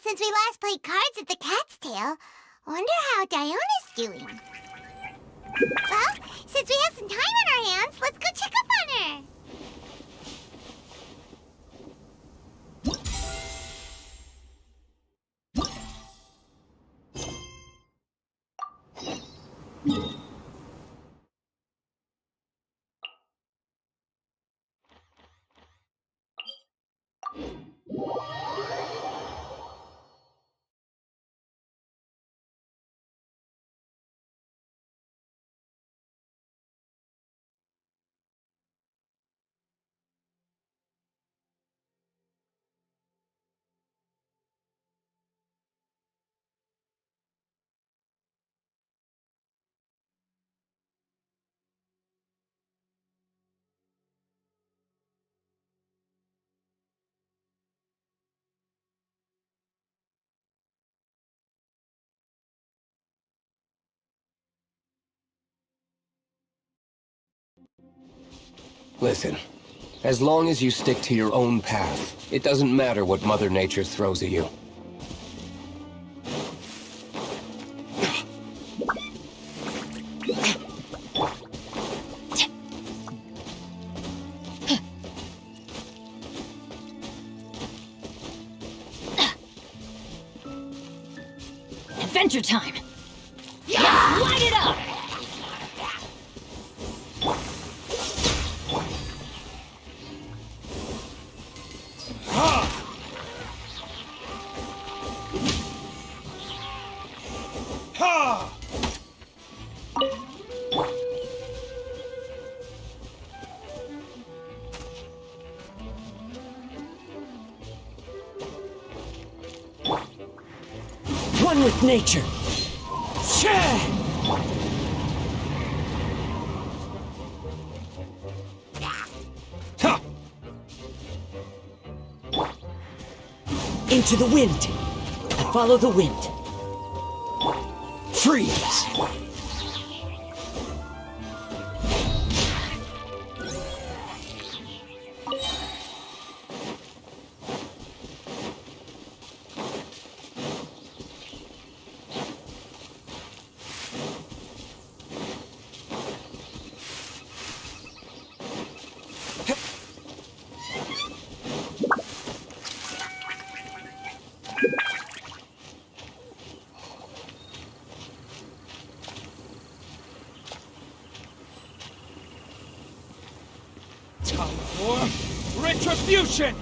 since we last played cards at the Cat's Tail. Wonder how Diona's doing. Well, since we have some time on our hands, let's go check up on her. Listen, as long as you stick to your own path, it doesn't matter what Mother Nature throws at you. Adventure time! Let's light it up! One with nature. Into the wind. Follow the wind. Freeze. Time for retribution!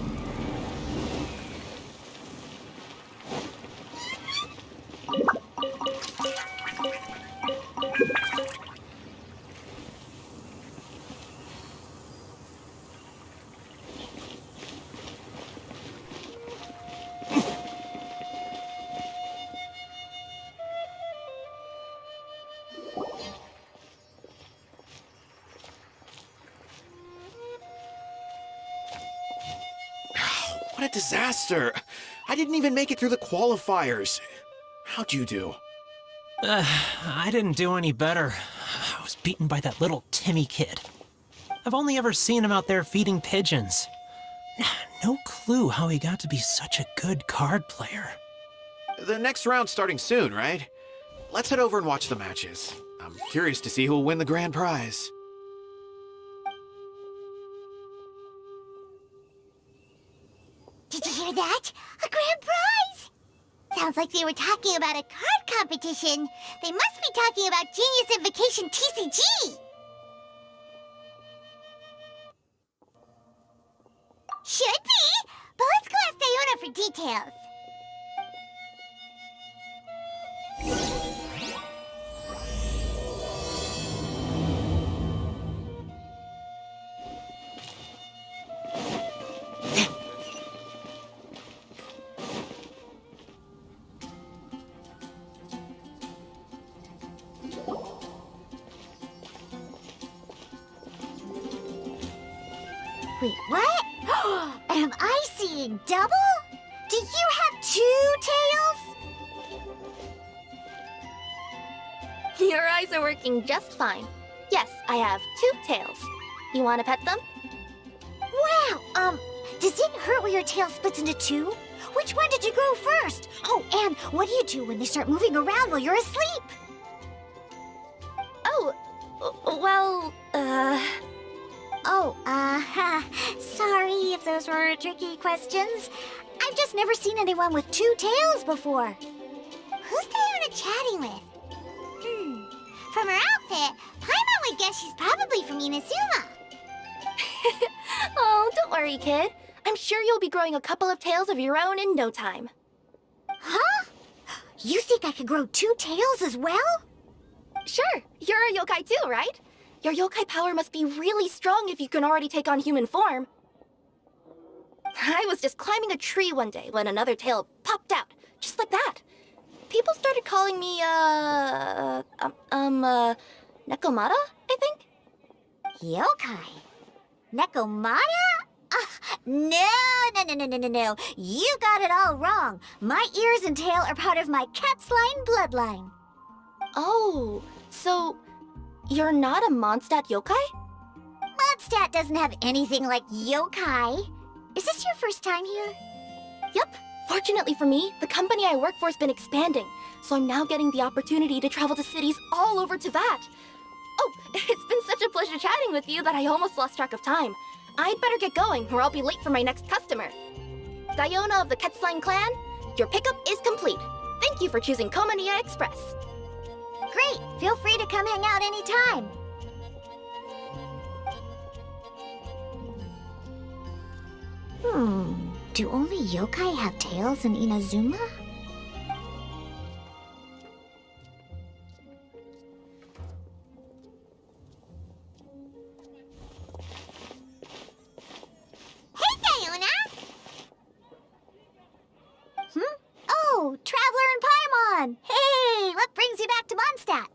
What a disaster! I didn't even make it through the qualifiers. How'd you do? I didn't do any better. I was beaten by that little Timmy kid. I've only ever seen him out there feeding pigeons. No clue how he got to be such a good card player. The next round's starting soon, right? Let's head over and watch the matches. I'm curious to see who'll win the grand prize. Did you hear that? A grand prize! Sounds like they were talking about a card competition. They must be talking about Genius Invocation TCG! Should be! But let's go ask Diona for details. Wait, what? Am I seeing double? Do you have 2 tails? Your eyes are working just fine. Yes, I have 2 tails. You want to pet them? Wow, does it hurt when your tail splits into 2? Which one did you grow first? Oh, and what do you do when they start moving around while you're asleep? Oh, well, sorry if those were tricky questions. I've just never seen anyone with two tails before. Who's Diona chatting with? From her outfit, Paimon would guess she's probably from Inazuma. oh, don't worry, kid. I'm sure you'll be growing a couple of tails of your own in no time. Huh? You think I could grow two tails as well? Sure, you're a yokai too, right? Your yokai power must be really strong if you can already take on human form. I was just climbing a tree one day when another tail popped out, just like that. People started calling me, Nekomata, I think? Yokai? Nekomata? No. You got it all wrong. My ears and tail are part of my cat's line bloodline. Oh, so you're not a Mondstadt yokai? Mondstadt doesn't have anything like yokai. Is this your first time here? Yep. Fortunately for me, the company I work for has been expanding, so I'm now getting the opportunity to travel to cities all over Teyvat. Oh, it's been such a pleasure chatting with you that I almost lost track of time. I'd better get going, or I'll be late for my next customer. Diona of the Quetzline clan, your pickup is complete. Thank you for choosing Komania Express. Great! Feel free to come hang out anytime. Do only yokai have tails in Inazuma? Hey, Diona! Oh, Traveler and Paimon! Hey, what brings you back to Mondstadt?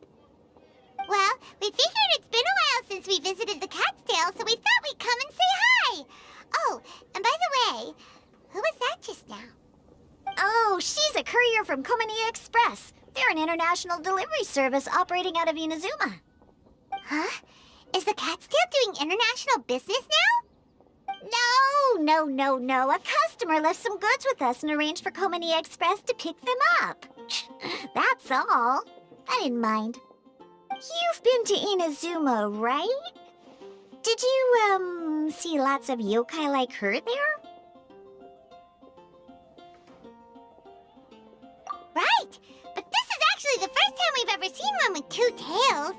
Well, we figured it's been a while since we visited the Cat's-tail, so we thought we'd come and say hi. Oh, and by the way, who was that just now? Oh, she's a courier from Komania Express. They're an international delivery service operating out of Inazuma. Huh? Is the Cat's-tail doing international business now? No. A customer left some goods with us and arranged for Komania Express to pick them up. That's all. I didn't mind. You've been to Inazuma, right? Did you, see lots of yokai like her there? Right! But this is actually the first time we've ever seen one with two tails.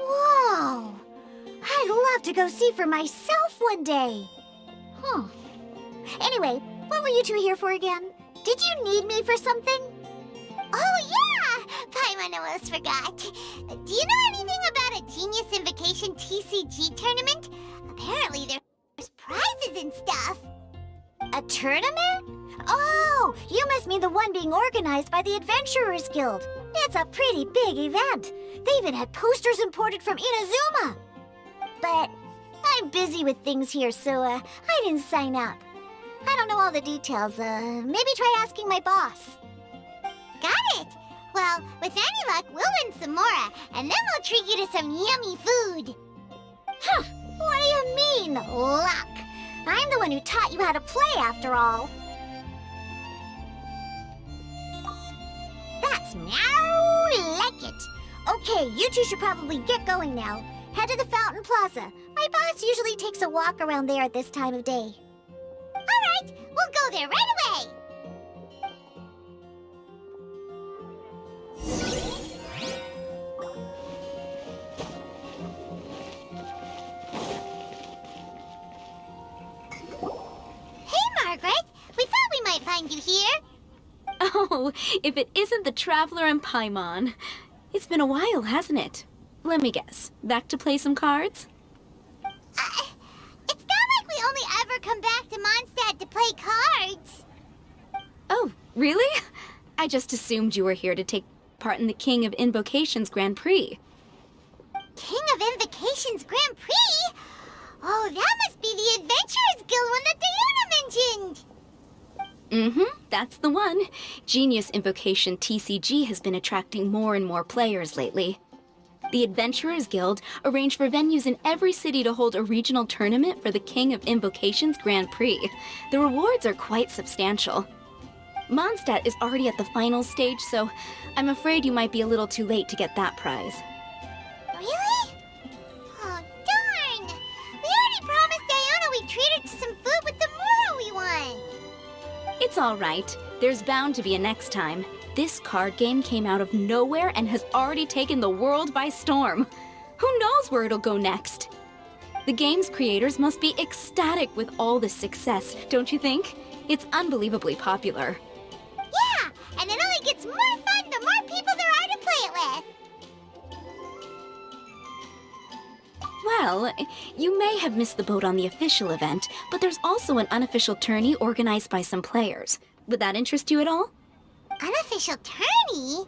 Whoa! I'd love to go see for myself one day. Anyway, what were you two here for again? Did you need me for something? Oh, yeah! Paimon almost forgot. Do you know anything about a Genius Invocation TCG tournament? Apparently there's prizes and stuff. A tournament? Oh, you must mean the one being organized by the Adventurers Guild. It's a pretty big event. They even had posters imported from Inazuma. But I'm busy with things here, so I didn't sign up. I don't know all the details. Maybe try asking my boss. Got it! Well, with any luck, we'll win some more, and then we'll treat you to some yummy food. Huh, what do you mean, luck? I'm the one who taught you how to play, after all. That's now like it. Okay, you two should probably get going now. Head to the Fountain Plaza. My boss usually takes a walk around there at this time of day. All right, we'll go there right away. Hey, Margaret. We thought we might find you here. Oh, if it isn't the Traveler and Paimon. It's been a while, hasn't it? Let me guess. Back to play some cards? It's not like we only ever come back to Mondstadt to play cards. Oh, really? I just assumed you were here to take part in the King of Invocations Grand Prix. King of Invocations Grand Prix? Oh, that must be the Adventurers Guild one that Diona mentioned. That's the one. Genius Invocation TCG has been attracting more and more players lately. The Adventurers Guild arranged for venues in every city to hold a regional tournament for the King of Invocations Grand Prix. The rewards are quite substantial. Mondstadt is already at the final stage, so I'm afraid you might be a little too late to get that prize. Really? Oh, darn! We already promised Diana we'd treat her to some food with the moral we won! It's all right. There's bound to be a next time. This card game came out of nowhere and has already taken the world by storm. Who knows where it'll go next? The game's creators must be ecstatic with all this success, don't you think? It's unbelievably popular. Yeah, and it only gets more fun the more people there are to play it with. Well, you may have missed the boat on the official event, but there's also an unofficial tourney organized by some players. Would that interest you at all? Unofficial tourney?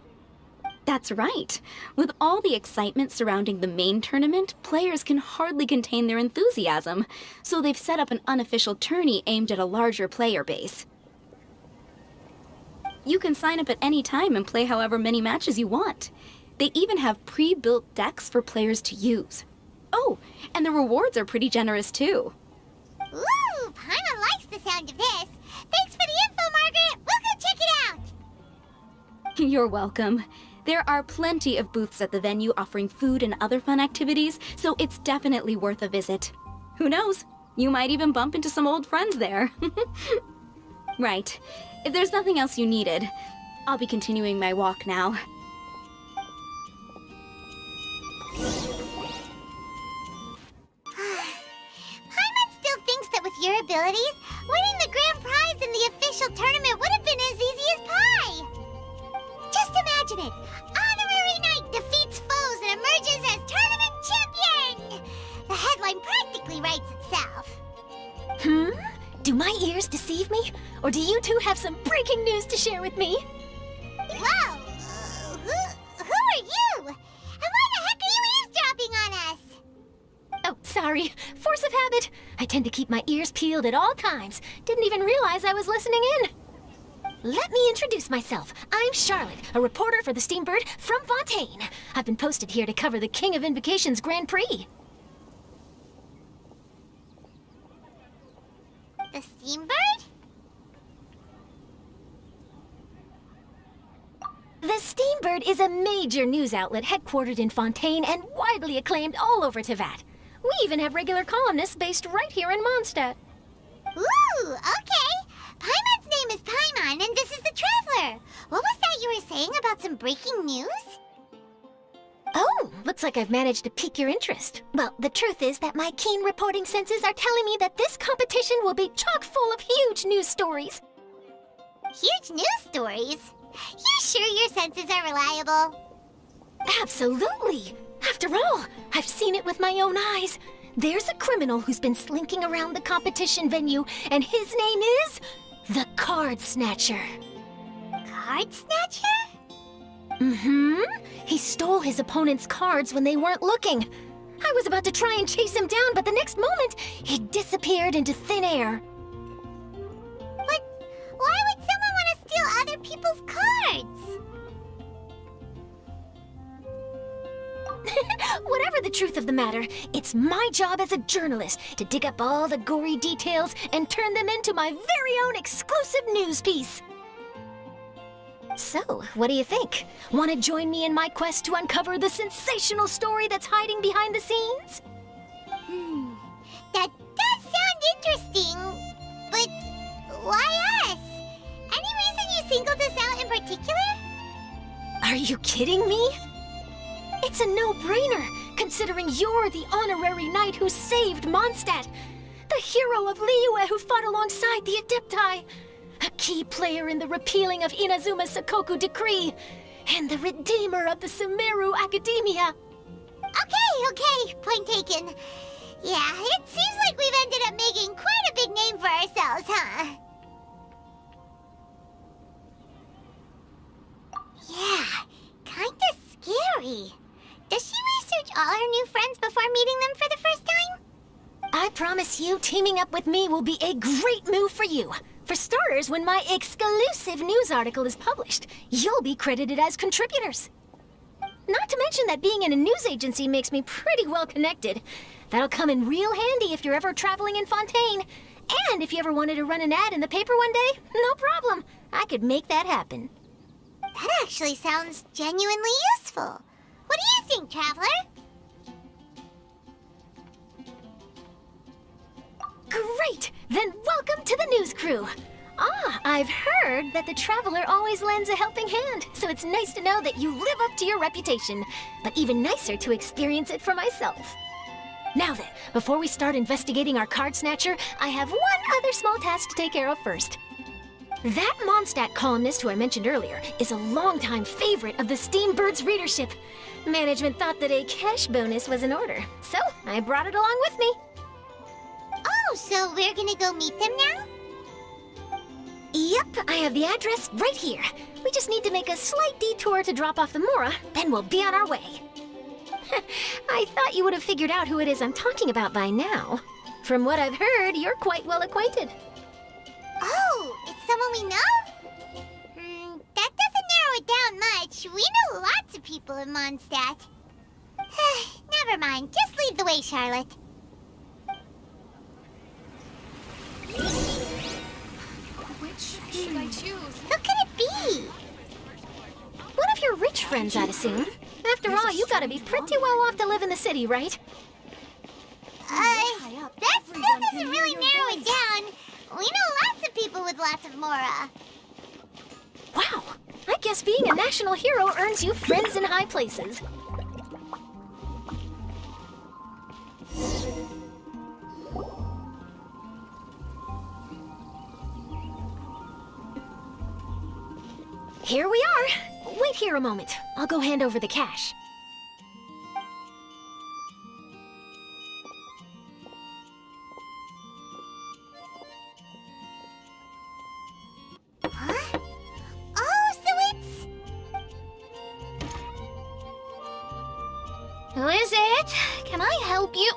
That's right. With all the excitement surrounding the main tournament, players can hardly contain their enthusiasm. So they've set up an unofficial tourney aimed at a larger player base. You can sign up at any time and play however many matches you want. They even have pre-built decks for players to use. Oh, and the rewards are pretty generous too. Ooh, Paimon likes the sound of this. Thanks for the info, Margaret. We'll go check it out. You're welcome. There are plenty of booths at the venue offering food and other fun activities, so it's definitely worth a visit. Who knows? You might even bump into some old friends there. Right. If there's nothing else you needed, I'll be continuing my walk now. Paimon still thinks that with your abilities, winning the grand prize in the official tournament would have been as easy as pie. Just imagine it. Honorary Knight defeats foes and emerges as tournament champion! The headline practically writes itself. Do my ears deceive me? Or do you two have some breaking news to share with me? Whoa! Who are you? And why the heck are you eavesdropping on us? Oh, sorry. Force of habit. I tend to keep my ears peeled at all times. Didn't even realize I was listening in. Let me introduce myself. I'm Charlotte, a reporter for the Steambird from Fontaine. I've been posted here to cover the King of Invocations Grand Prix. The Steambird? The Steambird is a major news outlet headquartered in Fontaine and widely acclaimed all over Teyvat. We even have regular columnists based right here in Mondstadt. Ooh, okay. Paimon's name is Paimon, and this is the Traveler. What was that you were saying about some breaking news? Oh, looks like I've managed to pique your interest. Well, the truth is that my keen reporting senses are telling me that this competition will be chock full of huge news stories. Huge news stories? You sure your senses are reliable? Absolutely. After all, I've seen it with my own eyes. There's a criminal who's been slinking around the competition venue, and his name is the Card Snatcher. Card Snatcher? He stole his opponent's cards when they weren't looking. I was about to try and chase him down, but the next moment, he disappeared into thin air. But why would someone want to steal other people's cards? Whatever the truth of the matter, it's my job as a journalist to dig up all the gory details and turn them into my very own exclusive news piece. So, what do you think? Want to join me in my quest to uncover the sensational story that's hiding behind the scenes? That does sound interesting, but why us? Any reason you singled us out in particular? Are you kidding me? It's a no-brainer, considering you're the honorary knight who saved Mondstadt, the hero of Liyue who fought alongside the Adepti, a key player in the repealing of Inazuma's Sakoku decree, and the redeemer of the Sumeru Academia. Okay, point taken. Yeah, it seems like we've ended up making quite a big name for ourselves, huh? Yeah, kinda scary. Does she research all her new friends before meeting them for the first time? I promise you, teaming up with me will be a great move for you. For starters, when my exclusive news article is published, you'll be credited as contributors. Not to mention that being in a news agency makes me pretty well connected. That'll come in real handy if you're ever traveling in Fontaine. And if you ever wanted to run an ad in the paper one day, no problem. I could make that happen. That actually sounds genuinely useful. What do you think, Traveler? Great! Then welcome to the news crew. I've heard that the Traveler always lends a helping hand, so it's nice to know that you live up to your reputation. But even nicer to experience it for myself. Now then, before we start investigating our card snatcher, I have one other small task to take care of first. That Mondstadt columnist who I mentioned earlier is a longtime favorite of the Steambird's readership. Management thought that a cash bonus was in order, so I brought it along with me. Oh, so we're gonna go meet them now? Yep, I have the address right here. We just need to make a slight detour to drop off the Mora, then we'll be on our way. I thought you would have figured out who it is I'm talking about by now. From what I've heard, you're quite well acquainted. Oh, it's someone we know? That doesn't narrow it down much. We know lots of people in Mondstadt. Never mind, just lead the way, Charlotte. Which should I choose? Who could it be? One of your rich friends, I'd assume. After all, you gotta be pretty well off to live in the city, right? That still doesn't really narrow it down. We know lots of people with lots of Mora. Wow, I guess being a national hero earns you friends in high places. Here we are. Wait here a moment. I'll go hand over the cash. Huh? Oh, so it's... Who is it? Can I help you?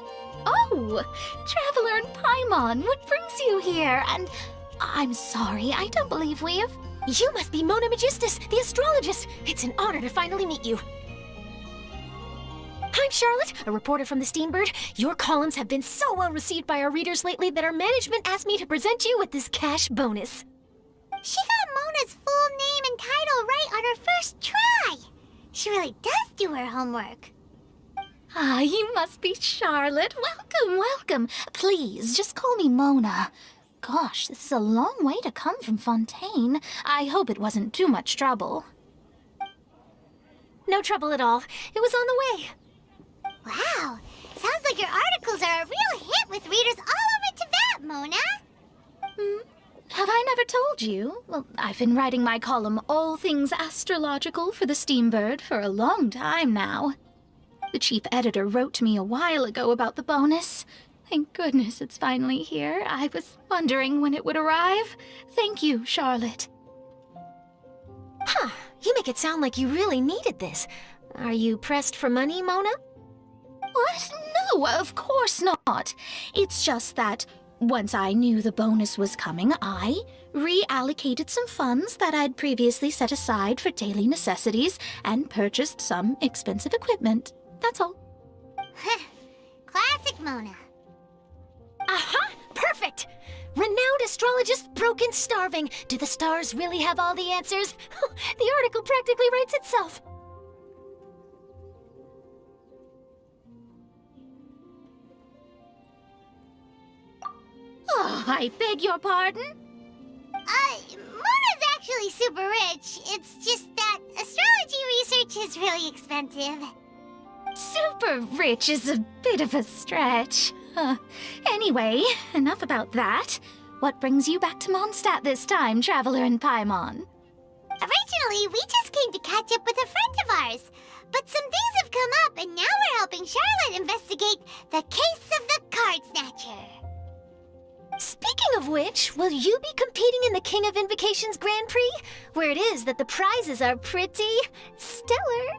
Oh, Traveler and Paimon, what brings you here? And I'm sorry, I don't believe we've... You must be Mona Magistus, the astrologist. It's an honor to finally meet you. I'm Charlotte, a reporter from the Steambird. Your columns have been so well received by our readers lately that our management asked me to present you with this cash bonus. She got Mona's full name and title right on her first try. She really does do her homework. Ah, you must be Charlotte. Welcome, welcome. Please, just call me Mona. Gosh, this is a long way to come from Fontaine. I hope it wasn't too much trouble. No trouble at all. It was on the way. Wow, sounds like your articles are a real hit with readers all over Teyvat, Mona. Have I never told you? Well, I've been writing my column All Things Astrological for the Steambird for a long time now. The chief editor wrote to me a while ago about the bonus. Thank goodness it's finally here. I was wondering when it would arrive. Thank you, Charlotte. Huh, you make it sound like you really needed this. Are you pressed for money, Mona? What? No, of course not. It's just that once I knew the bonus was coming, I reallocated some funds that I'd previously set aside for daily necessities and purchased some expensive equipment. That's all. Classic Mona. Aha! Perfect! Renowned astrologist broken starving. Do the stars really have all the answers? The article practically writes itself. Oh, I beg your pardon? Mona's actually super rich. It's just that astrology research is really expensive. Super rich is a bit of a stretch. Anyway, enough about that. What brings you back to Mondstadt this time, Traveler and Paimon? Originally, we just came to catch up with a friend of ours. But some things have come up, and now we're helping Charlotte investigate the case of the Card Snatcher. Speaking of which, will you be competing in the King of Invocations Grand Prix? Where it is that the prizes are pretty stellar.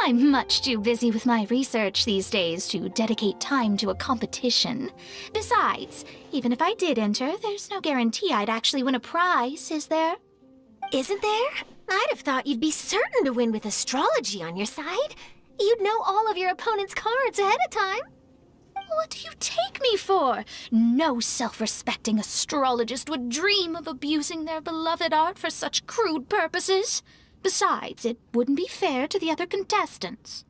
I'm much too busy with my research these days to dedicate time to a competition. Besides, even if I did enter, there's no guarantee I'd actually win a prize, is there? Isn't there? I'd have thought you'd be certain to win with astrology on your side. You'd know all of your opponent's cards ahead of time. What do you take me for? No self-respecting astrologist would dream of abusing their beloved art for such crude purposes. Besides, it wouldn't be fair to the other contestants.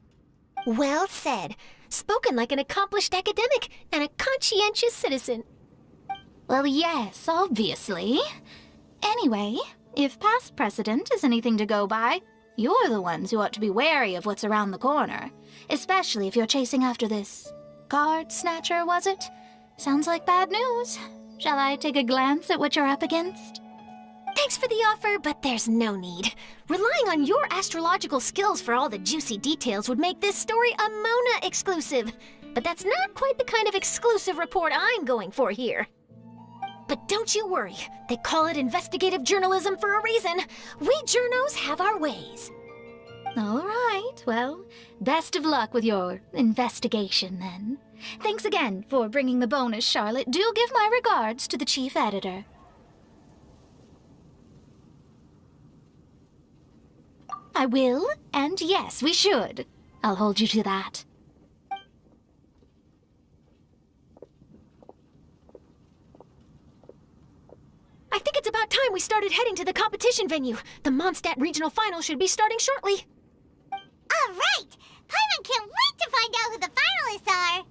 Well said. Spoken like an accomplished academic and a conscientious citizen. Well, yes, obviously. Anyway, if past precedent is anything to go by, you're the ones who ought to be wary of what's around the corner. Especially if you're chasing after this card snatcher, was it? Sounds like bad news. Shall I take a glance at what you're up against? Thanks for the offer, but there's no need. Relying on your astrological skills for all the juicy details would make this story a Mona exclusive. But that's not quite the kind of exclusive report I'm going for here. But don't you worry. They call it investigative journalism for a reason. We journos have our ways. All right, well, best of luck with your investigation, then. Thanks again for bringing the bonus, Charlotte. Do give my regards to the chief editor. I will, and yes, we should. I'll hold you to that. I think it's about time we started heading to the competition venue. The Mondstadt Regional Final should be starting shortly. All right! Paimon can't wait to find out who the finalists are!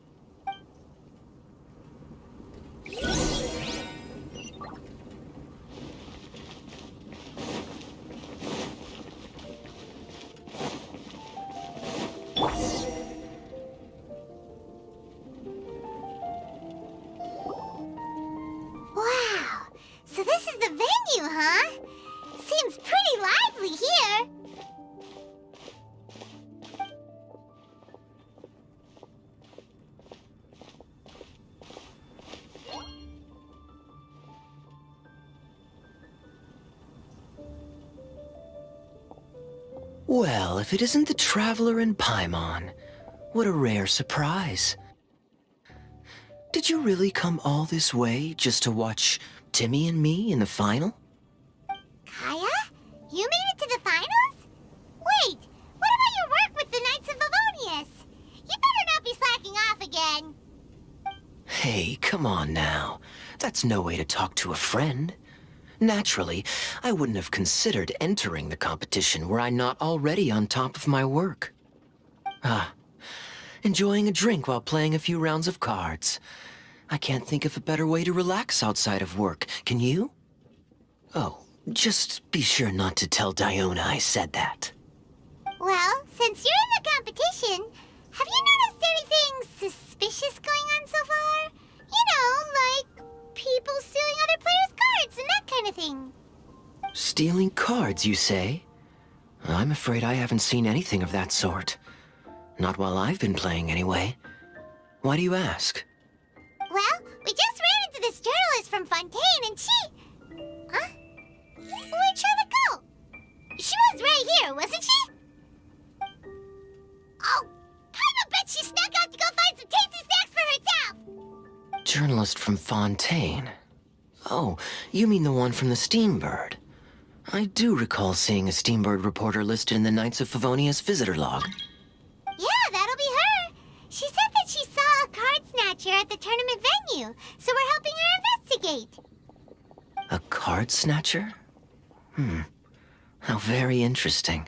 Wow! So this is the venue, huh? Seems pretty lively here. Well, if it isn't the Traveler and Paimon, what a rare surprise. Did you really come all this way just to watch Timmy and me in the final? Kaya? You made it to the finals? Wait, what about your work with the Knights of Favonius? You better not be slacking off again. Hey, come on now. That's no way to talk to a friend. Naturally, I wouldn't have considered entering the competition were I not already on top of my work. Enjoying a drink while playing a few rounds of cards. I can't think of a better way to relax outside of work, can you? Oh, just be sure not to tell Diona I said that. Well, since you're in the competition, have you noticed anything suspicious going on so far? You know, like people stealing other players' cards and that kind of thing. Stealing cards, you say? I'm afraid I haven't seen anything of that sort. Not while I've been playing, anyway. Why do you ask? Well, we just ran into this journalist from Fontaine and she... Huh? Where'd Charlotte go? She was right here, wasn't she? Oh, I bet she snuck out to go find some tasty snacks for herself! Journalist from Fontaine. Oh, you mean the one from the Steambird. I do recall seeing a Steambird reporter listed in the Knights of Favonius visitor log. Yeah, that'll be her. She said that she saw a card snatcher at the tournament venue, so we're helping her investigate. A card snatcher? How very interesting.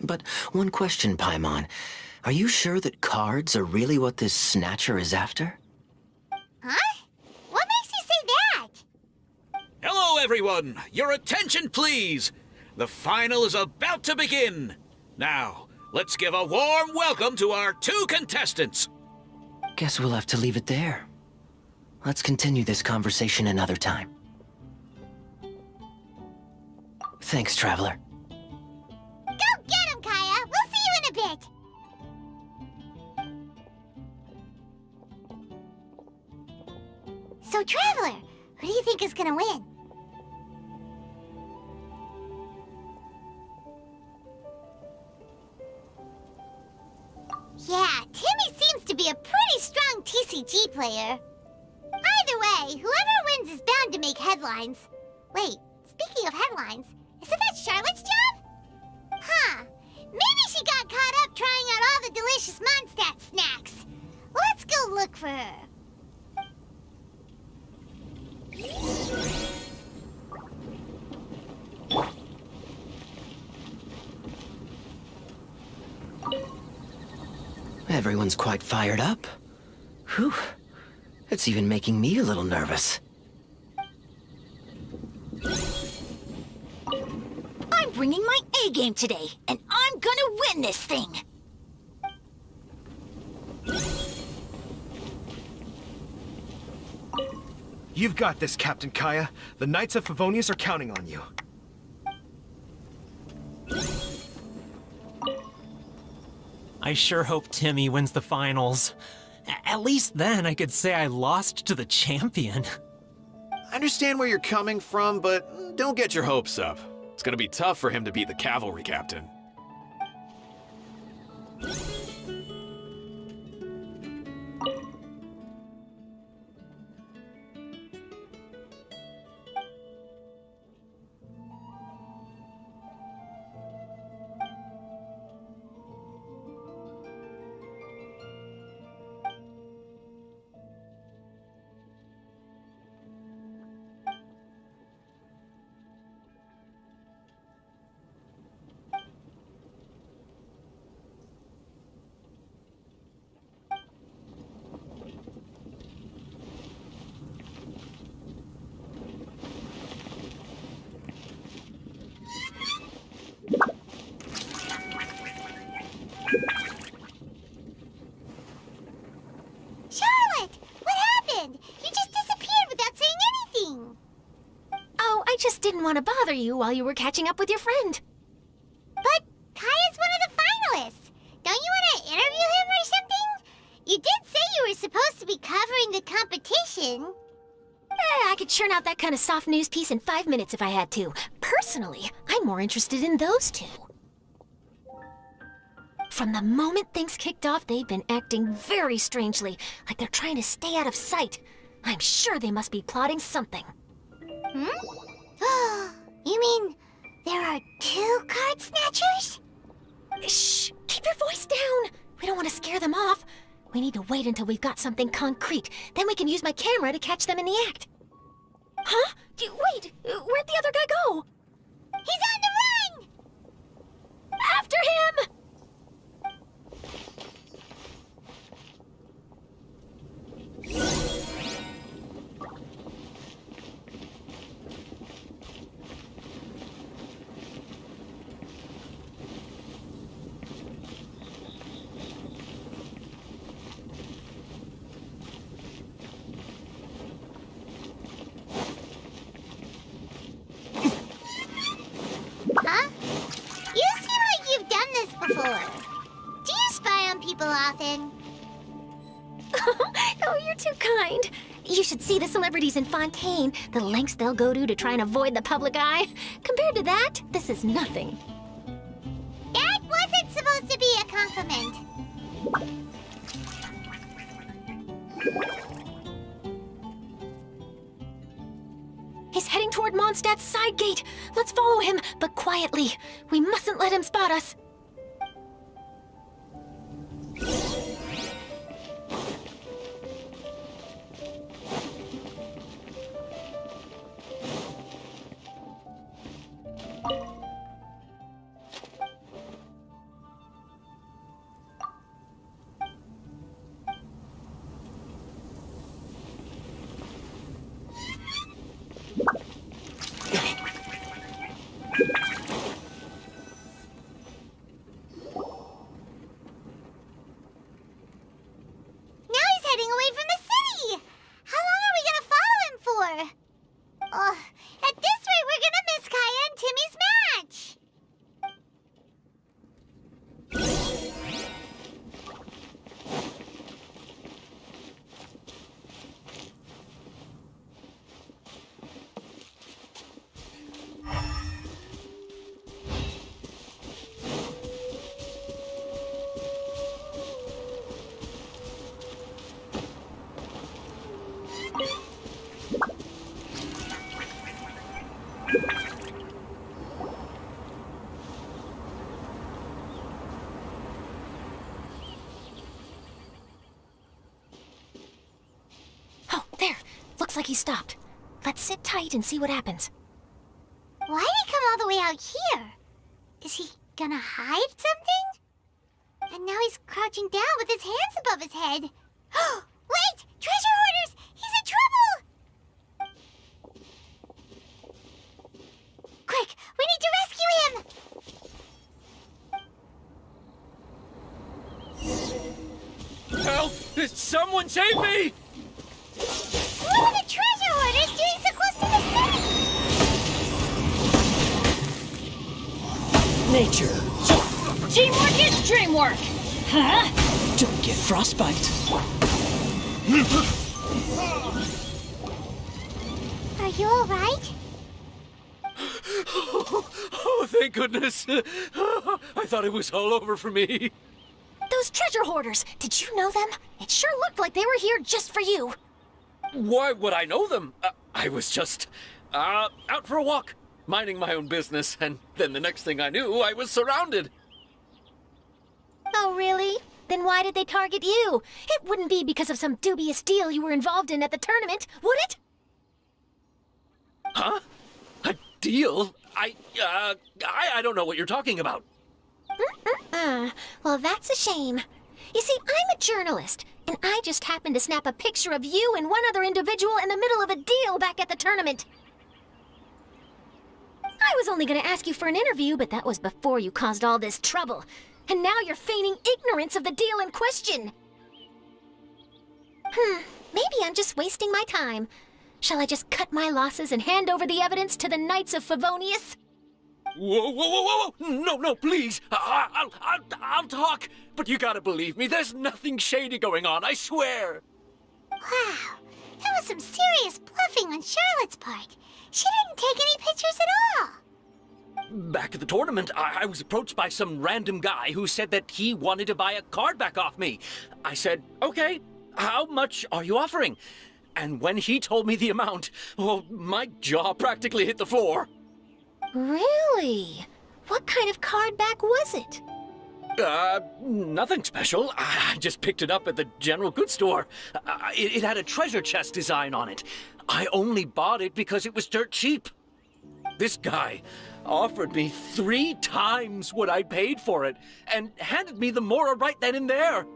But one question, Paimon. Are you sure that cards are really what this snatcher is after? Huh? What makes you say that? Hello, everyone! Your attention, please! The final is about to begin! Now, let's give a warm welcome to our two contestants! Guess we'll have to leave it there. Let's continue this conversation another time. Thanks, Traveler. Go get him, Kaya! We'll see you in a bit! So, Traveler, who do you think is gonna win? Yeah, Timmy seems to be a pretty strong TCG player. Either way, whoever wins is bound to make headlines. Wait, speaking of headlines, isn't that Charlotte's job? Mondstadt snacks. Let's go look for her. Everyone's quite fired up. Whew. It's even making me a little nervous. I'm bringing my A game today, and I'm gonna win this thing! You've got this, Captain Kaya. The Knights of Favonius are counting on you. I sure hope Timmy wins the finals. At least then I could say I lost to the champion. I understand where you're coming from, but don't get your hopes up. It's gonna be tough for him to beat the cavalry captain. Charlotte! What happened? You just disappeared without saying anything. Oh, I just didn't want to bother you while you were catching up with your friend. But Kaya's one of the finalists. Don't you want to interview him or something? You did say you were supposed to be covering the competition. I could churn out that kind of soft news piece in 5 minutes if I had to. Personally, I'm more interested in those two. From the moment things kicked off, they've been acting very strangely, like they're trying to stay out of sight. I'm sure they must be plotting something. You mean there are 2 card snatchers? Shh! Keep your voice down! We don't want to scare them off. We need to wait until we've got something concrete. Then we can use my camera to catch them in the act. Huh? Wait! Where'd the other guy go? He's on the run! After him! Huh? You seem like you've done this before. Do you spy on people often? Oh, you're too kind. You should see the celebrities in Fontaine, the lengths they'll go to try and avoid the public eye. Compared to that, this is nothing. That wasn't supposed to be a compliment. He's heading toward Mondstadt's side gate. Let's follow him, but quietly. We mustn't let him spot us. Looks like he stopped. Let's sit tight and see what happens. Why'd he come all the way out here? Is he gonna hide something? And now he's crouching down with his hands above his head. Wait! Treasure hoarders! He's in trouble! Quick! We need to rescue him! Help! Someone save me! What are the treasure hoarders doing so close to the city? Nature. Teamwork is dreamwork! Huh? Don't get frostbite. Are you alright? Oh, thank goodness. I thought it was all over for me. Those treasure hoarders, did you know them? It sure looked like they were here just for you. Why would I know them? I was just out for a walk, minding my own business, and then the next thing I knew, I was surrounded. Oh, really? Then why did they target you? It wouldn't be because of some dubious deal you were involved in at the tournament, would it? Huh? A deal? I don't know what you're talking about. Well, that's a shame. You see, I'm a journalist, and I just happened to snap a picture of you and one other individual in the middle of a deal back at the tournament. I was only going to ask you for an interview, but that was before you caused all this trouble. And now you're feigning ignorance of the deal in question. Maybe I'm just wasting my time. Shall I just cut my losses and hand over the evidence to the Knights of Favonius? Whoa! No, please. I'll talk. But you gotta believe me, there's nothing shady going on, I swear. Wow, that was some serious bluffing on Charlotte's part. She didn't take any pictures at all. Back at the tournament, I was approached by some random guy who said that he wanted to buy a card back off me. I said, okay, how much are you offering? And when he told me the amount, oh, my jaw practically hit the floor. Really? What kind of card back was it? Nothing special. I just picked it up at the general goods store. It had a treasure chest design on it. I only bought it because it was dirt cheap. This guy offered me 3 times what I paid for it and handed me the Mora right then and there.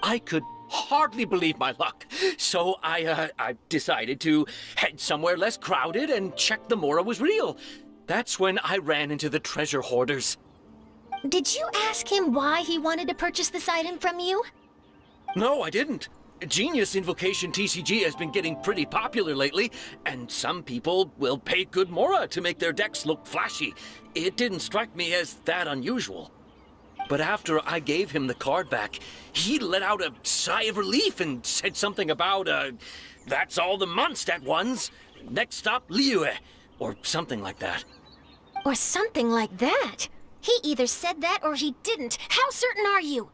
I could hardly believe my luck, so I decided to head somewhere less crowded and check the Mora was real. That's when I ran into the treasure hoarders. Did you ask him why he wanted to purchase this item from you? No, I didn't. Genius Invocation TCG has been getting pretty popular lately, and some people will pay good Mora to make their decks look flashy. It didn't strike me as that unusual. But after I gave him the card back, he let out a sigh of relief and said something about, that's all the Mondstadt ones. Next stop, Liyue, or something like that. Or something like that? He either said that or he didn't. How certain are you?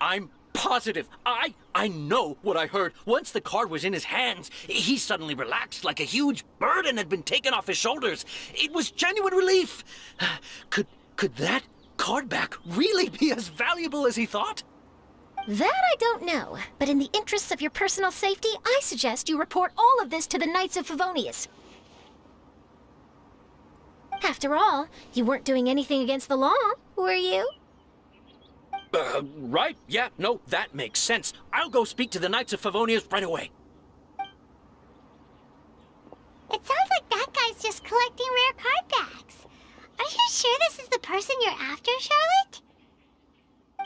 I'm positive. I know what I heard. Once the card was in his hands, he suddenly relaxed like a huge burden had been taken off his shoulders. It was genuine relief. Could that card back really be as valuable as he thought? That I don't know, but in the interests of your personal safety, I suggest you report all of this to the Knights of Favonius. After all, you weren't doing anything against the law, were you? Right. Yeah, no, that makes sense. I'll go speak to the Knights of Favonius right away. It sounds like that guy's just collecting rare card backs. Are you sure this is the person you're after, Charlotte?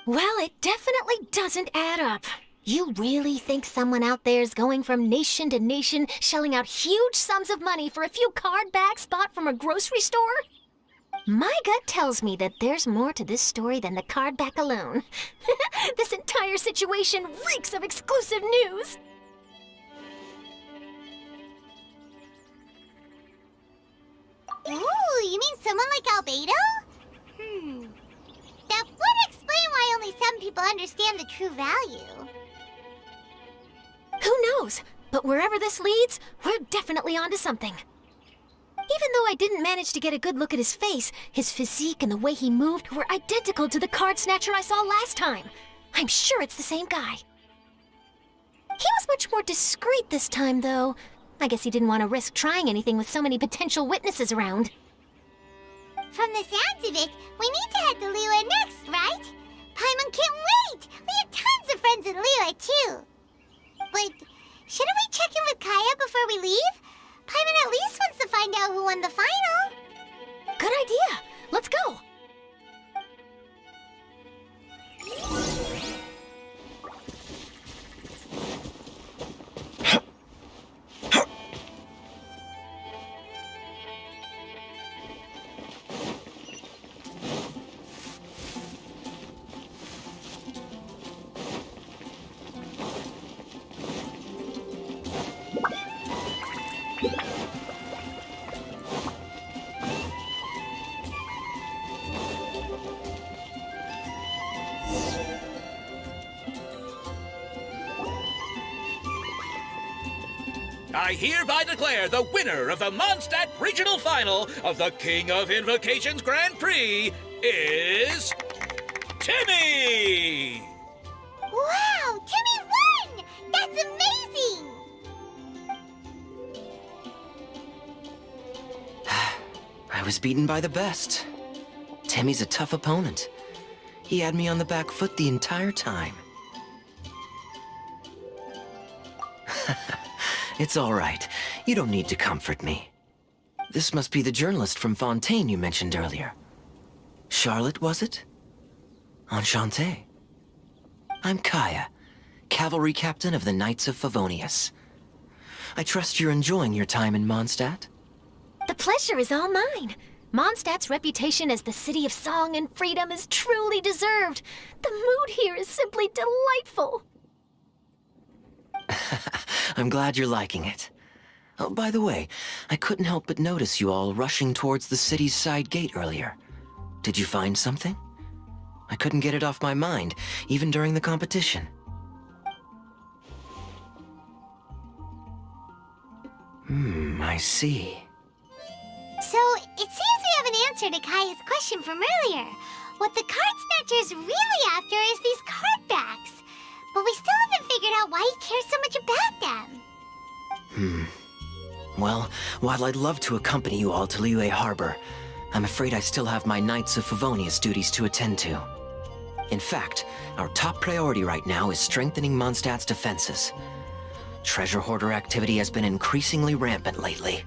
Well, it definitely doesn't add up. You really think someone out there's going from nation to nation, shelling out huge sums of money for a few card backs bought from a grocery store? My gut tells me that there's more to this story than the card back alone. This entire situation reeks of exclusive news. Ooh, you mean someone like Albedo? That would explain why only some people understand the true value. Who knows? But wherever this leads, we're definitely onto something. Even though I didn't manage to get a good look at his face, his physique and the way he moved were identical to the card snatcher I saw last time. I'm sure it's the same guy. He was much more discreet this time, though. I guess he didn't want to risk trying anything with so many potential witnesses around. From the sounds of it, we need to head to Liyue next, right? Paimon can't wait! We have tons of friends in Liyue, too. But shouldn't we check in with Kaya before we leave? Paimon at least wants to find out who won the final. Good idea. Let's go. I hereby declare the winner of the Mondstadt Regional Final of the King of Invocations Grand Prix is... Timmy! Wow, Timmy won! That's amazing! I was beaten by the best. Timmy's a tough opponent. He had me on the back foot the entire time. It's all right. You don't need to comfort me. This must be the journalist from Fontaine you mentioned earlier. Charlotte, was it? Enchanté. I'm Kaya, cavalry captain of the Knights of Favonius. I trust you're enjoying your time in Mondstadt? The pleasure is all mine. Mondstadt's reputation as the city of song and freedom is truly deserved. The mood here is simply delightful. I'm glad you're liking it. Oh, by the way, I couldn't help but notice you all rushing towards the city's side gate earlier. Did you find something? I couldn't get it off my mind, even during the competition. I see. So, it seems we have an answer to Kaya's question from earlier. What the card snatcher's really after is these card backs. But we still haven't figured out why he cares so much about them. Well, while I'd love to accompany you all to Liyue Harbor, I'm afraid I still have my Knights of Favonius duties to attend to. In fact, our top priority right now is strengthening Mondstadt's defenses. Treasure hoarder activity has been increasingly rampant lately.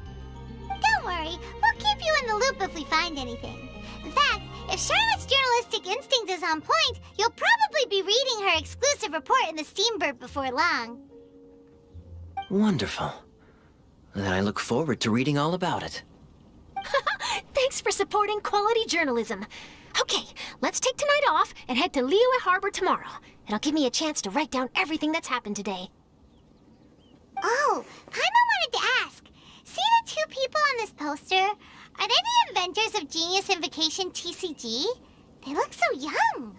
Don't worry, we'll keep you in the loop if we find anything. In fact, if Charlotte's journalistic instinct is on point, you'll probably be reading her exclusive report in the Steambird before long. Wonderful. Then I look forward to reading all about it. Thanks for supporting quality journalism. Okay, let's take tonight off and head to Liyue Harbor tomorrow. It'll give me a chance to write down everything that's happened today. Oh, Paimon wanted to ask. See the two people on this poster? Are they the inventors of Genius Invocation TCG? They look so young.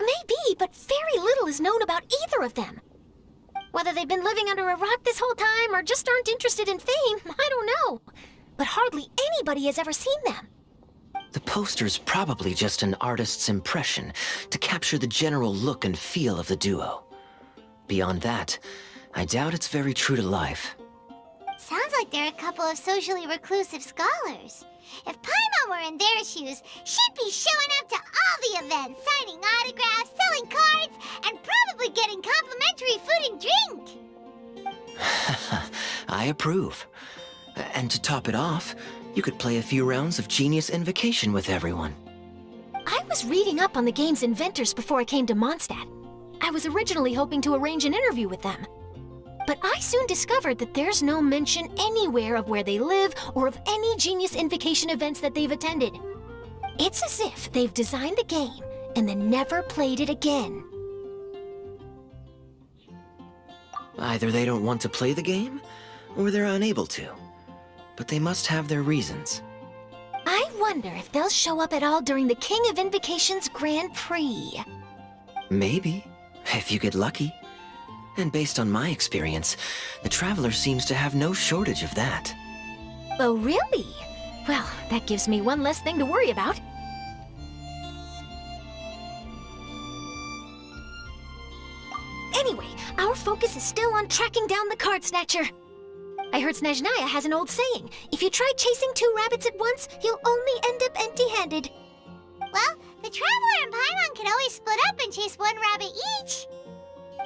Maybe, but very little is known about either of them. Whether they've been living under a rock this whole time or just aren't interested in fame, I don't know. But hardly anybody has ever seen them. The poster's probably just an artist's impression to capture the general look and feel of the duo. Beyond that, I doubt it's very true to life. Sounds like they're a couple of socially reclusive scholars. If Paimon were in their shoes, she'd be showing up to all the events, signing autographs, selling cards, and probably getting complimentary food and drink. I approve. And to top it off, you could play a few rounds of Genius Invocation with everyone. I was reading up on the game's inventors before I came to Mondstadt. I was originally hoping to arrange an interview with them. But I soon discovered that there's no mention anywhere of where they live or of any Genius Invocation events that they've attended. It's as if they've designed the game and then never played it again. Either they don't want to play the game, or they're unable to. But they must have their reasons. I wonder if they'll show up at all during the King of Invocation's Grand Prix. Maybe, if you get lucky. And based on my experience, the Traveler seems to have no shortage of that. Oh, really? Well, that gives me one less thing to worry about. Anyway, our focus is still on tracking down the card snatcher. I heard Snezhnaya has an old saying. If you try chasing 2 rabbits at once, you'll only end up empty-handed. Well, the Traveler and Paimon can always split up and chase 1 rabbit each.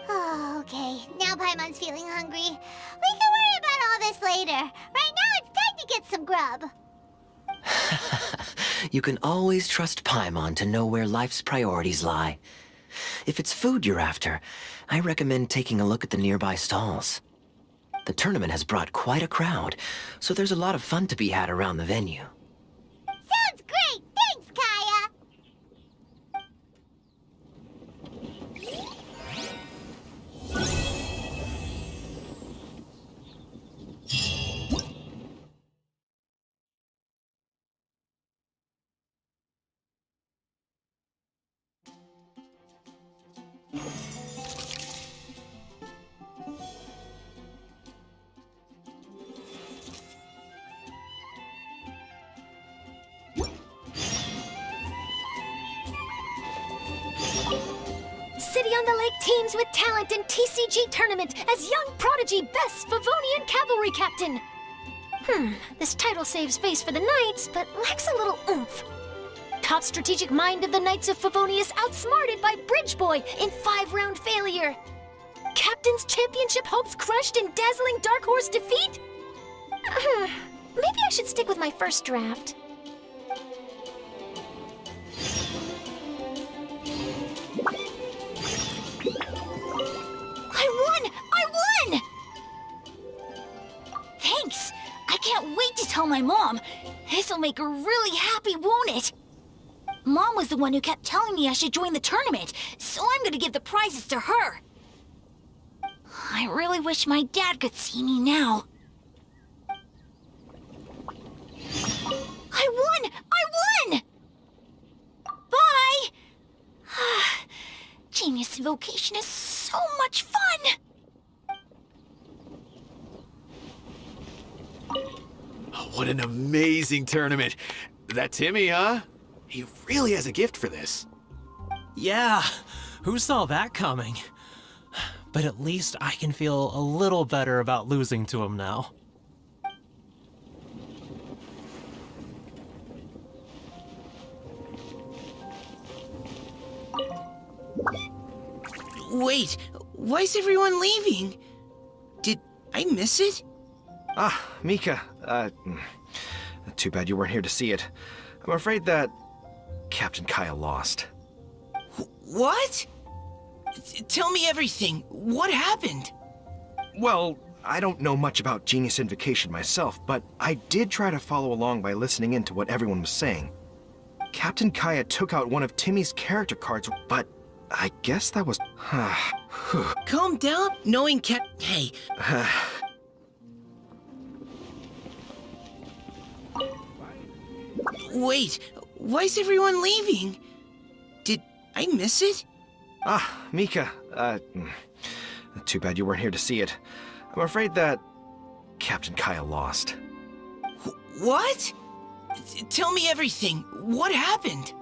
Oh, okay. Now Paimon's feeling hungry. We can worry about all this later. Right now, it's time to get some grub. You can always trust Paimon to know where life's priorities lie. If it's food you're after, I recommend taking a look at the nearby stalls. The tournament has brought quite a crowd, so there's a lot of fun to be had around the venue. Sounds great! Thanks, Kaya! City on the Lake teams with talent in TCG tournament as young prodigy best Favonian cavalry captain. This title saves face for the Knights, but lacks a little oomph. Top strategic mind of the Knights of Favonius outsmarted by Bridge Boy in 5-round failure. Captain's championship hopes crushed in dazzling Dark Horse defeat? Maybe I should stick with my first draft. I won! Thanks! I can't wait to tell my mom. This'll make her really happy, won't it? Mom was the one who kept telling me I should join the tournament, so I'm gonna give the prizes to her. I really wish my dad could see me now. I won! I won! Bye! Genius Invocation is so much fun! Oh, what an amazing tournament. That Timmy, huh? He really has a gift for this. Yeah, who saw that coming? But at least I can feel a little better about losing to him now. Wait, why is everyone leaving? Did I miss it? Ah, Mika. Too bad you weren't here to see it. I'm afraid that Captain Kaya lost. What? Tell me everything. What happened? Well, I don't know much about Genius Invocation myself, but I did try to follow along by listening in to what everyone was saying. Captain Kaya took out one of Timmy's character cards, but I guess that was... Calm down, knowing Hey. Wait, why is everyone leaving? Did I miss it? Ah, Mika. Too bad you weren't here to see it. I'm afraid that Captain Kaya lost. What? Tell me everything. What happened?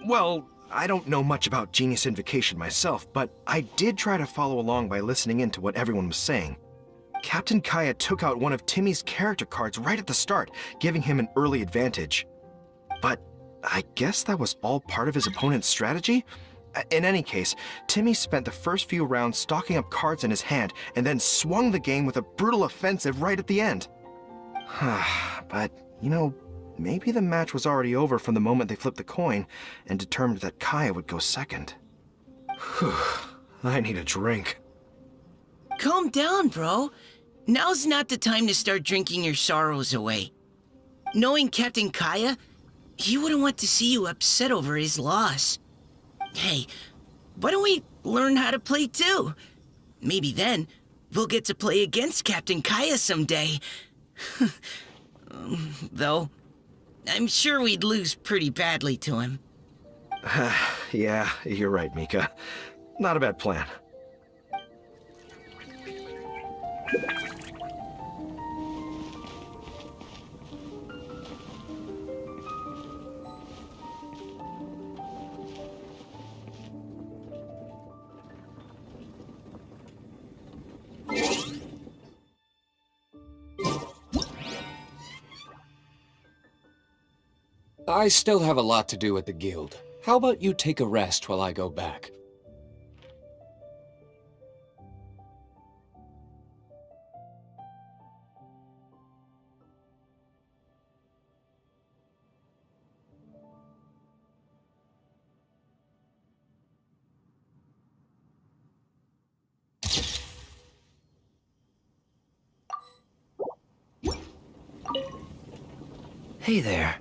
Well, I don't know much about Genius Invocation myself, but I did try to follow along by listening in to what everyone was saying. Captain Kaya took out one of Timmy's character cards right at the start, giving him an early advantage. But I guess that was all part of his opponent's strategy? In any case, Timmy spent the first few rounds stocking up cards in his hand and then swung the game with a brutal offensive right at the end. But, you know, maybe the match was already over from the moment they flipped the coin and determined that Kaya would go second. I need a drink. Calm down, bro. Now's not the time to start drinking your sorrows away. Knowing Captain Kaya, he wouldn't want to see you upset over his loss. Hey, why don't we learn how to play too? Maybe then we'll get to play against Captain Kaya someday. Though, I'm sure we'd lose pretty badly to him. Yeah, you're right, Mika. Not a bad plan. I still have a lot to do at the guild. How about you take a rest while I go back? Hey there.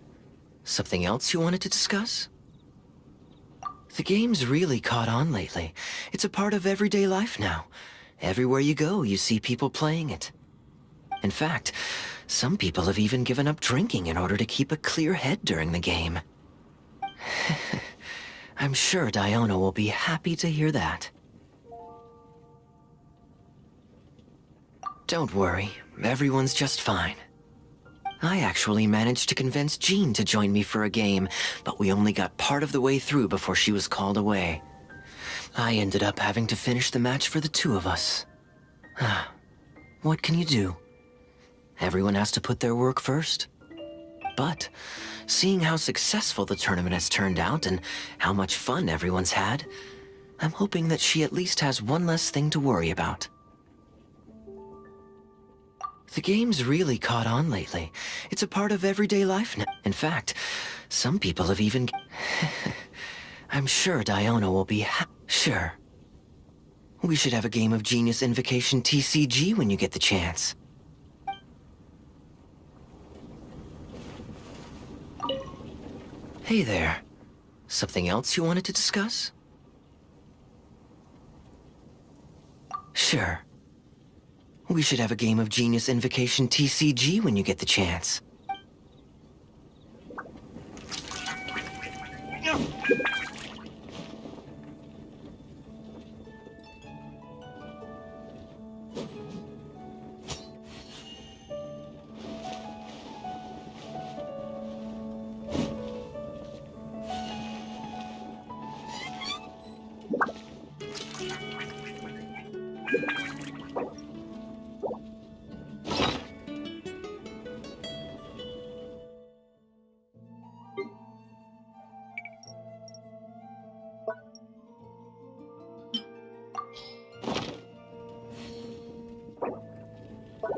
Something else you wanted to discuss? The game's really caught on lately. It's a part of everyday life now. Everywhere you go, you see people playing it. In fact, some people have even given up drinking in order to keep a clear head during the game. I'm sure Diona will be happy to hear that. Don't worry, everyone's just fine. I actually managed to convince Jean to join me for a game, but we only got part of the way through before she was called away. I ended up having to finish the match for the two of us. What can you do? Everyone has to put their work first. But, seeing how successful the tournament has turned out and how much fun everyone's had, I'm hoping that she at least has one less thing to worry about. The game's really caught on lately. It's a part of everyday life now. In fact, some people have even... I'm sure Diona will be Sure. We should have a game of Genius Invocation TCG when you get the chance. Hey there. Something else you wanted to discuss? Sure. We should have a game of Genius Invocation TCG when you get the chance.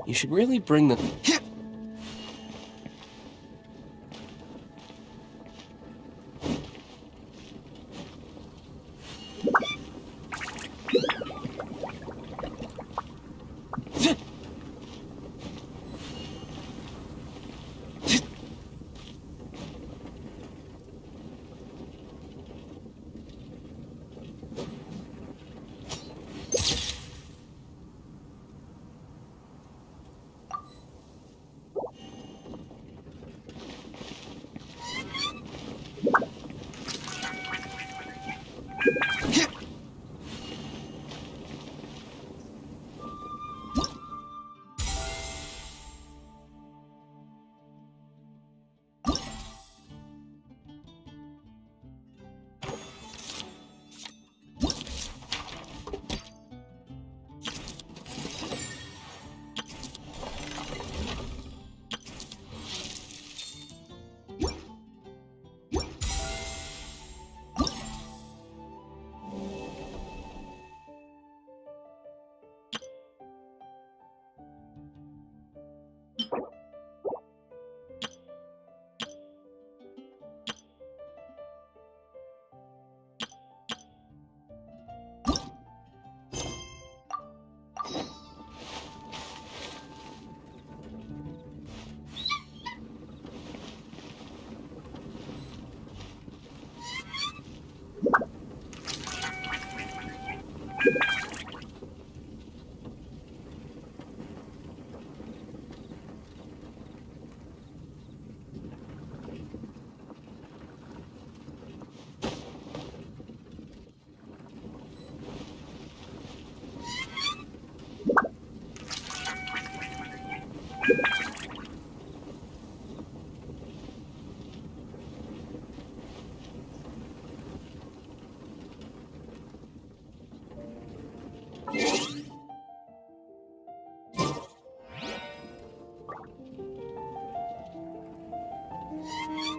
You should really bring the...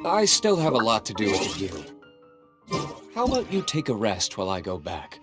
I still have a lot to do at the guild. How about you take a rest while I go back?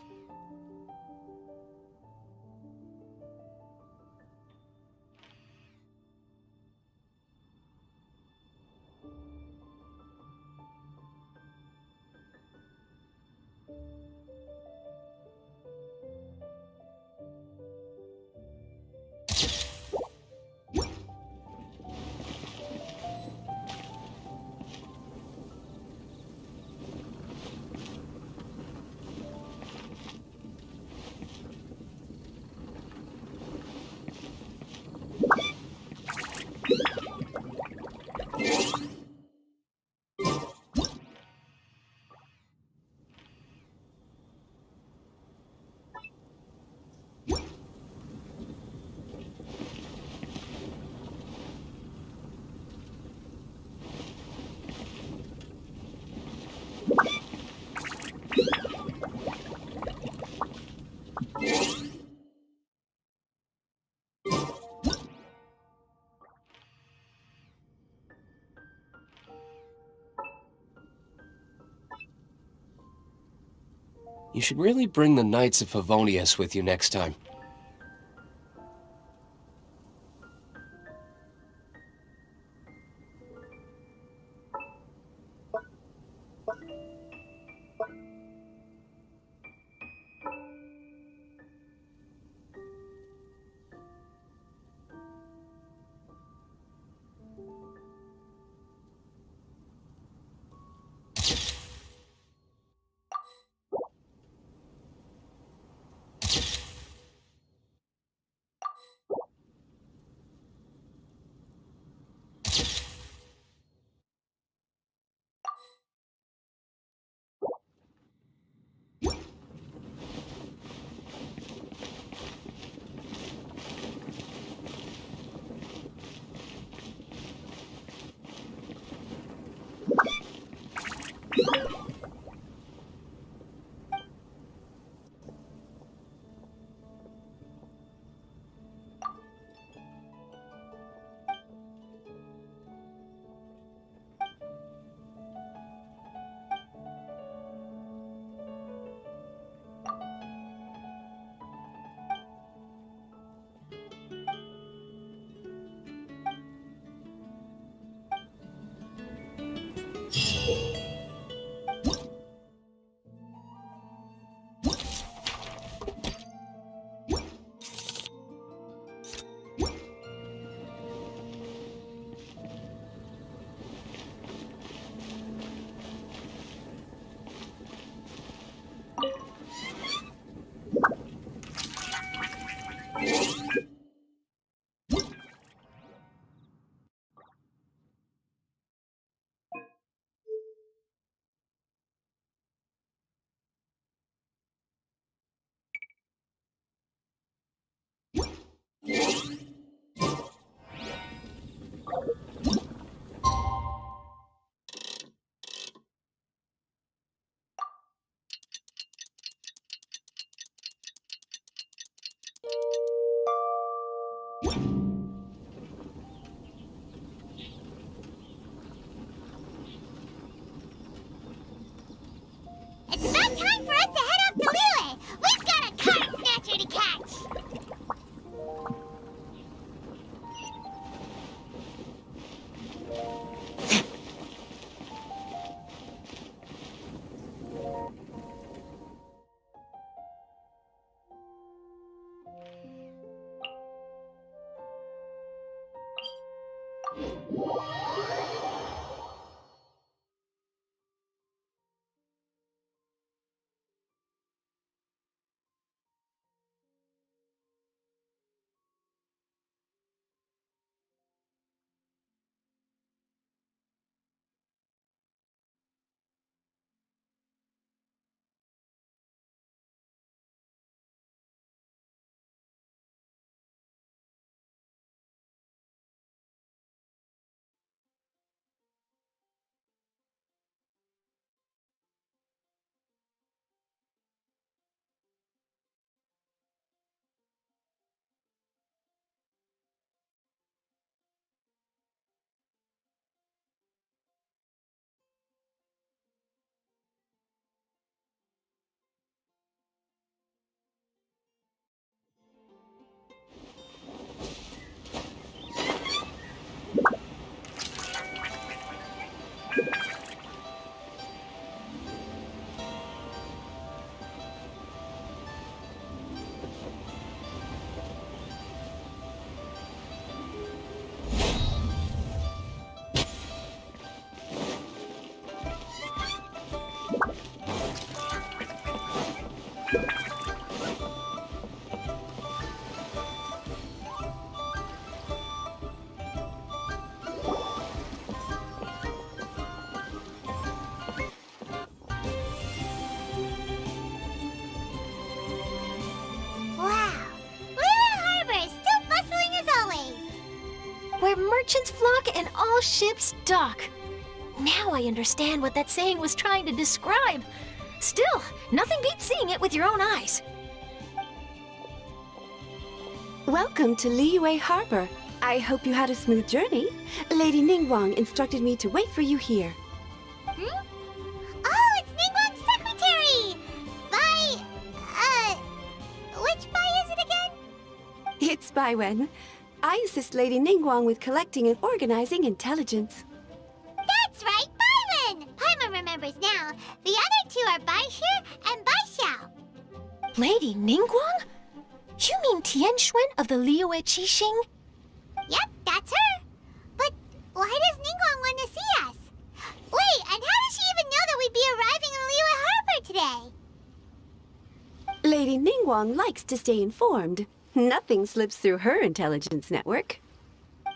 You should really bring the Knights of Favonius with you next time. It's about time for us to head up to Liyue! We've got a card snatcher to catch! merchants flock and all ships dock. Now I understand what that saying was trying to describe. Still, nothing beats seeing it with your own eyes. Welcome to Liyue Harbor. I hope you had a smooth journey. Lady Ningguang instructed me to wait for you here. Hmm? Oh, it's Ningguang's secretary! Which Bai is it again? It's Baiwen. I assist Lady Ningguang with collecting and organizing intelligence. That's right, Baiwen! Paimon remembers now. The other two are Baixue and Baixao. Lady Ningguang? You mean Tianxuan of the Liyue Qixing? Yep, that's her. But why does Ningguang want to see us? Wait, and how does she even know that we'd be arriving in Liyue Harbor today? Lady Ningguang likes to stay informed. Nothing slips through her intelligence network.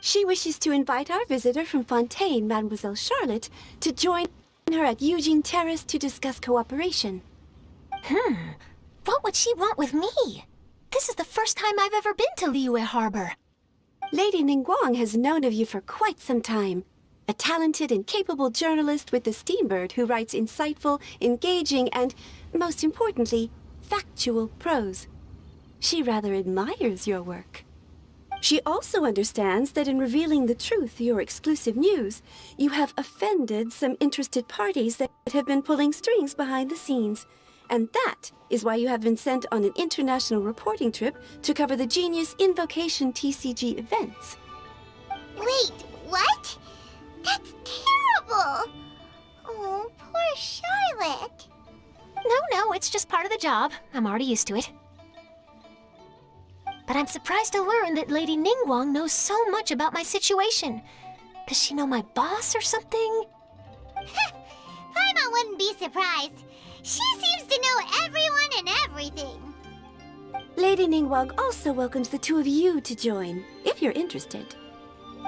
She wishes to invite our visitor from Fontaine, Mademoiselle Charlotte, to join her at Eugene Terrace to discuss cooperation. What would she want with me? This is the first time I've ever been to Liyue Harbor. Lady Ningguang has known of you for quite some time. A talented and capable journalist with the Steambird who writes insightful, engaging, and, most importantly, factual prose. She rather admires your work. She also understands that in revealing the truth through your exclusive news, you have offended some interested parties that have been pulling strings behind the scenes. And that is why you have been sent on an international reporting trip to cover the Genius Invocation TCG events. Wait, what? That's terrible! Oh, poor Charlotte. No, it's just part of the job. I'm already used to it. But I'm surprised to learn that Lady Ningguang knows so much about my situation. Does she know my boss or something? Paimon wouldn't be surprised. She seems to know everyone and everything. Lady Ningguang also welcomes the two of you to join, if you're interested.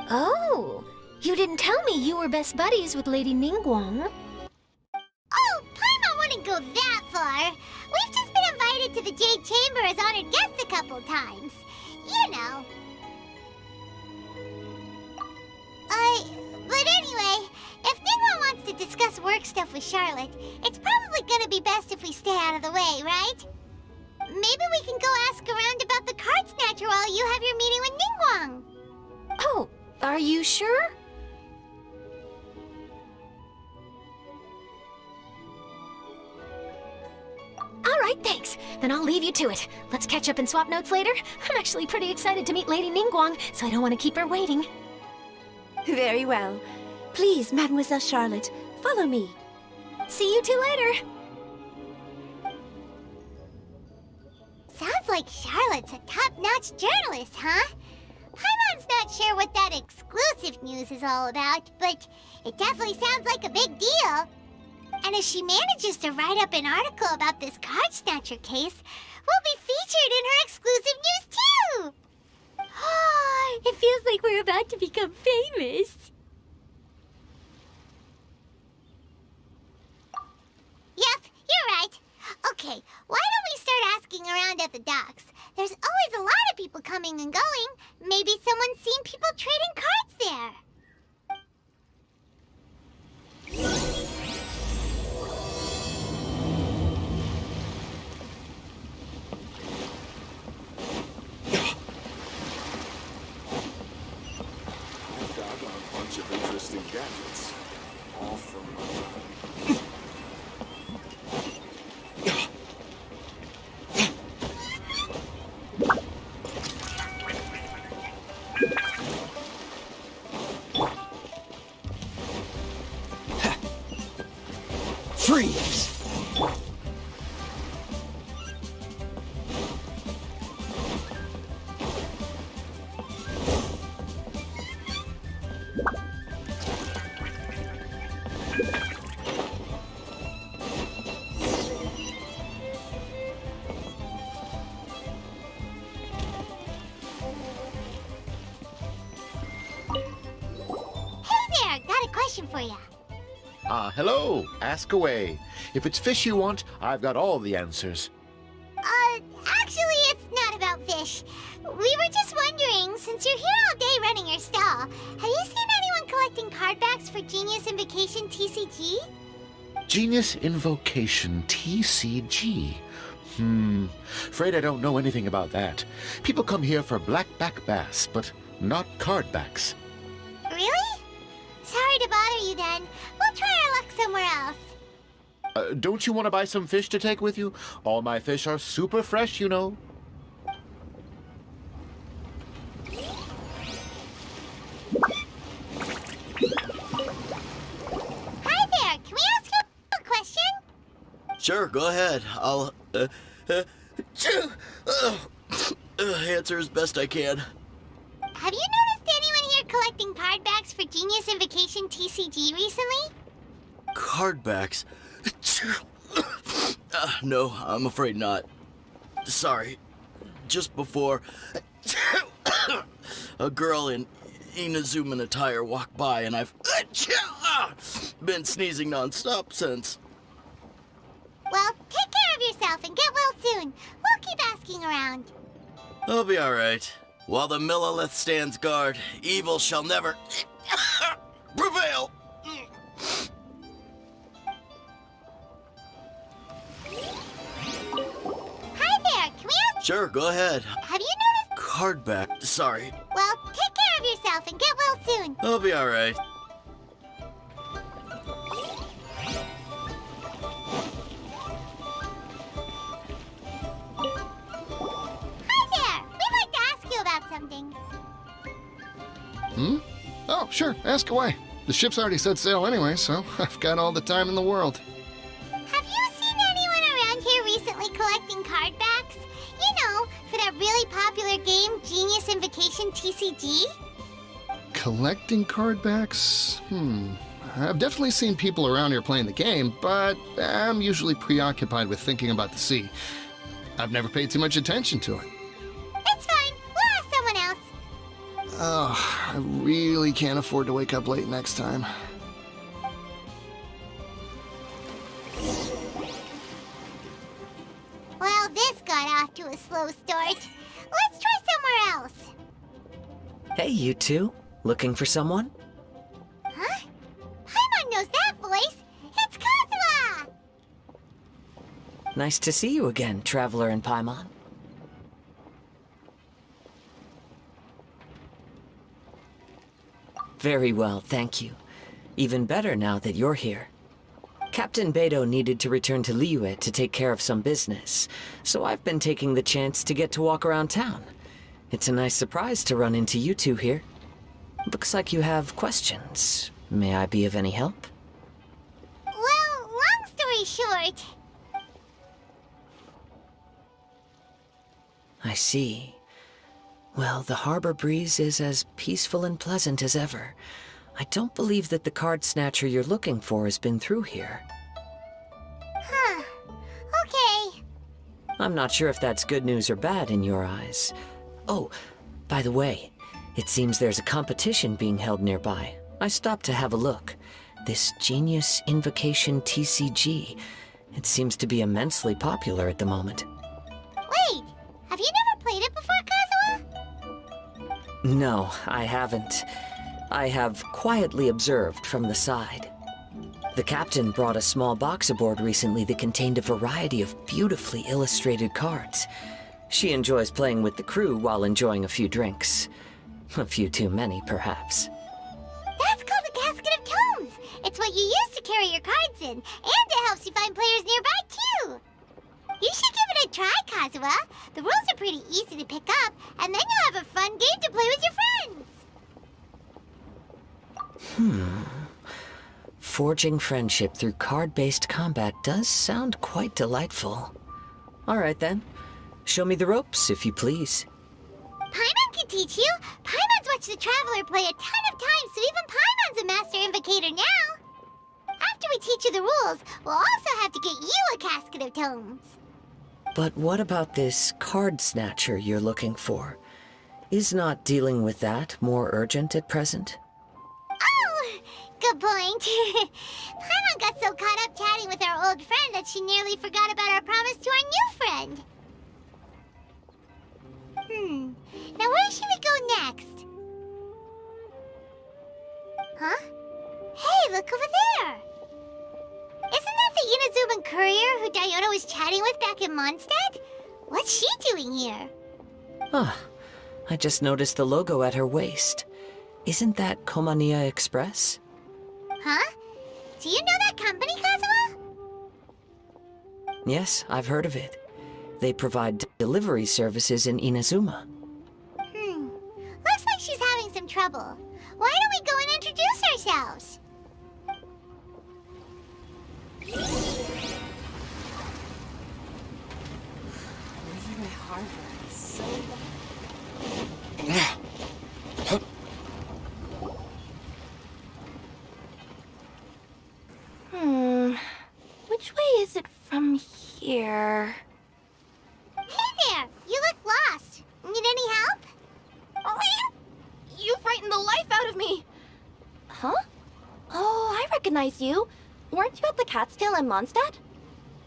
Oh, you didn't tell me you were best buddies with Lady Ningguang. Oh, Paimon wouldn't go that far. We've just been invited to the Jade Chamber as honored guests a couple times. You know. But anyway, if Ningguang wants to discuss work stuff with Charlotte, it's probably gonna be best if we stay out of the way, right? Maybe we can go ask around about the card snatcher while you have your meeting with Ningguang. Oh, are you sure? All right, thanks. Then I'll leave you to it. Let's catch up and swap notes later. I'm actually pretty excited to meet Lady Ningguang, so I don't want to keep her waiting. Very well. Please, Mademoiselle Charlotte, follow me. See you two later. Sounds like Charlotte's a top-notch journalist, huh? Paimon's not sure what that exclusive news is all about, but it definitely sounds like a big deal. And if she manages to write up an article about this card snatcher case, we'll be featured in her exclusive news too! It feels like we're about to become famous. Yep, you're right. Okay, why don't we start asking around at the docks? There's always a lot of people coming and going. Maybe someone's seen people trading cards there. I've got a bunch of interesting gadgets, all from Freeze! Hey there, got a question for you. Hello. Ask away. If it's fish you want, I've got all the answers. Actually, it's not about fish. We were just wondering, since you're here all day running your stall, have you seen anyone collecting card backs for Genius Invocation TCG? Genius Invocation TCG. Afraid I don't know anything about that. People come here for blackback bass, but not card backs. Really? Sorry to bother you then. We'll try our luck somewhere else. Don't you want to buy some fish to take with you? All my fish are super fresh, you know. Hi there, can we ask you a question? Sure, go ahead. I'll, answer as best I can. Have you noticed anyone here collecting card backs for Genius Invocation TCG recently? Card backs? No, I'm afraid not. Sorry. Just before, a girl in Inazuman attire walked by, and I've been sneezing nonstop since. Well, take care of yourself and get well soon. We'll keep asking around. I'll be alright. While the Millilith stands guard, evil shall never prevail. Hi there, can we ask... Sure, go ahead. Have you noticed... Card back. Sorry. Well, take care of yourself and get well soon. I'll be alright. Hi there, we'd like to ask you about something. Oh, sure, ask away. The ship's already set sail anyway, so I've got all the time in the world. Have you seen anyone around here recently collecting card backs? You know, for that really popular game, Genius Invocation TCG? Collecting card backs? I've definitely seen people around here playing the game, but I'm usually preoccupied with thinking about the sea. I've never paid too much attention to it. It's fine, we'll ask someone else. Oh, I really can't afford to wake up late next time. Well, this got off to a slow start. Let's try somewhere else. Hey, you two. Looking for someone? Huh? Paimon knows that voice. It's Kazuha! Nice to see you again, Traveler and Paimon. Very well, thank you. Even better now that you're here. Captain Beidou needed to return to Liyue to take care of some business, so I've been taking the chance to get to walk around town. It's a nice surprise to run into you two here. Looks like you have questions. May I be of any help? Well, long story short... I see. Well, the harbor breeze is as peaceful and pleasant as ever. I don't believe that the card snatcher you're looking for has been through here. Huh. Okay. I'm not sure if that's good news or bad in your eyes. Oh, by the way, it seems there's a competition being held nearby. I stopped to have a look. This Genius Invocation TCG. It seems to be immensely popular at the moment. Wait, have you never played it before, Kazuha? No, I haven't. I have quietly observed from the side. The captain brought a small box aboard recently that contained a variety of beautifully illustrated cards. She enjoys playing with the crew while enjoying a few drinks. A few too many, perhaps. That's called a casket of tomes. It's what you use to carry your cards in, and it helps you find players nearby, too. You should give it a try, Kazuha. The rules are pretty easy to pick up, and then you'll have a fun game to play with your friends. Forging friendship through card-based combat does sound quite delightful. All right, then. Show me the ropes, if you please. Paimon can teach you. Paimon's watched the Traveler play a ton of times, so even Paimon's a master invocator now. After we teach you the rules, we'll also have to get you a casket of tomes. But what about this card snatcher you're looking for? Is not dealing with that more urgent at present? Oh, good point. Paimon got so caught up chatting with our old friend that she nearly forgot about our promise to our new friend. look over there. Isn't that the Inazuman courier who Diona was chatting with back in Mondstadt? What's she doing here? Huh. I just noticed the logo at her waist. Isn't that Komania Express? Huh? Do you know that company, Kazuha? Yes, I've heard of it. They provide delivery services in Inazuma. Looks like she's having some trouble. Why don't we go and introduce ourselves? Leaving my hardware is so Which way is it from here? Hey there! You look lost. Need any help? You frightened the life out of me! Huh? Oh, I recognize you. Weren't you at the Cat's Tail in Mondstadt?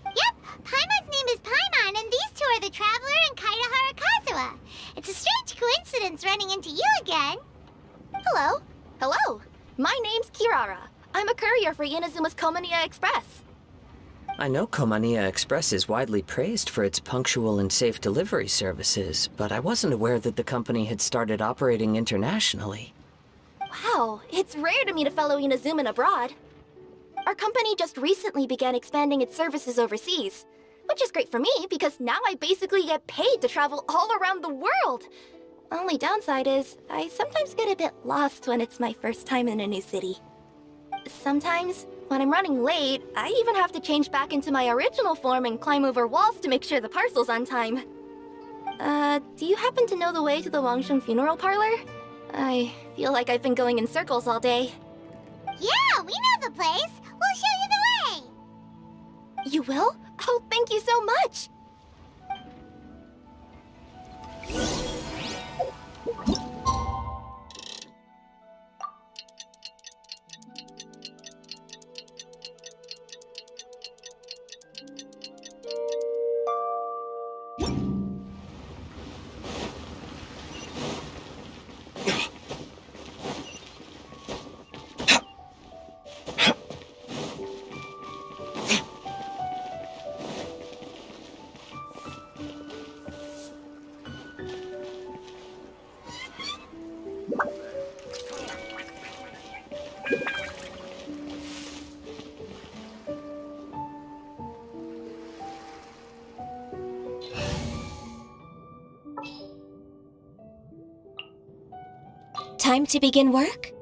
Yep, Paimon's name is Paimon, and these two are the Traveler and Kaitahara Kazuha. It's a strange coincidence running into you again. Hello. Hello. My name's Kirara. I'm a courier for Inazuma's Komania Express. I know Komania Express is widely praised for its punctual and safe delivery services, but I wasn't aware that the company had started operating internationally. Wow, it's rare to meet a fellow Inazuman abroad. Our company just recently began expanding its services overseas, which is great for me because now I basically get paid to travel all around the world. Only downside is I sometimes get a bit lost when it's my first time in a new city. Sometimes, when I'm running late, I even have to change back into my original form and climb over walls to make sure the parcel's on time. Do you happen to know the way to the Wangshan funeral parlor? I feel like I've been going in circles all day. Yeah, we know the place. We'll show you the way. You will? Oh, thank you so much! Time to begin work?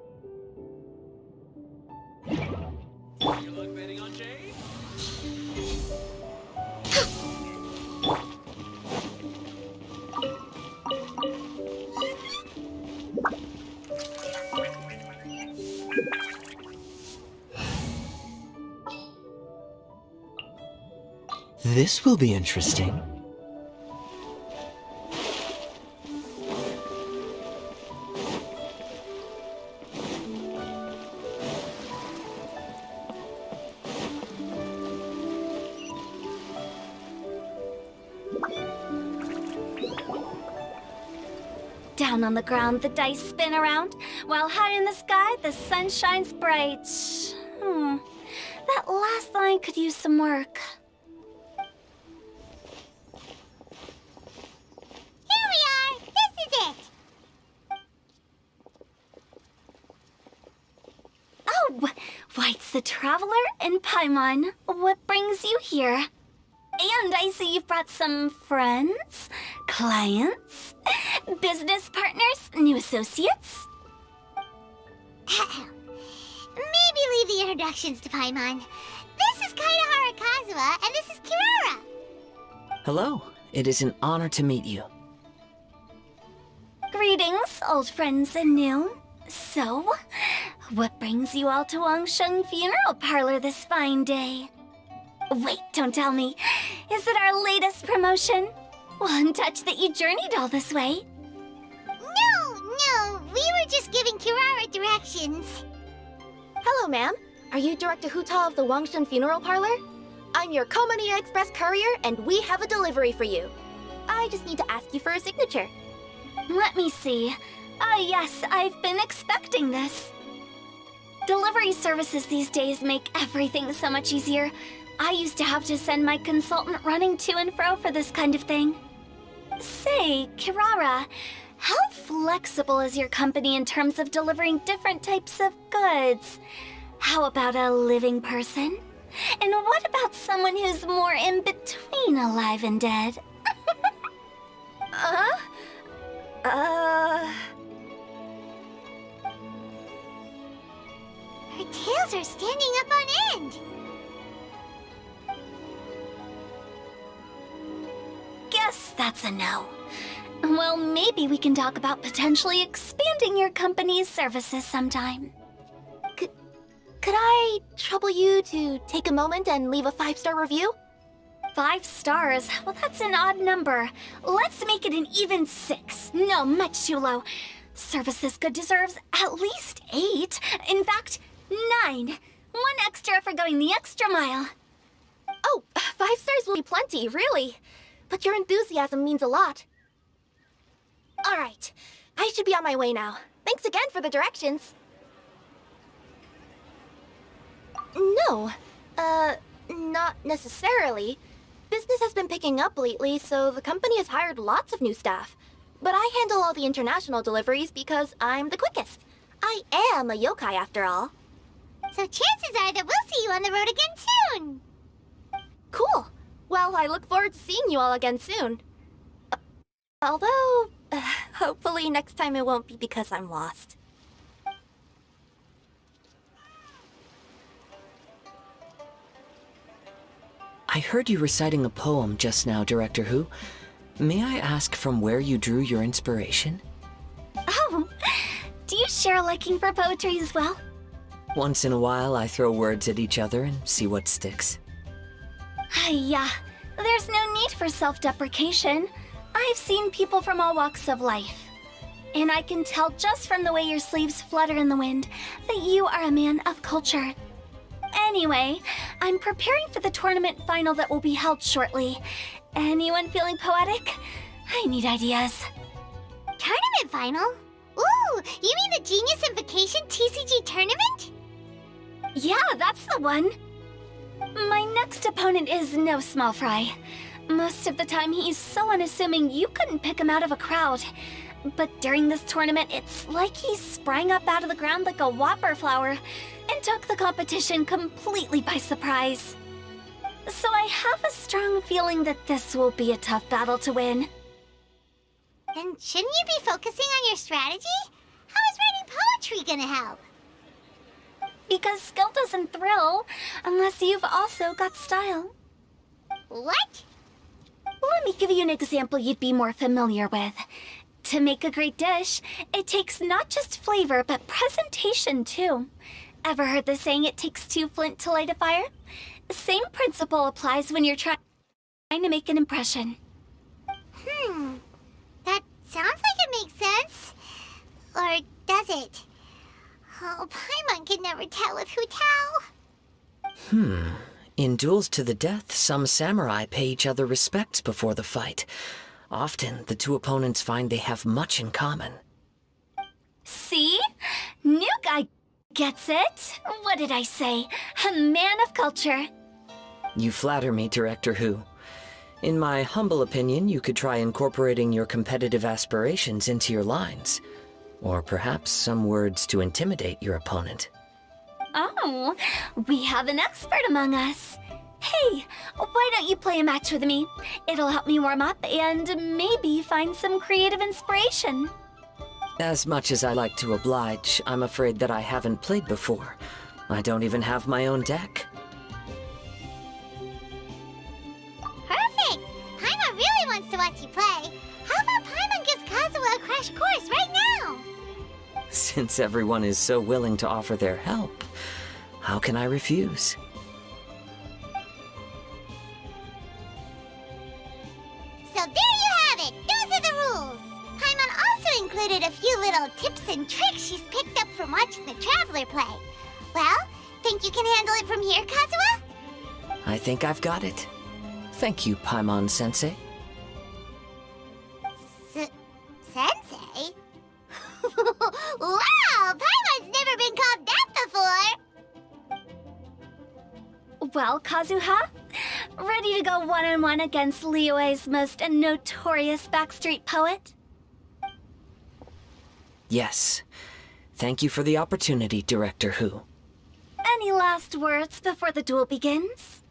This will be interesting. Down on the ground, the dice spin around, while high in the sky, the sun shines bright. That last line could use some work. Here we are. This is it. Oh, why, it's the Traveler and Paimon. What brings you here? And I see you've brought some friends, clients, business partners, new associates. Maybe leave the introductions to Paimon. This is Kaitahara Kazuha, and this is Kirara. Hello. It is an honor to meet you. Greetings, old friends and new. So, what brings you all to Wangshan Funeral Parlor this fine day? Wait, don't tell me. Is it our latest promotion? One touch that you journeyed all this way? No, we were just giving Kirara directions. Hello, ma'am. Are you Director Huta of the Wangshan Funeral Parlor? I'm your Komania Express courier, and we have a delivery for you. I just need to ask you for a signature. Let me see. Ah, yes, I've been expecting this. Delivery services these days make everything so much easier. I used to have to send my consultant running to and fro for this kind of thing. Say, Kirara, how flexible is your company in terms of delivering different types of goods? How about a living person? And what about someone who's more in between alive and dead? Her tails are standing up on end. Guess that's a no. Well, maybe we can talk about potentially expanding your company's services sometime. Could I trouble you to take a moment and leave a 5-star review? 5 stars? Well, that's an odd number. Let's make it an even 6. No, much too low. Services Good deserves at least 8. In fact, 9. 1 extra for going the extra mile. Oh, 5 stars will be plenty, really. But your enthusiasm means a lot. All right, I should be on my way now. Thanks again for the directions. No, not necessarily. Business has been picking up lately, so the company has hired lots of new staff. But I handle all the international deliveries because I'm the quickest. I am a yokai after all. So chances are that we'll see you on the road again soon. Cool. Well, I look forward to seeing you all again soon. Although, hopefully next time it won't be because I'm lost. I heard you reciting a poem just now, Director Who. May I ask from where you drew your inspiration? Oh, do you share a liking for poetry as well? Once in a while, I throw words at each other and see what sticks. Yeah, there's no need for self-deprecation. I've seen people from all walks of life. And I can tell just from the way your sleeves flutter in the wind that you are a man of culture. Anyway, I'm preparing for the tournament final that will be held shortly. Anyone feeling poetic? I need ideas. Tournament final? Ooh, you mean the Genius Invocation TCG tournament? Yeah, that's the one. My next opponent is no small fry. Most of the time he's so unassuming you couldn't pick him out of a crowd. But during this tournament, it's like he sprang up out of the ground like a whopper flower and took the competition completely by surprise. So I have a strong feeling that this will be a tough battle to win. Then shouldn't you be focusing on your strategy? How is writing poetry gonna help? Because skill doesn't thrill unless you've also got style. What? Let me give you an example you'd be more familiar with. To make a great dish, it takes not just flavor, but presentation too. Ever heard the saying, it takes 2 flint to light a fire? Same principle applies when you're trying to make an impression. That sounds like it makes sense. Or does it? Oh, Paimon can never tell with Hu Tao. In duels to the death, some samurai pay each other respects before the fight. Often, the 2 opponents find they have much in common. See? New guy gets it. What did I say? A man of culture. You flatter me, Director Who. In my humble opinion, you could try incorporating your competitive aspirations into your lines. Or perhaps some words to intimidate your opponent. Oh, we have an expert among us. Hey, why don't you play a match with me? It'll help me warm up and maybe find some creative inspiration. As much as I like to oblige, I'm afraid that I haven't played before. I don't even have my own deck. Perfect! Paimon really wants to watch you play. How about Paimon gives Kazuha a crash course right now? Since everyone is so willing to offer their help, how can I refuse? So there you have it! Those are the rules! Paimon also included a few little tips and tricks she's picked up from watching the Traveler play. Well, think you can handle it from here, Kazuha? I think I've got it. Thank you, Paimon-sensei. Sensei? Wow! Paimon's never been called that before! won against Liyue's most notorious backstreet poet? Yes. Thank you for the opportunity, Director Who. Any last words before the duel begins?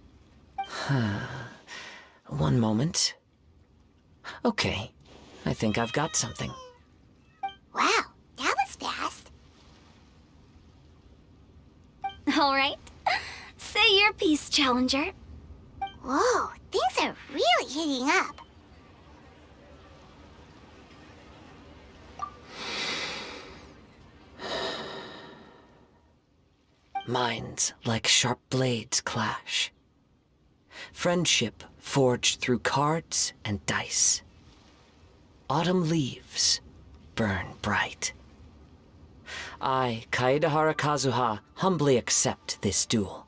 One moment. Okay. I think I've got something. Wow, that was fast. All right. Say your piece, Challenger. Whoa, things are really heating up. Minds like sharp blades clash. Friendship forged through cards and dice. Autumn leaves burn bright. I, Kaedahara Kazuha, humbly accept this duel.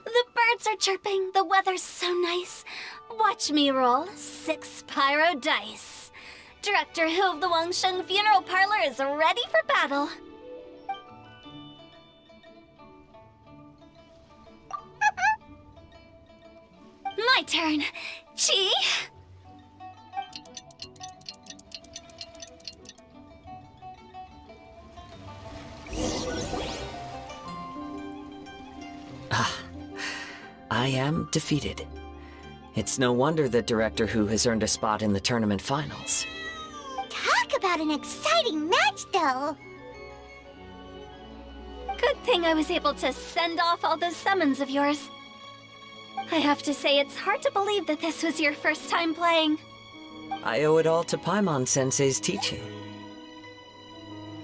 The birds are chirping, the weather's so nice. Watch me roll 6 pyro dice. Director Who of the Wangsheng Funeral Parlor is ready for battle. My turn. Chi? I am defeated. It's no wonder that Director Who has earned a spot in the tournament finals. Talk about an exciting match, though. Good thing I was able to send off all those summons of yours. I have to say, it's hard to believe that this was your first time playing. I owe it all to Paimon-sensei's teaching.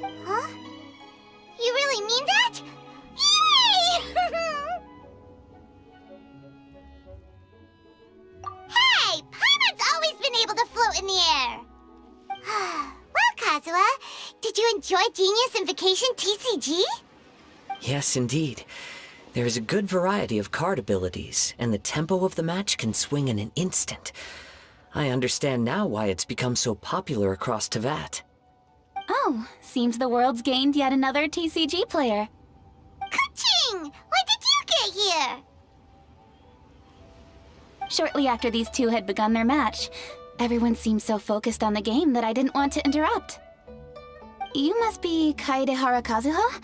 Huh? You really mean that? Yay! Hey! Paimon's always been able to float in the air! Well, Kazuha, did you enjoy Genius Invocation TCG? Yes, indeed. There is a good variety of card abilities, and the tempo of the match can swing in an instant. I understand now why it's become so popular across Teyvat. Oh, seems the world's gained yet another TCG player. Ka-ching! When did you get here? Shortly after these two had begun their match, everyone seemed so focused on the game that I didn't want to interrupt. You must be Kaedehara Kazuha?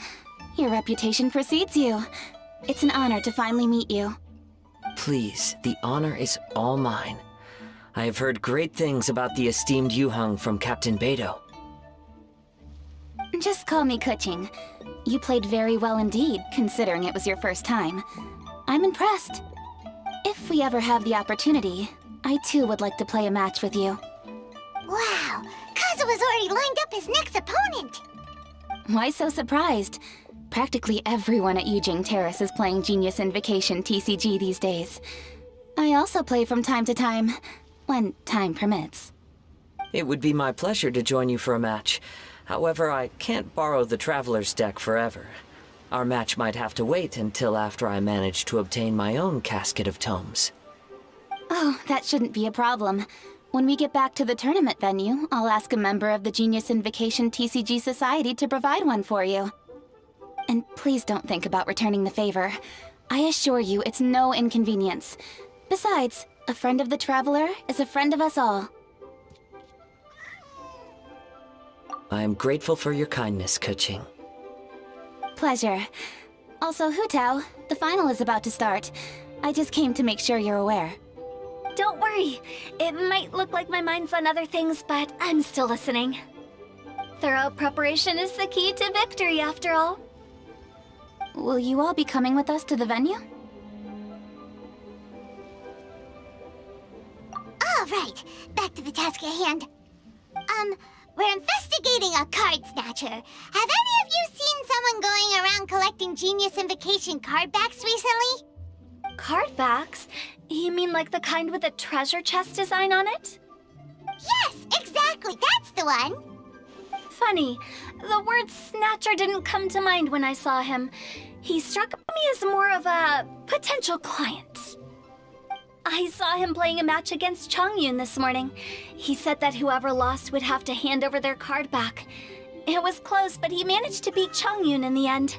Your reputation precedes you. It's an honor to finally meet you. Please, the honor is all mine. I have heard great things about the esteemed Yuheng from Captain Beidou. Just call me Kuching. You played very well indeed, considering it was your first time. I'm impressed. If we ever have the opportunity, I too would like to play a match with you. Wow, Kazuha's already lined up his next opponent! Why so surprised? Practically everyone at Yujing Terrace is playing Genius Invocation TCG these days. I also play from time to time, when time permits. It would be my pleasure to join you for a match. However, I can't borrow the Traveler's deck forever. Our match might have to wait until after I manage to obtain my own casket of tomes. Oh, that shouldn't be a problem. When we get back to the tournament venue, I'll ask a member of the Genius Invocation TCG Society to provide one for you. And please don't think about returning the favor. I assure you it's no inconvenience. Besides, a friend of the Traveler is a friend of us all. I am grateful for your kindness, Kuching. Pleasure. Also, Hutao, the final is about to start. I just came to make sure you're aware. Don't worry. It might look like my mind's on other things, but I'm still listening. Thorough preparation is the key to victory, after all. Will you all be coming with us to the venue? All right, back to the task at hand. We're investigating a card snatcher. Have any of you seen someone going around collecting Genius Invocation card backs recently? Card backs? You mean like the kind with a treasure chest design on it? Yes, exactly, that's the one. Funny, the word snatcher didn't come to mind when I saw him. He struck me as more of a potential client. I saw him playing a match against Chongyun this morning. He said that whoever lost would have to hand over their card back. It was close, but he managed to beat Chongyun in the end.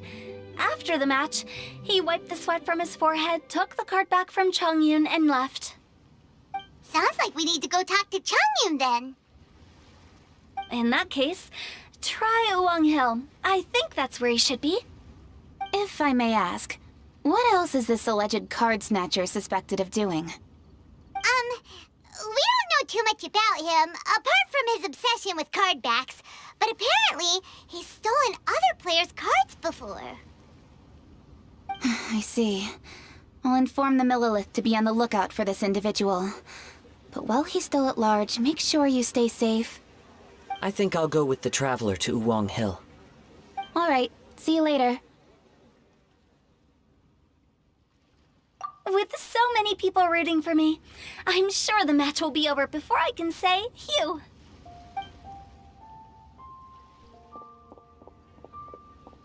After the match, he wiped the sweat from his forehead, took the card back from Chongyun, and left. Sounds like we need to go talk to Chongyun then. In that case, try Uwang Hill. I think that's where he should be. If I may ask, what else is this alleged card snatcher suspected of doing? We don't know too much about him, apart from his obsession with card backs. But apparently, he's stolen other players' cards before. I see. I'll inform the Millilith to be on the lookout for this individual. But while he's still at large, make sure you stay safe. I think I'll go with the Traveler to Uwang Hill. All right, see you later. With so many people rooting for me, I'm sure the match will be over before I can say phew.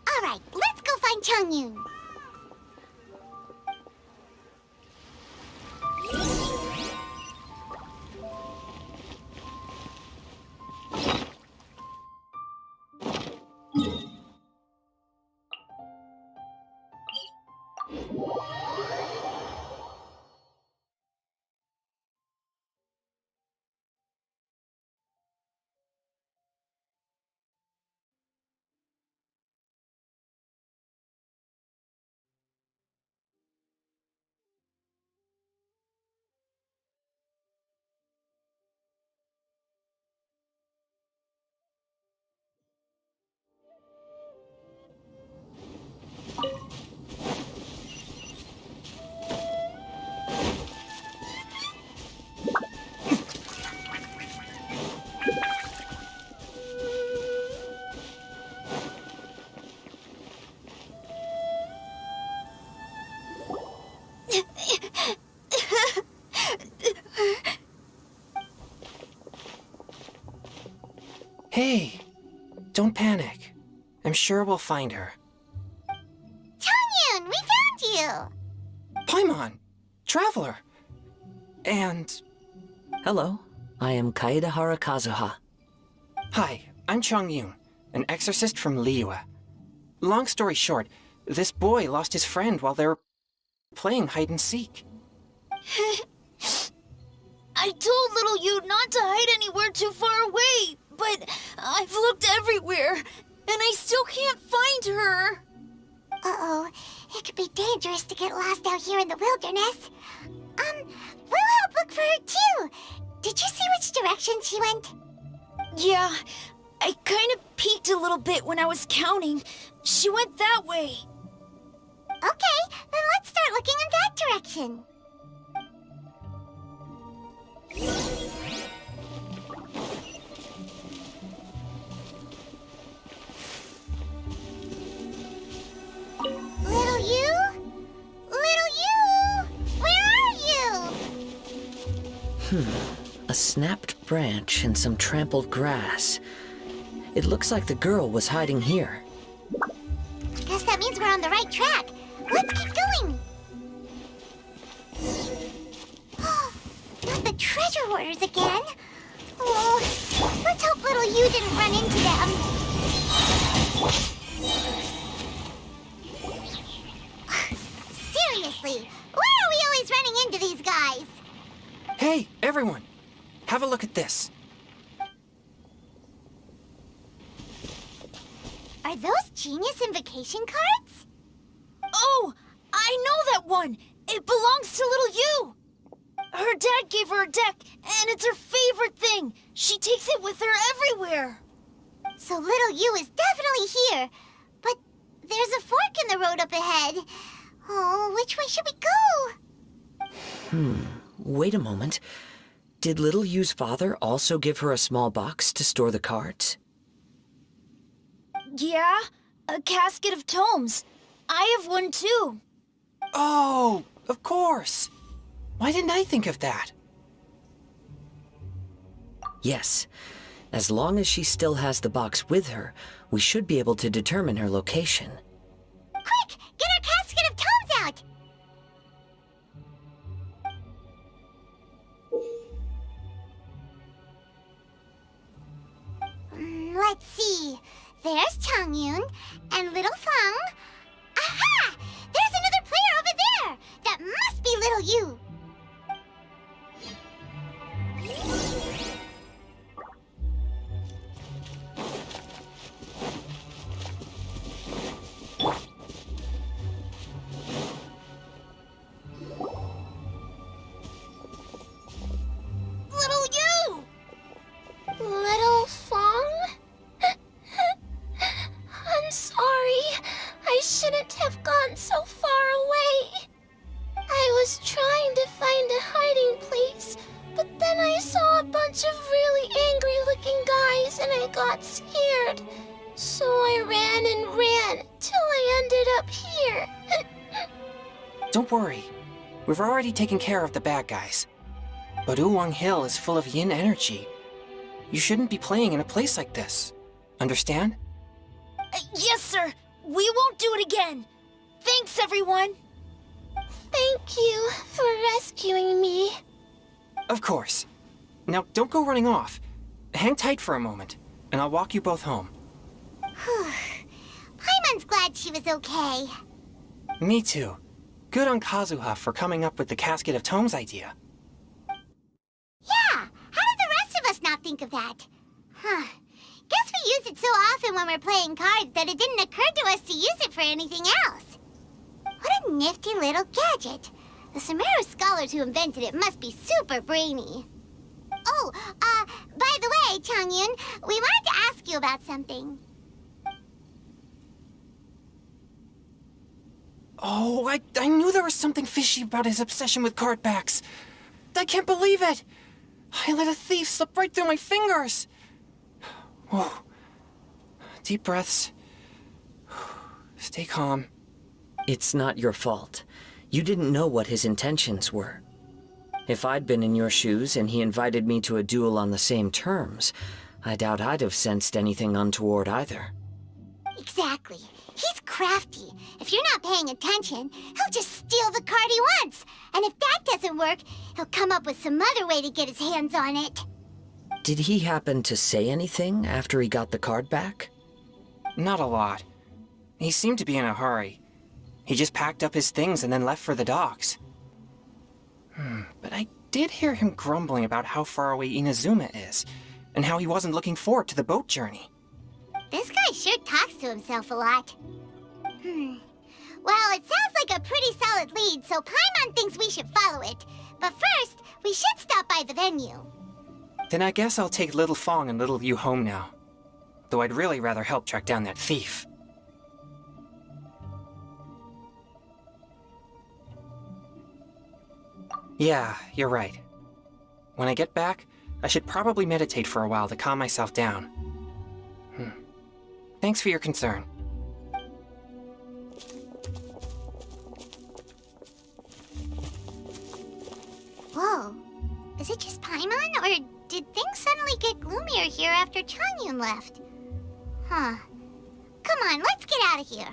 All right, let's go find Chongyun. Hey, don't panic. I'm sure we'll find her. Chongyun, we found you! Paimon! Traveler! And... Hello, I am Kaedahara Kazuha. Hi, I'm Chongyun, an exorcist from Liyue. Long story short, this boy lost his friend while they were playing hide-and-seek. I told little you not to hide anywhere too far away, but I've looked everywhere, and I still can't find her. Uh-oh, it could be dangerous to get lost out here in the wilderness. We'll help look for her too. Did you see which direction she went? Yeah, I kind of peeked a little bit when I was counting. She went that way. Okay, then let's start looking in that direction. Little you? Little you? Where are you? A snapped branch and some trampled grass. It looks like the girl was hiding here. Guess that means we're on the right track. Let's keep going. Not the treasure hoarders again. Oh, let's hope little you didn't run into them. Seriously, why are we always running into these guys? Hey, everyone! Have a look at this. Are those genius invocation cards? Oh, I know that one. It belongs to little you. Her dad gave her a deck, and it's her favorite thing. She takes it with her everywhere. So little you is definitely here. But there's a fork in the road up ahead. Oh, which way should we go? Wait a moment. Did Little Yu's father also give her a small box to store the cards? Yeah, a casket of tomes. I have one too. Oh, of course! Why didn't I think of that? Yes. As long as she still has the box with her, we should be able to determine her location. Quick, get our casket of tomes out! Let's see. There's Chongyun and little Feng. I Little Fong? I'm sorry. I shouldn't have gone so far away. I was trying to find a hiding place, but then I saw a bunch of really angry-looking guys and I got scared. So I ran and ran till I ended up here. Don't worry. We've already taken care of the bad guys. But Uwang Hill is full of yin energy. You shouldn't be playing in a place like this. Understand? Yes, sir. We won't do it again. Thanks, everyone. Thank you for rescuing me. Of course. Now, don't go running off. Hang tight for a moment, and I'll walk you both home. Paimon's glad she was okay. Me too. Good on Kazuha for coming up with the Casket of Tomes idea. Yeah, how did the rest of us not think of that? Huh. Guess we use it so often when we're playing cards that it didn't occur to us to use it for anything else. What a nifty little gadget. The Sumeru scholars who invented it must be super brainy. Oh, by the way, Changyun, we wanted to ask you about something. Oh, I knew there was something fishy about his obsession with card backs. I can't believe it! I let a thief slip right through my fingers! Whoa. Deep breaths. Stay calm. It's not your fault. You didn't know what his intentions were. If I'd been in your shoes and he invited me to a duel on the same terms, I doubt I'd have sensed anything untoward either. Exactly. He's crafty. If you're not paying attention, he'll just steal the card he wants. And if that doesn't work, he'll come up with some other way to get his hands on it. Did he happen to say anything after he got the card back? Not a lot. He seemed to be in a hurry. He just packed up his things and then left for the docks. But I did hear him grumbling about how far away Inazuma is, and how he wasn't looking forward to the boat journey. This guy sure talks to himself a lot. Well, it sounds like a pretty solid lead, so Paimon thinks we should follow it. But first, we should stop by the venue. Then I guess I'll take Little Fong and Little Yu home now. Though I'd really rather help track down that thief. Yeah, you're right. When I get back, I should probably meditate for a while to calm myself down. Thanks for your concern. Whoa. Is it just Paimon, or did things suddenly get gloomier here after Changyun left? Huh. Come on, let's get out of here.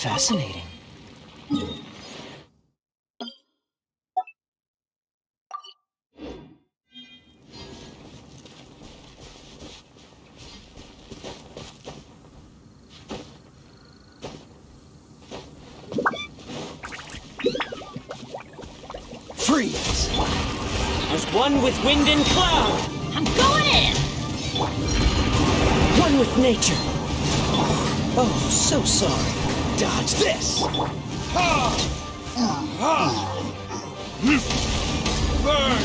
Fascinating. Freeze! As one with wind and cloud! I'm going in! One with nature! Oh, so sorry. Dodge this! Burn!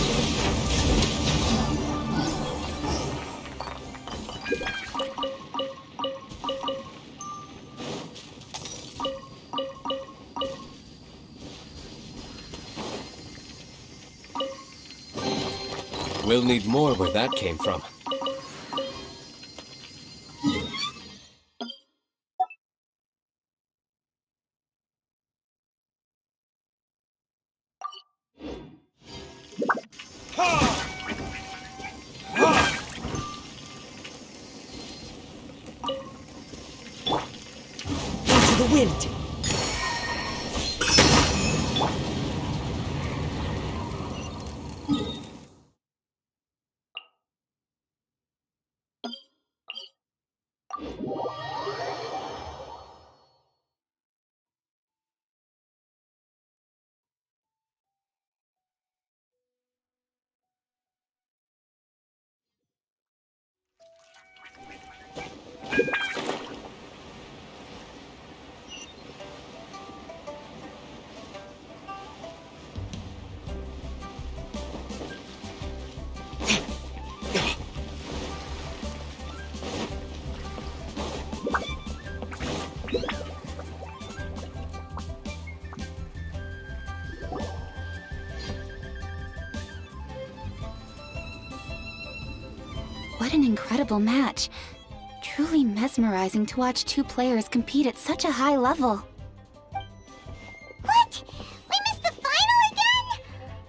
We'll need more where that came from. the wind. What an incredible match. Truly mesmerizing to watch two players compete at such a high level. What? We missed the final again?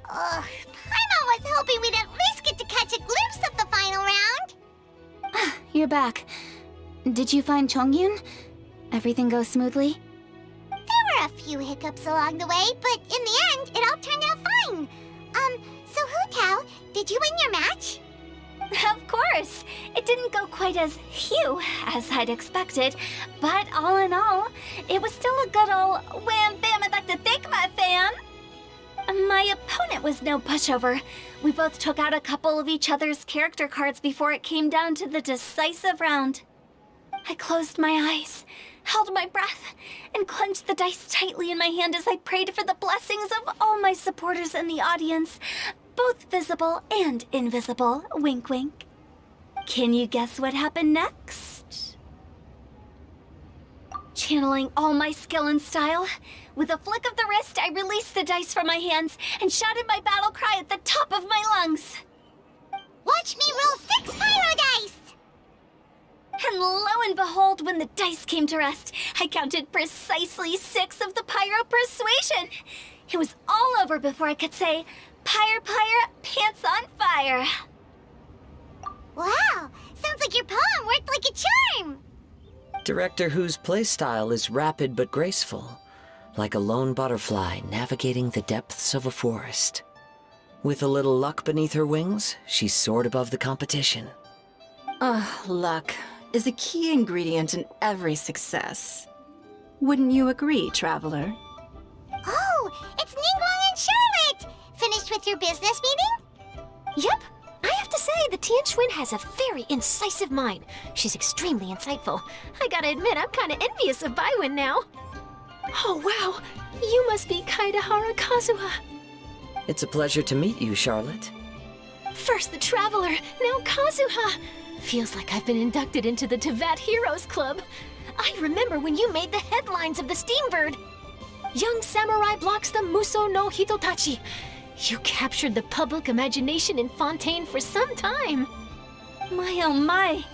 Ugh, Paimon was hoping we'd at least get to catch a glimpse of the final round. You're back. Did you find Chongyun? Everything go smoothly? There were a few hiccups along the way, but in the end, it all turned out fine. So Hu Tao, did you win your match? Of course! It didn't go quite as phew as I'd expected, but all in all, it was still a good ol' wham bam I'd like to thank my fan! My opponent was no pushover. We both took out a couple of each other's character cards before it came down to the decisive round. I closed my eyes, held my breath, and clenched the dice tightly in my hand as I prayed for the blessings of all my supporters in the audience, both visible and invisible, wink wink. Can you guess what happened next? Channeling all my skill and style, with a flick of the wrist, I released the dice from my hands and shouted my battle cry at the top of my lungs. Watch me roll 6 pyro dice! And lo and behold, when the dice came to rest, I counted precisely 6 of the pyro persuasion. It was all over before I could say, "Pyre, pyre, pants on fire." Wow, sounds like your poem worked like a charm. Director Who's playstyle is rapid but graceful, like a lone butterfly navigating the depths of a forest. With a little luck beneath her wings, she soared above the competition. Luck is a key ingredient in every success. Wouldn't you agree, Traveler? Oh, it's Ningguang and Charlotte! Finished with your business meeting? Yep. I have to say, the Tianquan has a very incisive mind. She's extremely insightful. I gotta admit, I'm kinda envious of Baiwen now. Oh, wow. You must be Kaedehara Kazuha. It's a pleasure to meet you, Charlotte. First the Traveler, now Kazuha. Feels like I've been inducted into the Tevat Heroes Club. I remember when you made the headlines of the Steambird. Young samurai blocks the Muso no Hitotachi. You captured the public imagination in Fontaine for some time. My oh my!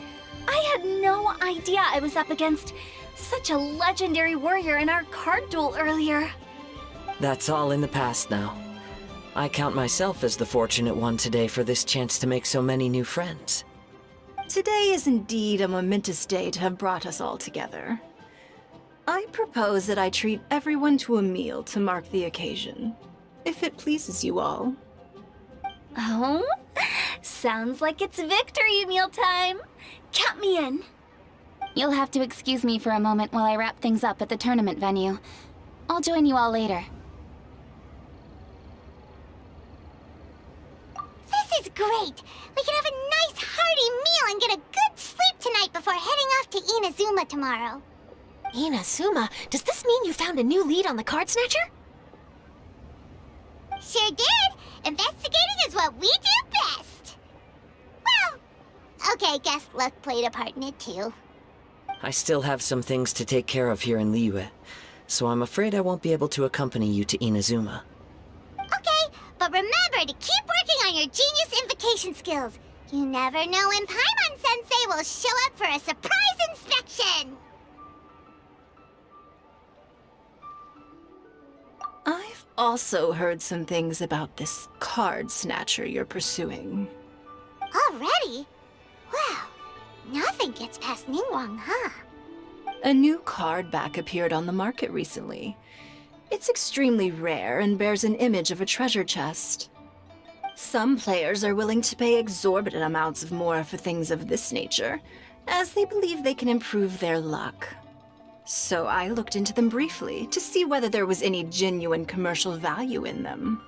I had no idea I was up against such a legendary warrior in our card duel earlier. That's all in the past now. I count myself as the fortunate one today for this chance to make so many new friends. Today is indeed a momentous day to have brought us all together. I propose that I treat everyone to a meal to mark the occasion, if it pleases you all. Oh? Sounds like it's victory meal time. Count me in. You'll have to excuse me for a moment while I wrap things up at the tournament venue. I'll join you all later. This is great! We can have a nice hearty meal and get a good sleep tonight before heading off to Inazuma tomorrow. Inazuma? Does this mean you found a new lead on the Card Snatcher? Sure did! Investigating is what we do best! Well, okay, guess luck played a part in it too. I still have some things to take care of here in Liyue, so I'm afraid I won't be able to accompany you to Inazuma. Okay, but remember to keep working on your genius invocation skills. You never know when Paimon-sensei will show up for a surprise inspection! I've also heard some things about this card snatcher you're pursuing. Already? Well, nothing gets past Ningguang, huh? A new card back appeared on the market recently. It's extremely rare and bears an image of a treasure chest. Some players are willing to pay exorbitant amounts of more for things of this nature, as they believe they can improve their luck. So I looked into them briefly to see whether there was any genuine commercial value in them.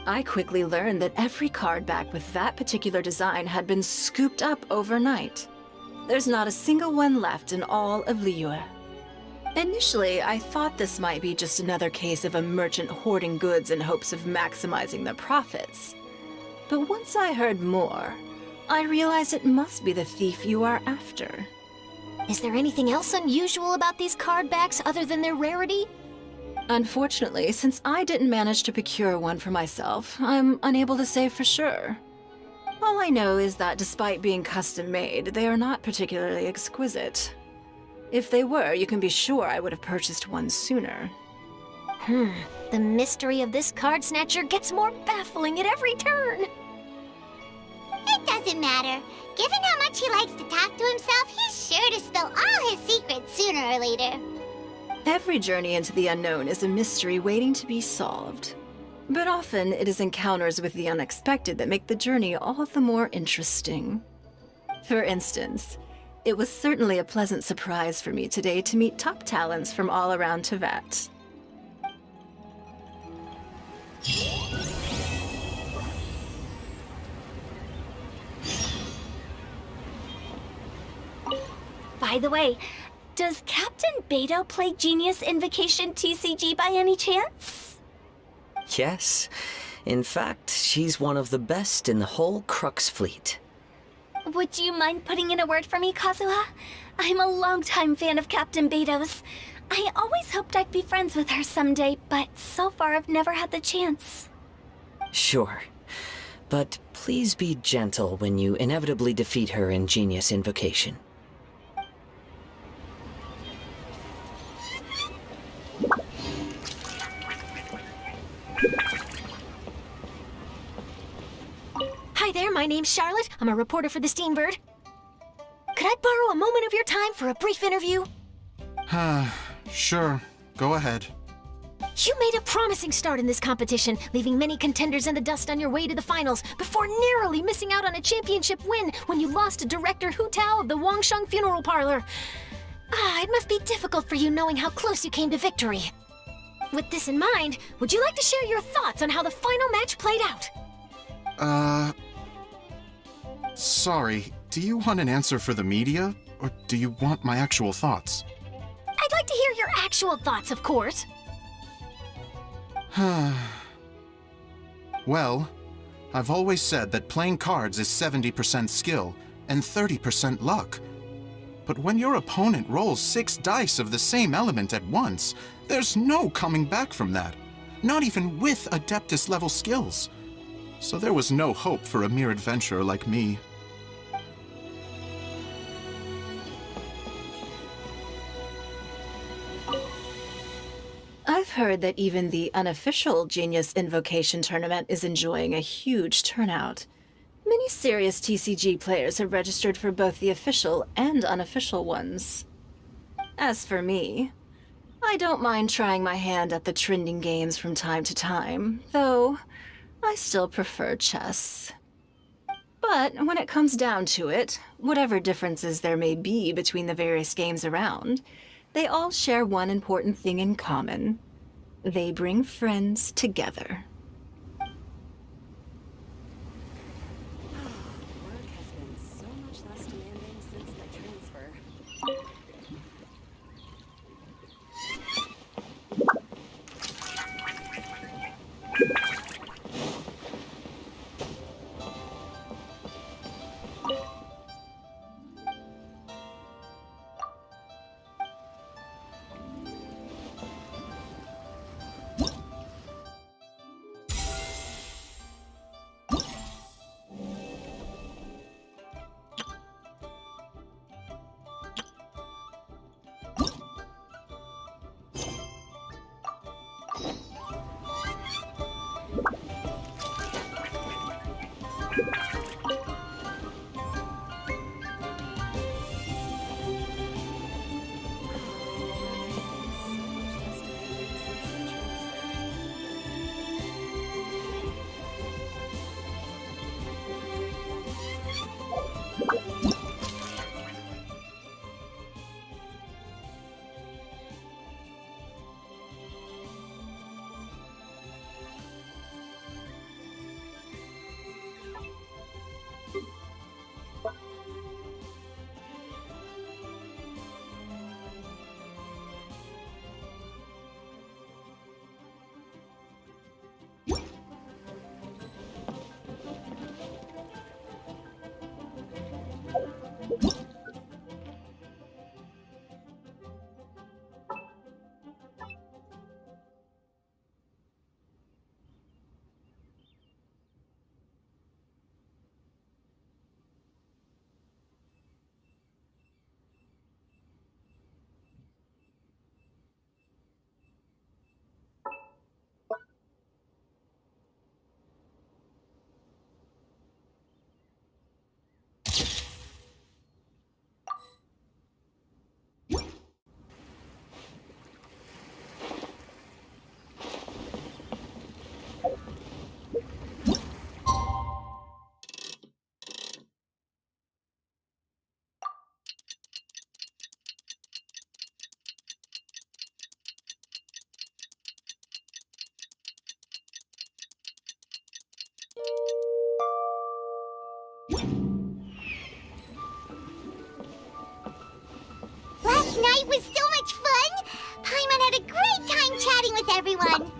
I quickly learned that every card back with that particular design had been scooped up overnight. There's not a single one left in all of Liyue. Initially, I thought this might be just another case of a merchant hoarding goods in hopes of maximizing their profits. But once I heard more, I realized it must be the thief you are after. Is there anything else unusual about these card backs other than their rarity? Unfortunately, since I didn't manage to procure one for myself, I'm unable to say for sure. All I know is that despite being custom-made, they are not particularly exquisite. If they were, you can be sure I would have purchased one sooner. The mystery of this card snatcher gets more baffling at every turn. It doesn't matter. Given how much he likes to talk to himself, he's sure to spill all his secrets sooner or later. Every journey into the unknown is a mystery waiting to be solved. But often it is encounters with the unexpected that make the journey all the more interesting. For instance, it was certainly a pleasant surprise for me today to meet top talents from all around Teyvat. By the way, does Captain Beto play Genius Invocation TCG by any chance? Yes. In fact, she's one of the best in the whole Crux fleet. Would you mind putting in a word for me, Kazuha? I'm a longtime fan of Captain Beto's. I always hoped I'd be friends with her someday, but so far I've never had the chance. Sure. But please be gentle when you inevitably defeat her in Genius Invocation. Hi there, my name's Charlotte. I'm a reporter for the Steambird. Could I borrow a moment of your time for a brief interview? Sure. Go ahead. You made a promising start in this competition, leaving many contenders in the dust on your way to the finals, before narrowly missing out on a championship win when you lost to Director Hu Tao of the Wangsheng Funeral Parlor. It must be difficult for you knowing how close you came to victory. With this in mind, would you like to share your thoughts on how the final match played out? Sorry, do you want an answer for the media, or do you want my actual thoughts? I'd like to hear your actual thoughts, of course. Well, I've always said that playing cards is 70% skill and 30% luck. But when your opponent rolls 6 dice of the same element at once, there's no coming back from that. Not even with Adeptus-level skills. So there was no hope for a mere adventurer like me. I've heard that even the unofficial Genius Invocation tournament is enjoying a huge turnout. Many serious TCG players have registered for both the official and unofficial ones. As for me, I don't mind trying my hand at the trending games from time to time, though I still prefer chess. But when it comes down to it, whatever differences there may be between the various games around, they all share one important thing in common. They bring friends together. Work has been so much less demanding since my transfer. Last night was so much fun! Paimon had a great time chatting with everyone.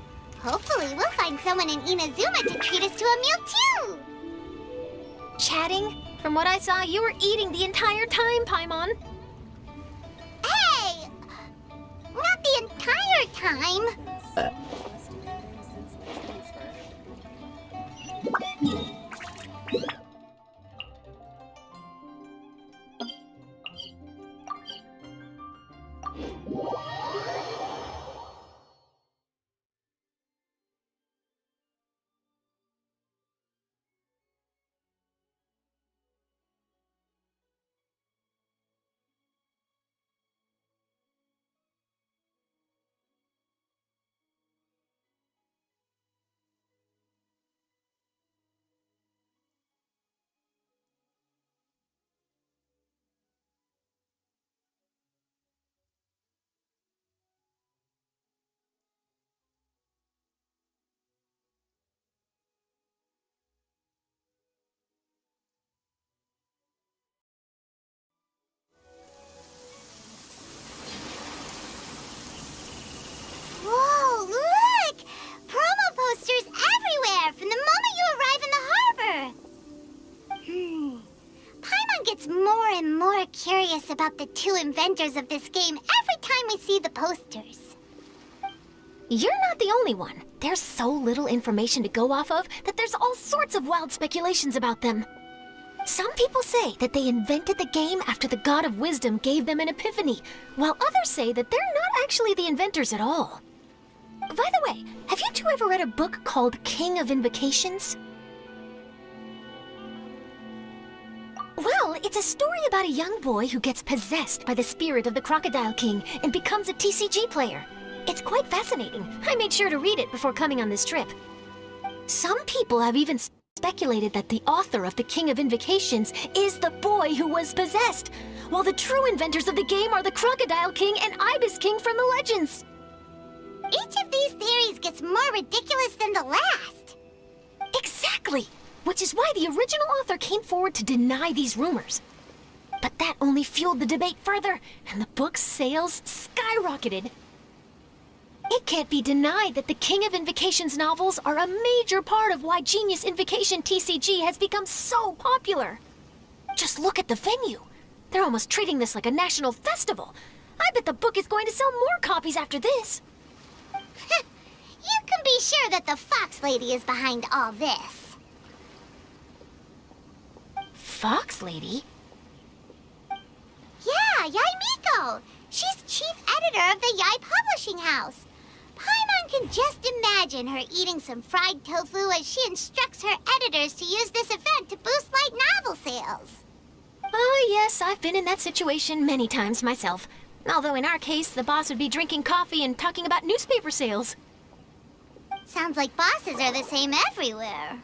Hopefully we'll find someone in Inazuma to treat us to a meal too! Chatting? From what I saw, you were eating the entire time, Paimon. Hey! Not the entire time! Whoa, look! Promo posters everywhere from the moment you arrive in the harbor! Paimon gets more and more curious about the two inventors of this game every time we see the posters. You're not the only one. There's so little information to go off of that there's all sorts of wild speculations about them. Some people say that they invented the game after the God of Wisdom gave them an epiphany, while others say that they're not actually the inventors at all. By the way, have you two ever read a book called King of Invocations? Well, it's a story about a young boy who gets possessed by the spirit of the Crocodile King and becomes a TCG player. It's quite fascinating. I made sure to read it before coming on this trip. Some people have even speculated that the author of the King of Invocations is the boy who was possessed, while the true inventors of the game are the Crocodile King and Ibis King from the legends. Each of these theories gets more ridiculous than the last. Exactly! Which is why the original author came forward to deny these rumors. But that only fueled the debate further, and the book's sales skyrocketed. It can't be denied that the King of Invocations novels are a major part of why Genius Invocation TCG has become so popular. Just look at the venue. They're almost treating this like a national festival. I bet the book is going to sell more copies after this. You can be sure that the Fox Lady is behind all this. Fox Lady? Yeah, Yai Miko. She's chief editor of the Yai Publishing House. Paimon can just imagine her eating some fried tofu as she instructs her editors to use this event to boost light novel sales. Oh, yes, I've been in that situation many times myself. Although in our case, the boss would be drinking coffee and talking about newspaper sales. Sounds like bosses are the same everywhere.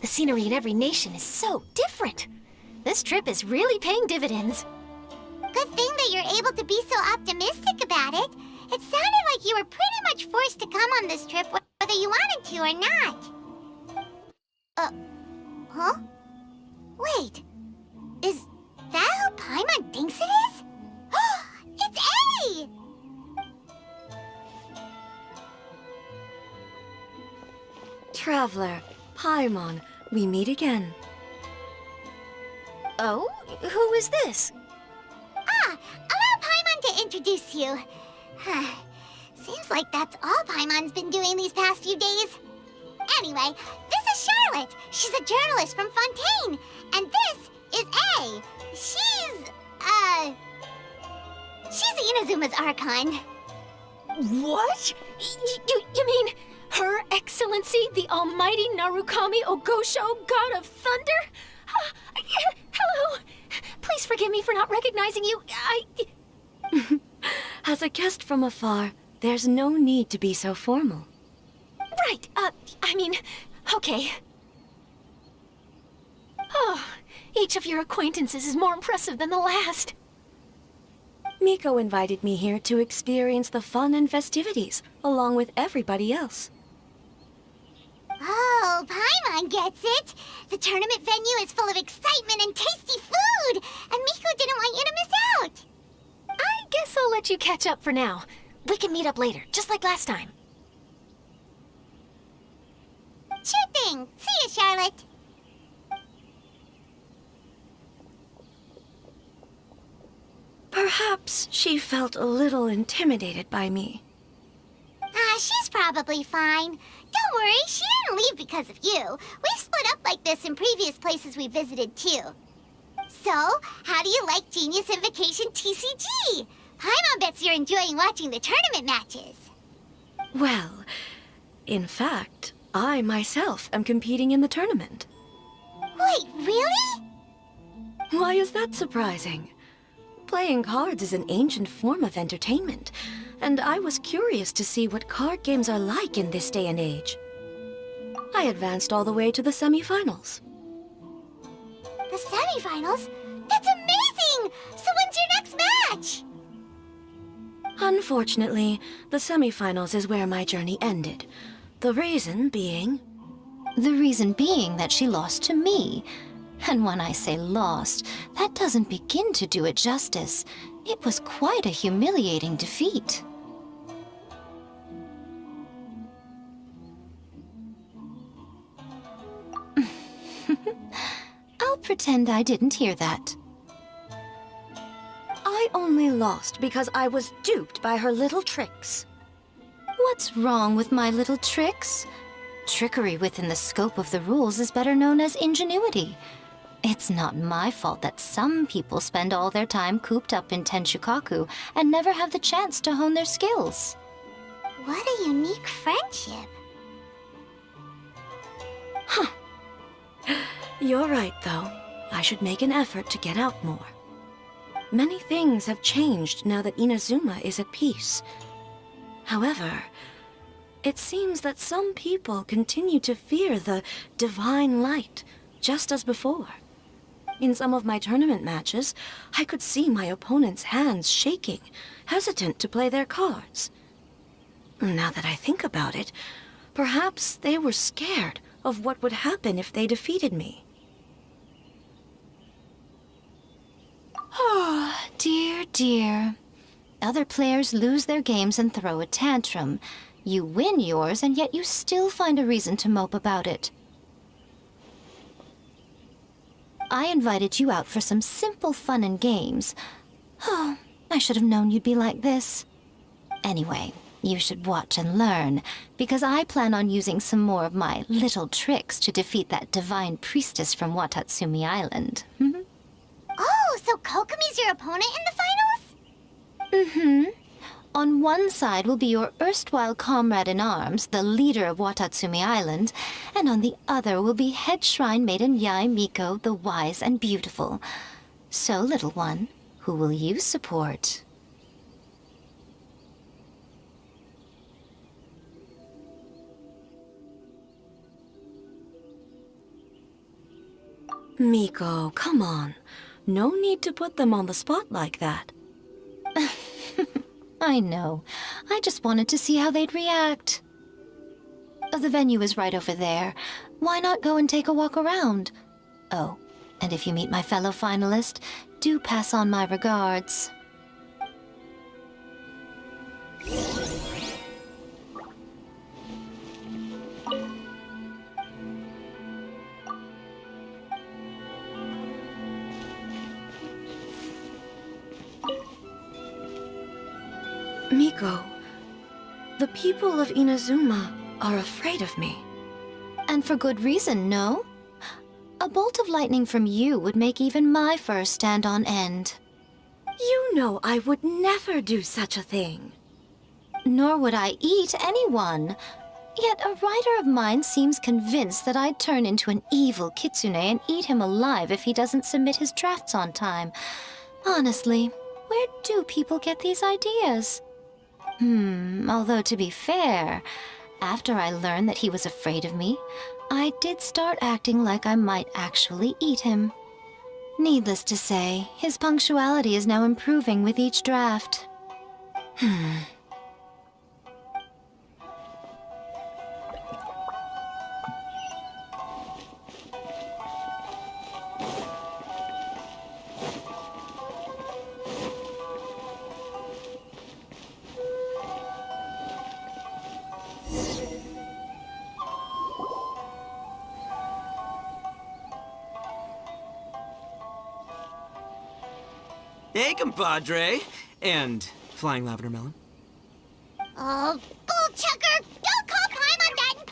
The scenery in every nation is so different. This trip is really paying dividends. Good thing that you're able to be so optimistic about it. It sounded like you were pretty much forced to come on this trip whether you wanted to or not. Huh? Wait, is that who Paimon thinks it is? It's A! Traveler, Paimon, we meet again. Oh? Who is this? Allow Paimon to introduce you. Seems like that's all Paimon's been doing these past few days. Anyway, this is Charlotte. She's a journalist from Fontaine. And this is A. She's Inazuma's Archon. What? You mean Her Excellency, the Almighty Narukami Ogosho, God of Thunder? Hello. Please forgive me for not recognizing you. As a guest from afar, there's no need to be so formal. Right, okay. Oh, each of your acquaintances is more impressive than the last. Miko invited me here to experience the fun and festivities, along with everybody else. Oh, Paimon gets it. The tournament venue is full of excitement and tasty food, and Miko didn't want you to miss out. I guess I'll let you catch up for now. We can meet up later, just like last time. Sure thing. See you, Charlotte. Perhaps she felt a little intimidated by me. She's probably fine. Don't worry, she didn't leave because of you. We've split up like this in previous places we visited, too. So, how do you like Genius Invocation TCG? Paimon bets you're enjoying watching the tournament matches. Well, in fact, I myself am competing in the tournament. Wait, really? Why is that surprising? Playing cards is an ancient form of entertainment, and I was curious to see what card games are like in this day and age. I advanced all the way to the semifinals. The semifinals? That's amazing! So when's your next match? Unfortunately, the semifinals is where my journey ended. The reason being... The reason being that she lost to me. And when I say lost, that doesn't begin to do it justice. It was quite a humiliating defeat. I'll pretend I didn't hear that. I only lost because I was duped by her little tricks. What's wrong with my little tricks? Trickery within the scope of the rules is better known as ingenuity. It's not my fault that some people spend all their time cooped up in Tenshukaku and never have the chance to hone their skills. What a unique friendship. Huh. You're right, though. I should make an effort to get out more. Many things have changed now that Inazuma is at peace. However, it seems that some people continue to fear the divine light, just as before. In some of my tournament matches, I could see my opponent's hands shaking, hesitant to play their cards. Now that I think about it, perhaps they were scared of what would happen if they defeated me. Oh, dear, dear. Other players lose their games and throw a tantrum. You win yours, and yet you still find a reason to mope about it. I invited you out for some simple fun and games. Oh, I should have known you'd be like this. Anyway, you should watch and learn, because I plan on using some more of my little tricks to defeat that divine priestess from Watatsumi Island. Oh, so Kokomi's your opponent in the finals? Mm-hmm. On one side will be your erstwhile comrade-in-arms, the leader of Watatsumi Island, and on the other will be head shrine maiden Yae Miko, the wise and beautiful. So, little one, who will you support? Miko, come on. No need to put them on the spot like that. I know. I just wanted to see how they'd react. The venue is right over there. Why not go and take a walk around? Oh, and if you meet my fellow finalist, do pass on my regards. Miko, the people of Inazuma are afraid of me. And for good reason, no? A bolt of lightning from you would make even my fur stand on end. You know I would never do such a thing. nor would I eat anyone. Yet a writer of mine seems convinced that I'd turn into an evil kitsune and eat him alive if he doesn't submit his drafts on time. Honestly, where do people get these ideas? Although to be fair, after I learned that he was afraid of me, I did start acting like I might actually eat him. Needless to say, his punctuality is now improving with each draft. Hey, compadre. And Flying Lavender Melon. Oh, bull chucker! Don't call Paimon that in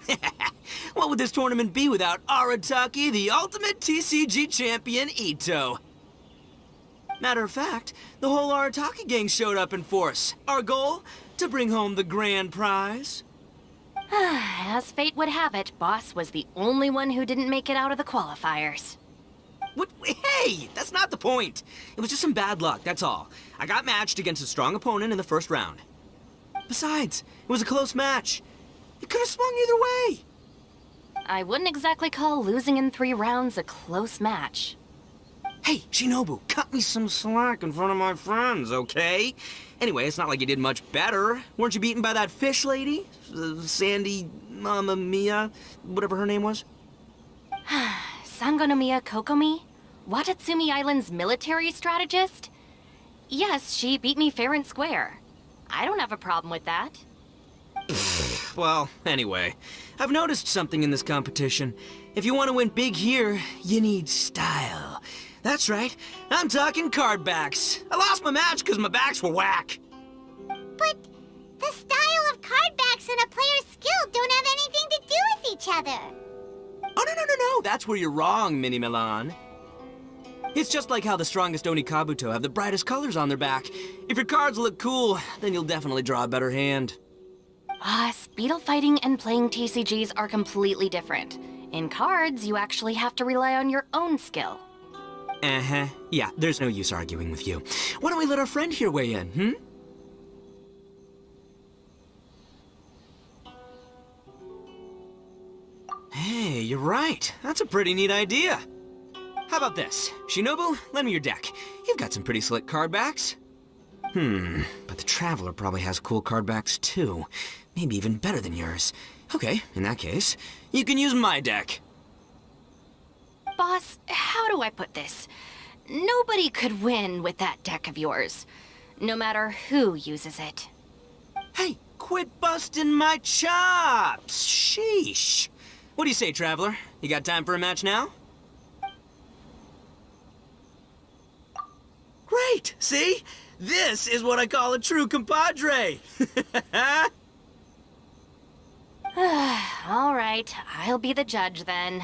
public! What would this tournament be without Arataki, the ultimate TCG champion, Ito? Matter of fact, the whole Arataki gang showed up in force. Our goal? To bring home the grand prize. As fate would have it, Boss was the only one who didn't make it out of the qualifiers. What? Hey, that's not the point. It was just some bad luck, that's all. I got matched against a strong opponent in the first round. Besides, it was a close match. It could have swung either way. I wouldn't exactly call losing in 3 rounds a close match. Hey, Shinobu, cut me some slack in front of my friends, okay? Anyway, it's not like you did much better. Weren't you beaten by that fish lady? Sandy Mamma Mia, whatever her name was? Sangonomiya Kokomi? Watatsumi Island's military strategist? Yes, she beat me fair and square. I don't have a problem with that. Well, anyway, I've noticed something in this competition. If you want to win big here, you need style. That's right, I'm talking card backs. I lost my match because my backs were whack. But the style of card backs and a player's skill don't have anything to do with each other. Oh, no, that's where you're wrong, Mini Milan. It's just like how the strongest Oni Kabuto have the brightest colors on their back. If your cards look cool, then you'll definitely draw a better hand. Speedle fighting and playing TCGs are completely different. In cards, you actually have to rely on your own skill. Uh-huh. Yeah, there's no use arguing with you. Why don't we let our friend here weigh in, Hey, you're right. That's a pretty neat idea. How about this? Shinobu, lend me your deck. You've got some pretty slick card backs. But the Traveler probably has cool card backs too. Maybe even better than yours. Okay, in that case, you can use my deck. Boss, how do I put this? Nobody could win with that deck of yours, no matter who uses it. Hey, quit busting my chops! Sheesh. What do you say, Traveler? You got time for a match now? Great! See? This is what I call a true compadre! All right, I'll be the judge then.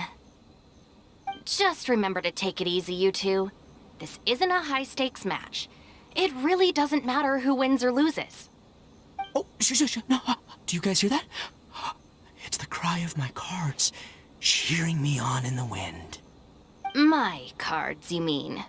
Just remember to take it easy, you two. This isn't a high-stakes match. It really doesn't matter who wins or loses. Oh, shush. No, do you guys hear that? It's the cry of my cards, cheering me on in the wind. My cards, you mean?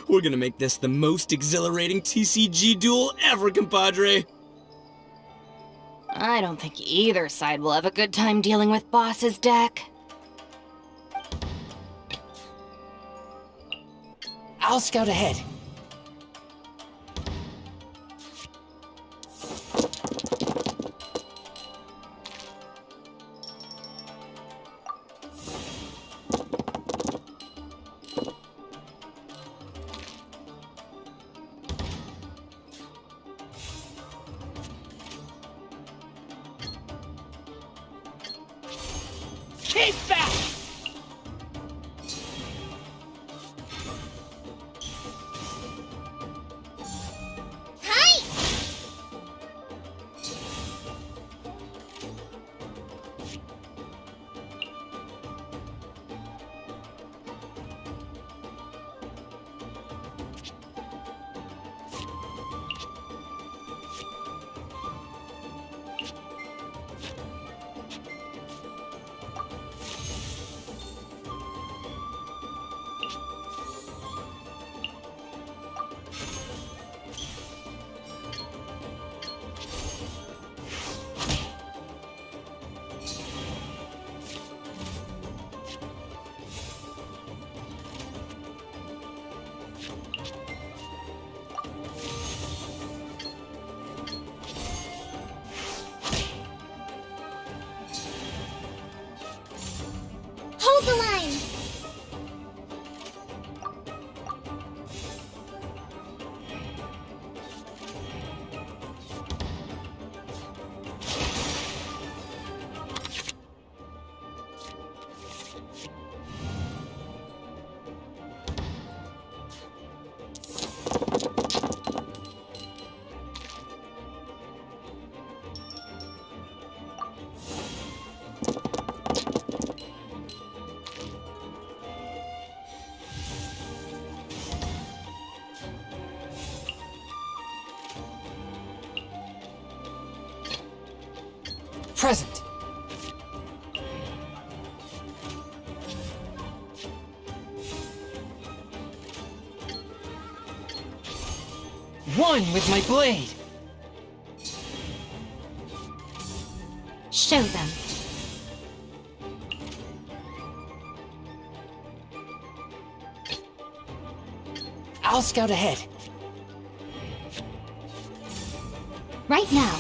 We're gonna make this the most exhilarating TCG duel ever, compadre! I don't think either side will have a good time dealing with Boss's deck. I'll scout ahead. Keep back! Hi! Hold the line! Present. One with my blade. Show them. I'll scout ahead. Right now.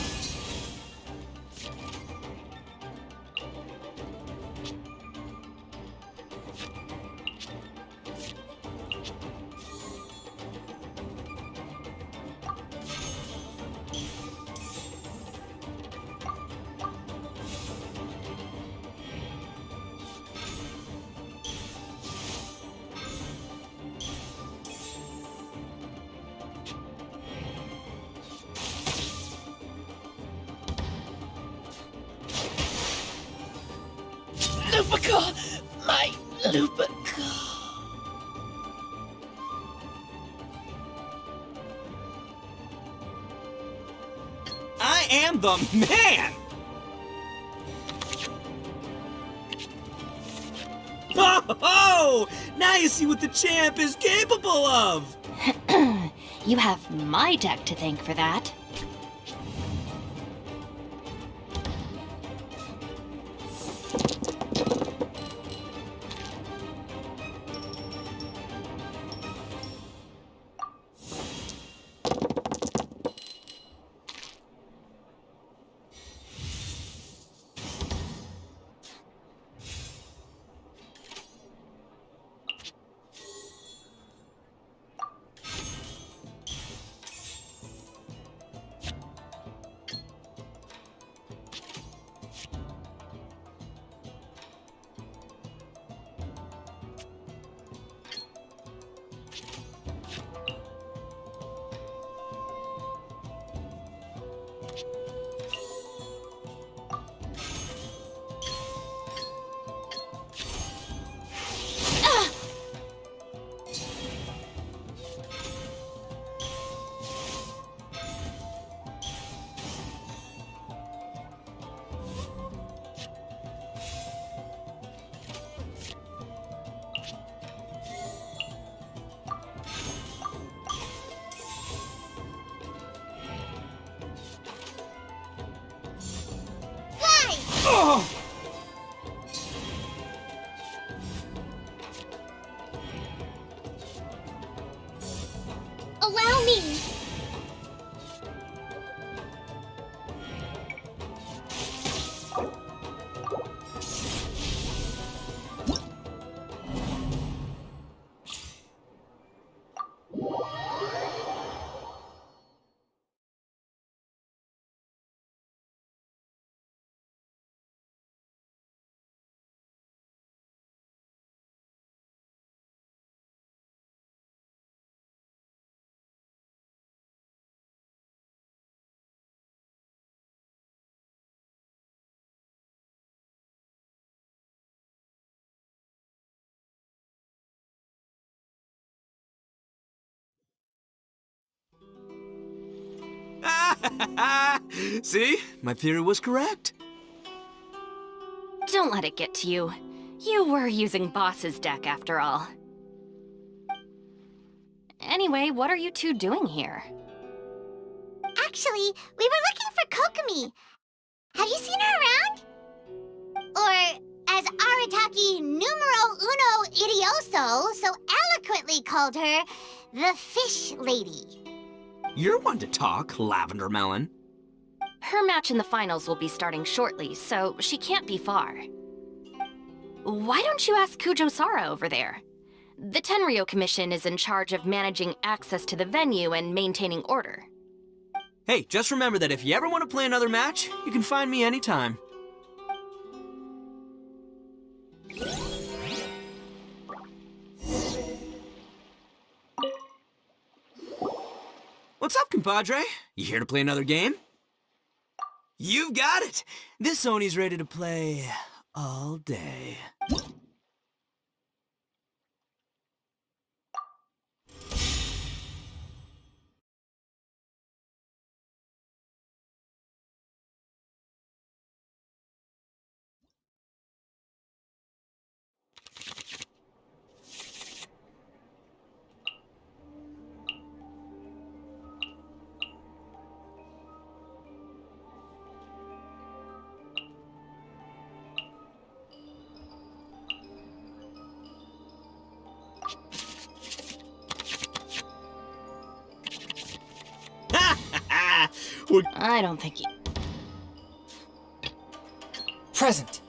Lupica! My Lupica! I am the man! Oh! Now you see what the champ is capable of! You have my deck to thank for that. See? My theory was correct. Don't let it get to you. You were using Boss's deck after all. Anyway, what are you two doing here? Actually, we were looking for Kokomi. Have you seen her around? Or, as Arataki numero uno idioso so eloquently called her, the Fish Lady. You're one to talk, Lavender Melon. Her match in the finals will be starting shortly, so she can't be far. Why don't you ask Kujo-Sara over there? The Tenryo Commission is in charge of managing access to the venue and maintaining order. Hey, just remember that if you ever want to play another match, you can find me anytime. What's up, compadre? You here to play another game? You've got it! This Oni's ready to play all day. I don't think you... Present.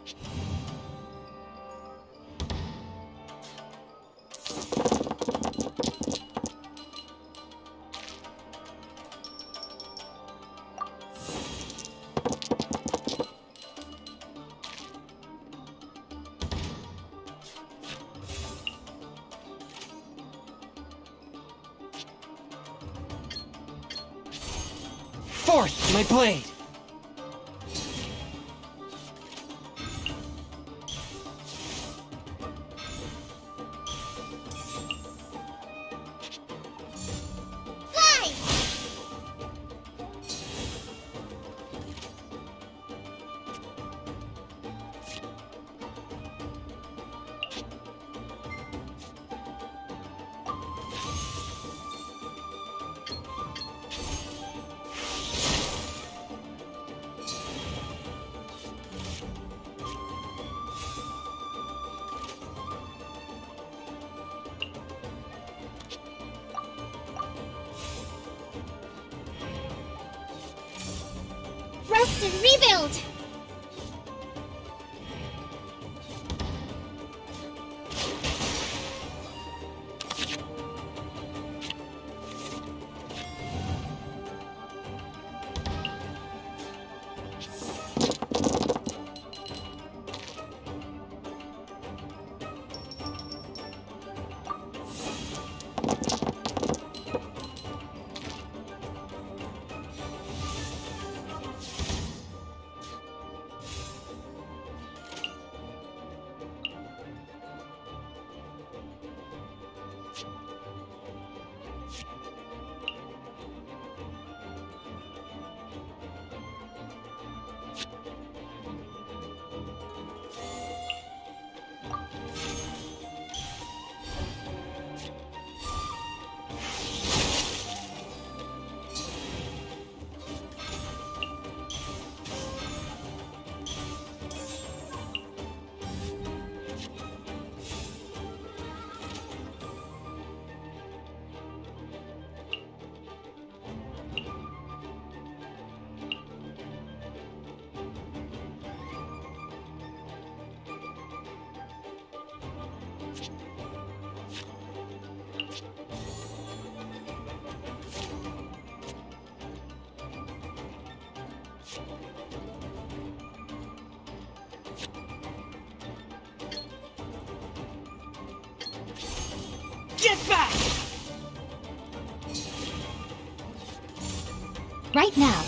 Fourth, my blade. Rest and rebuild! Get back! Right now.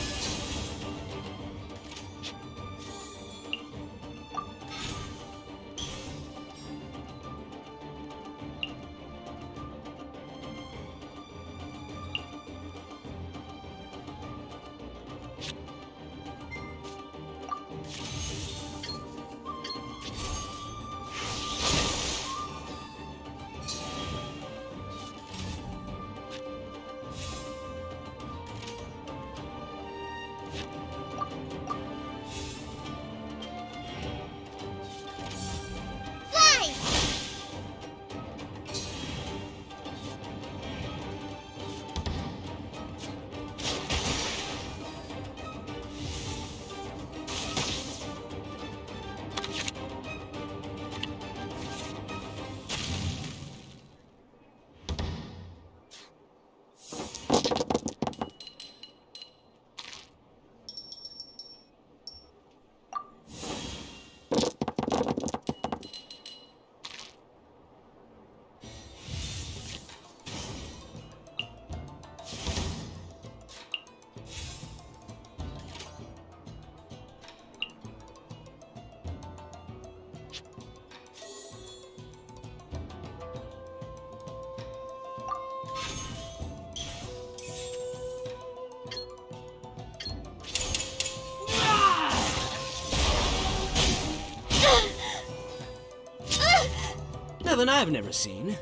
Nothing I've never seen.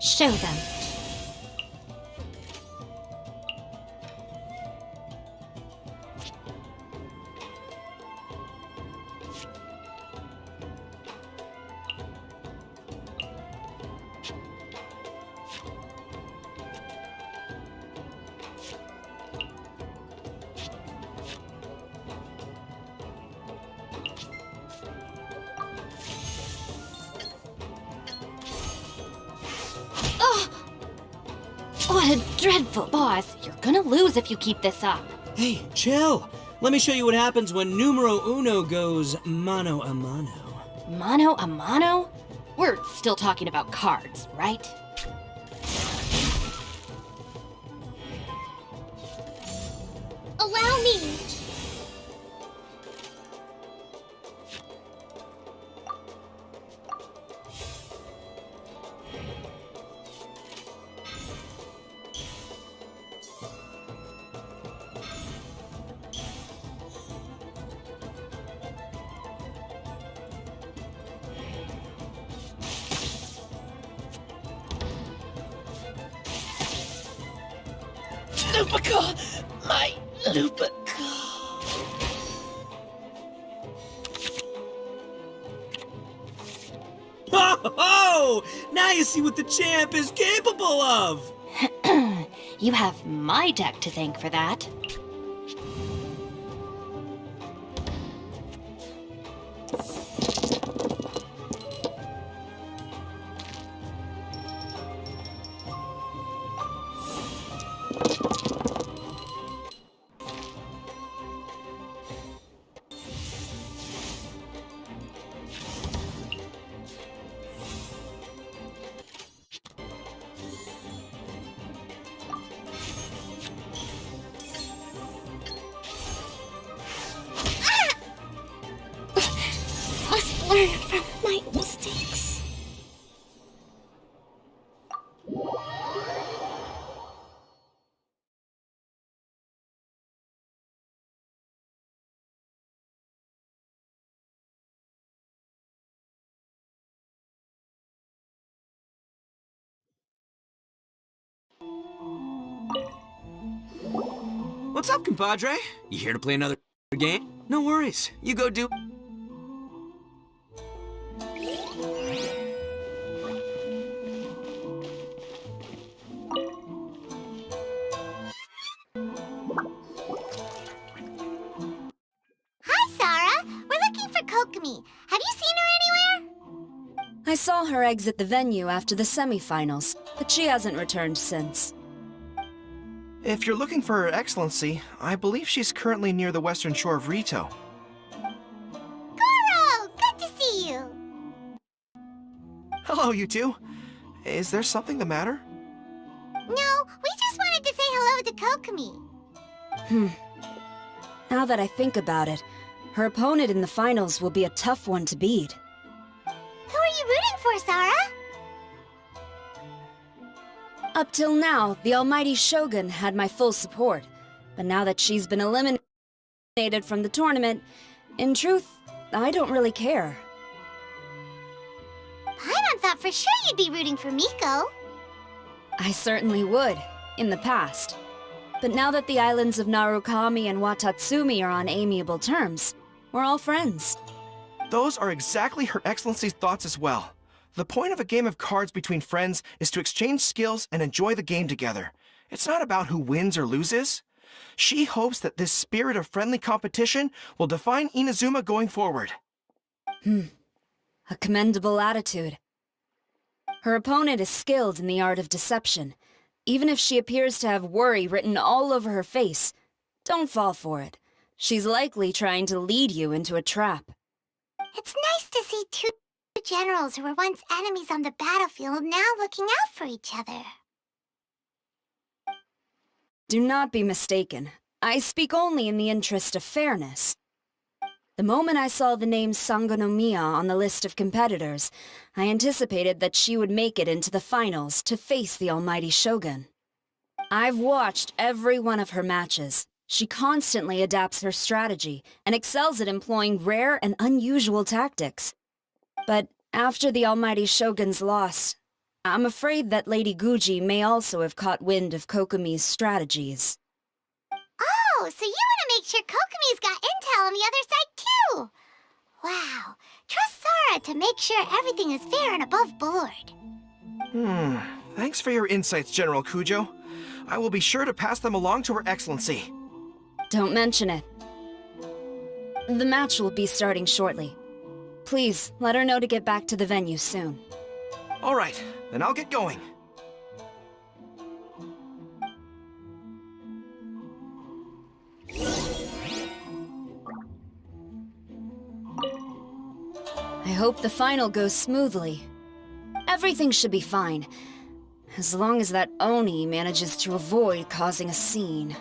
Show them. What a dreadful boss. You're gonna lose if you keep this up. Hey, chill. Let me show you what happens when numero uno goes mano a mano. Mano a mano? We're still talking about cards, right? Allow me. Lupica! My Lupica! Oh! Now you see what the champ is capable of! You have my deck to thank for that. Must learn from my mistakes. What's up, compadre? You here to play another game? No worries. You go do... Hi, Sarah. We're looking for Kokomi. Have you seen her anywhere? I saw her exit the venue after the semifinals, but she hasn't returned since. If you're looking for Her Excellency, I believe she's currently near the western shore of Rito. Goro! Good to see you. Hello, you two. Is there something the matter? No, we just wanted to say hello to Kokomi. Now that I think about it, her opponent in the finals will be a tough one to beat. Who are you rooting for, Sarah? Up till now, the almighty Shogun had my full support, but now that she's been eliminated from the tournament, in truth, I don't really care. Paimon thought for sure you'd be rooting for Miko. I certainly would, in the past. But now that the islands of Narukami and Watatsumi are on amiable terms, we're all friends. Those are exactly Her Excellency's thoughts as well. The point of a game of cards between friends is to exchange skills and enjoy the game together. It's not about who wins or loses. She hopes that this spirit of friendly competition will define Inazuma going forward. A commendable attitude. Her opponent is skilled in the art of deception. Even if she appears to have worry written all over her face, don't fall for it. She's likely trying to lead you into a trap. It's nice to see two generals who were once enemies on the battlefield now looking out for each other. Do not be mistaken. I speak only in the interest of fairness. The moment I saw the name Sangonomiya on the list of competitors, I anticipated that she would make it into the finals to face the almighty Shogun. I've watched every one of her matches, She constantly adapts her strategy and excels at employing rare and unusual tactics. But after the almighty Shogun's loss, I'm afraid that Lady Guji may also have caught wind of Kokomi's strategies. Oh, so you want to make sure Kokomi's got intel on the other side too? Wow. Trust Sora to make sure everything is fair and above board. Thanks for your insights, General Kujo. I will be sure to pass them along to Her Excellency. Don't mention it. The match will be starting shortly. Please, let her know to get back to the venue soon. All right, then I'll get going. I hope the final goes smoothly. Everything should be fine, as long as that Oni manages to avoid causing a scene.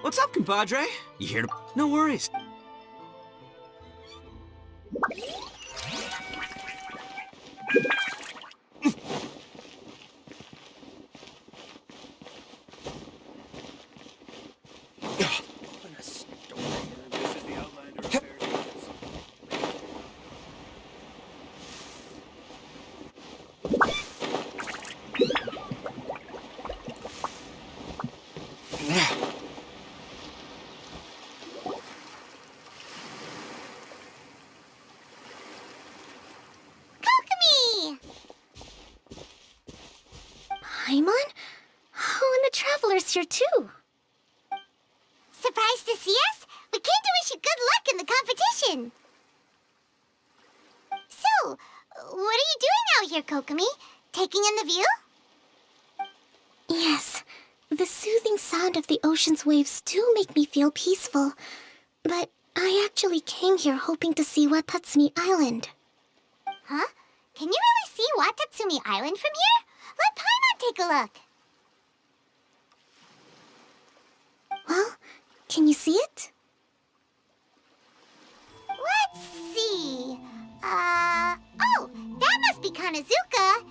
What's up, compadre? You here to... No worries. Paimon? Oh, and the Traveler's here too. Surprised to see us? We came to wish you good luck in the competition. So, what are you doing out here, Kokomi? Taking in the view? Yes, the soothing sound of the ocean's waves do make me feel peaceful. But I actually came here hoping to see Watatsumi Island. Huh? Can you really see Watatsumi Island from here? Let Paimon take a look. Well, can you see it? Let's see. Oh, that must be Kanazuka.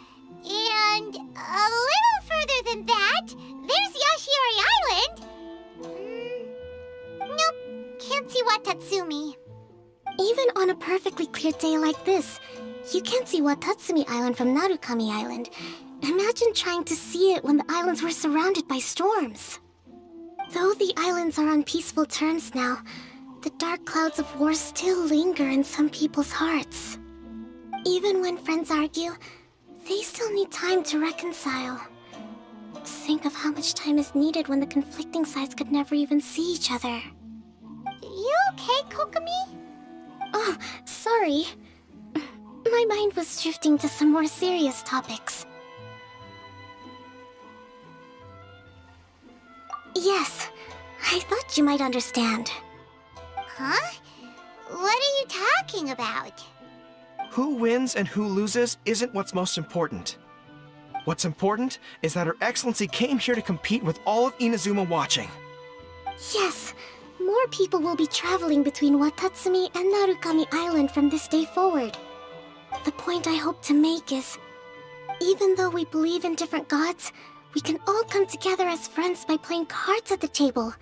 And a little further than that, there's Yashiori Island. Nope, can't see Watatsumi. Even on a perfectly clear day like this, you can't see Watatsumi Island from Narukami Island. Imagine trying to see it when the islands were surrounded by storms. Though the islands are on peaceful terms now, the dark clouds of war still linger in some people's hearts. Even when friends argue, they still need time to reconcile. Think of how much time is needed when the conflicting sides could never even see each other. You okay, Kokomi? Oh, sorry. My mind was drifting to some more serious topics. Yes, I thought you might understand. Huh? What are you talking about? Who wins and who loses isn't what's most important. What's important is that Her Excellency came here to compete with all of Inazuma watching. Yes, more people will be traveling between Watatsumi and Narukami Island from this day forward. The point I hope to make is, even though we believe in different gods, we can all come together as friends by playing cards at the table.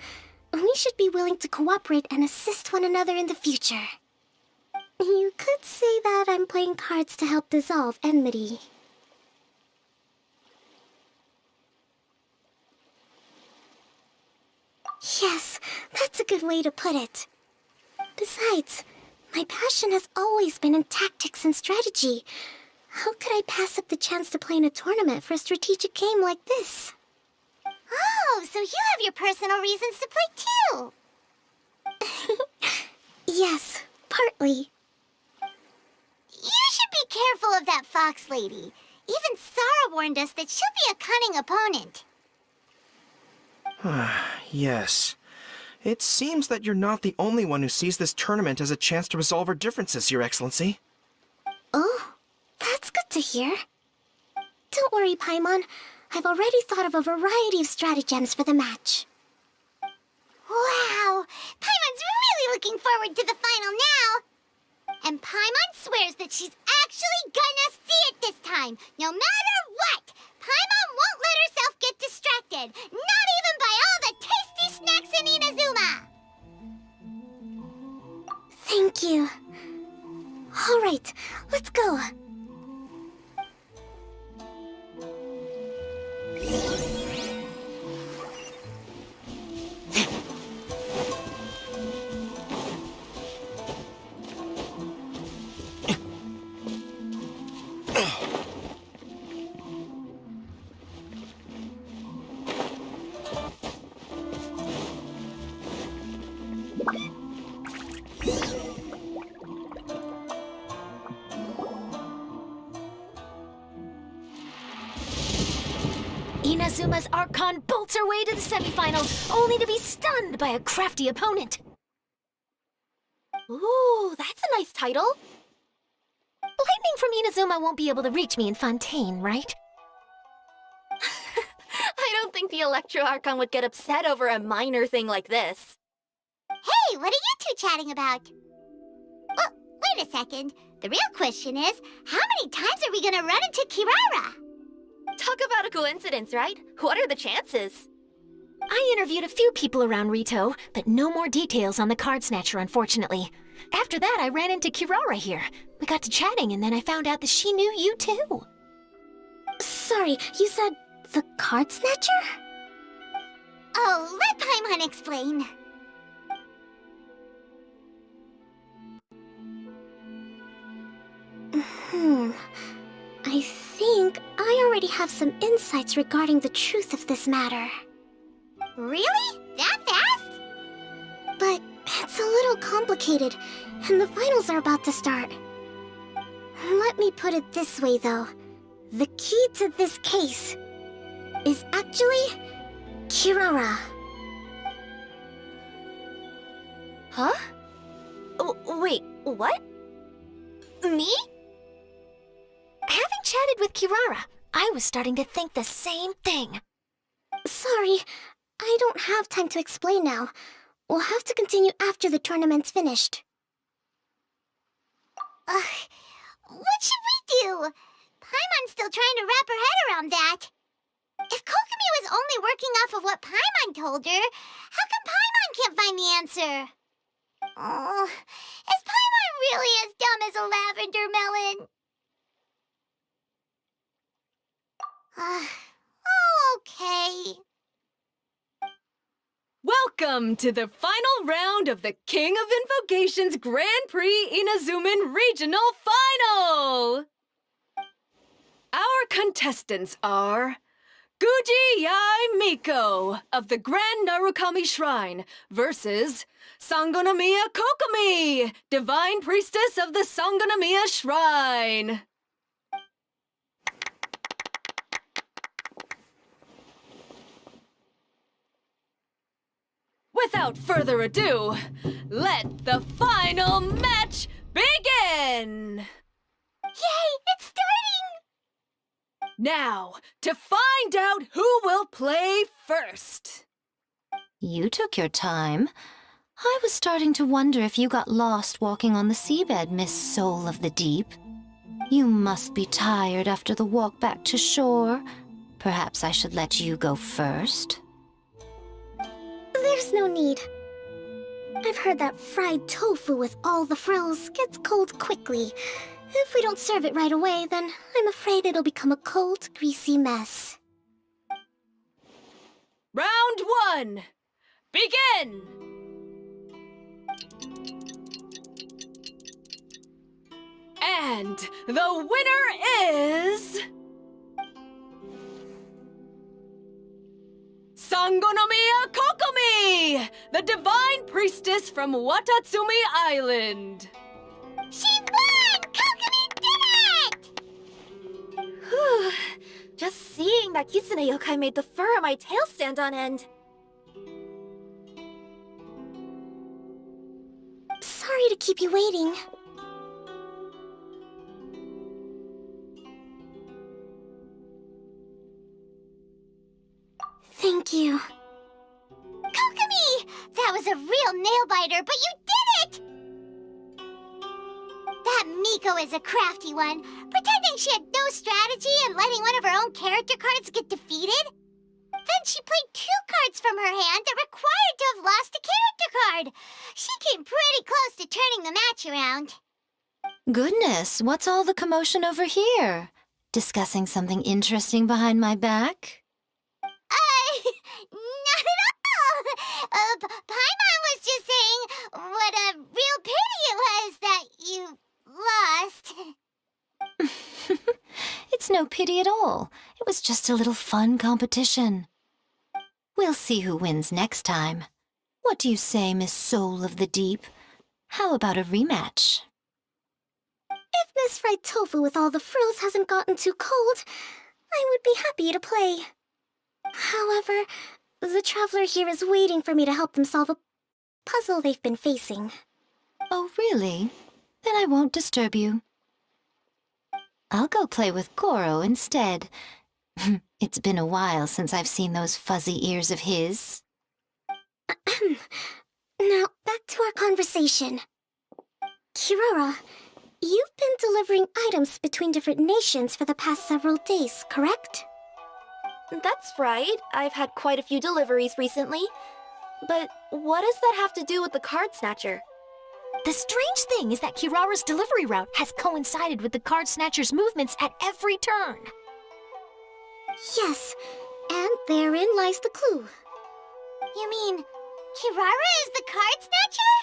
We should be willing to cooperate and assist one another in the future. You could say that I'm playing cards to help dissolve enmity. Yes, that's a good way to put it. Besides, my passion has always been in tactics and strategy. How could I pass up the chance to play in a tournament for a strategic game like this? Oh, so you have your personal reasons to play too. unfortunately. You should be careful of that fox lady. Even Sarah warned us that she'll be a cunning opponent. Yes. It seems that you're not the only one who sees this tournament as a chance to resolve our differences, Your Excellency. Oh, that's good to hear. Don't worry, Paimon. I've already thought of a variety of stratagems for the match. Wow! Paimon's really looking forward to the final now! And Paimon swears that she's actually gonna see it this time, no matter what! Paimon won't let herself get distracted, not even by all the tasty snacks in Inazuma! Thank you. All right, let's go. Inazuma's Archon bolts her way to the semifinals, only to be stunned by a crafty opponent. Ooh, that's a nice title. Lightning from Inazuma won't be able to reach me in Fontaine, right? I don't think the Electro Archon would get upset over a minor thing like this. Hey, what are you two chatting about? Oh, wait a second. The real question is, how many times are we gonna run into Kirara? Talk about a coincidence, right? What are the chances? I interviewed a few people around Rito, but no more details on the card snatcher, unfortunately. After that, I ran into Kirara here. We got to chatting, and then I found out that she knew you too. Sorry, you said the card snatcher? Oh, let Paimon explain. I think I already have some insights regarding the truth of this matter. Really? That fast? But it's a little complicated, and the finals are about to start. Let me put it this way, though. The key to this case is actually Kirara. Huh? Wait, what? Me? Having chatted with Kirara, I was starting to think the same thing. Sorry, I don't have time to explain now. We'll have to continue after the tournament's finished. What should we do? Paimon's still trying to wrap her head around that. If Kokomi was only working off of what Paimon told her, how come Paimon can't find the answer? Oh, is Paimon really as dumb as a lavender melon? Okay. Welcome to the final round of the King of Invocations Grand Prix Inazuman Regional Final! Our contestants are Guji Yai Miko of the Grand Narukami Shrine versus Sangonomiya Kokomi, Divine Priestess of the Sangonomiya Shrine. Without further ado, let the final match begin! Yay, it's starting! Now, to find out who will play first. You took your time. I was starting to wonder if you got lost walking on the seabed, Miss Soul of the Deep. You must be tired after the walk back to shore. Perhaps I should let you go first. There's no need. I've heard that fried tofu with all the frills gets cold quickly. If we don't serve it right away, then I'm afraid it'll become a cold, greasy mess. Round 1, begin! And the winner is... Sangonomiya Kokomi, the Divine Priestess from Watatsumi Island. seeing that Kitsune yokai made the fur on my tail stand on end. Sorry to keep you waiting. Thank you. Kokomi! That was a real nail-biter, but you did it! That Miko is a crafty one, pretending she had no strategy and letting one of her own character cards get defeated. Then she played 2 cards from her hand that required to have lost a character card. She came pretty close to turning the match around. Goodness, what's all the commotion over here? Discussing something interesting behind my back? Not at all! Paimon was just saying what a real pity it was that you lost. It's no pity at all. It was just a little fun competition. We'll see who wins next time. What do you say, Miss Soul of the Deep? How about a rematch? If Miss Fried Tofu with all the frills hasn't gotten too cold, I would be happy to play. However, the traveler here is waiting for me to help them solve a puzzle they've been facing. Oh, really? Then I won't disturb you. I'll go play with Goro instead. It's been a while since I've seen those fuzzy ears of his. Now, back to our conversation. Kirara, you've been delivering items between different nations for the past several days, correct? That's right. I've had quite a few deliveries recently. But what does that have to do with the card snatcher? The strange thing is that Kirara's delivery route has coincided with the card snatcher's movements at every turn. Yes, and therein lies the clue. You mean, Kirara is the card snatcher?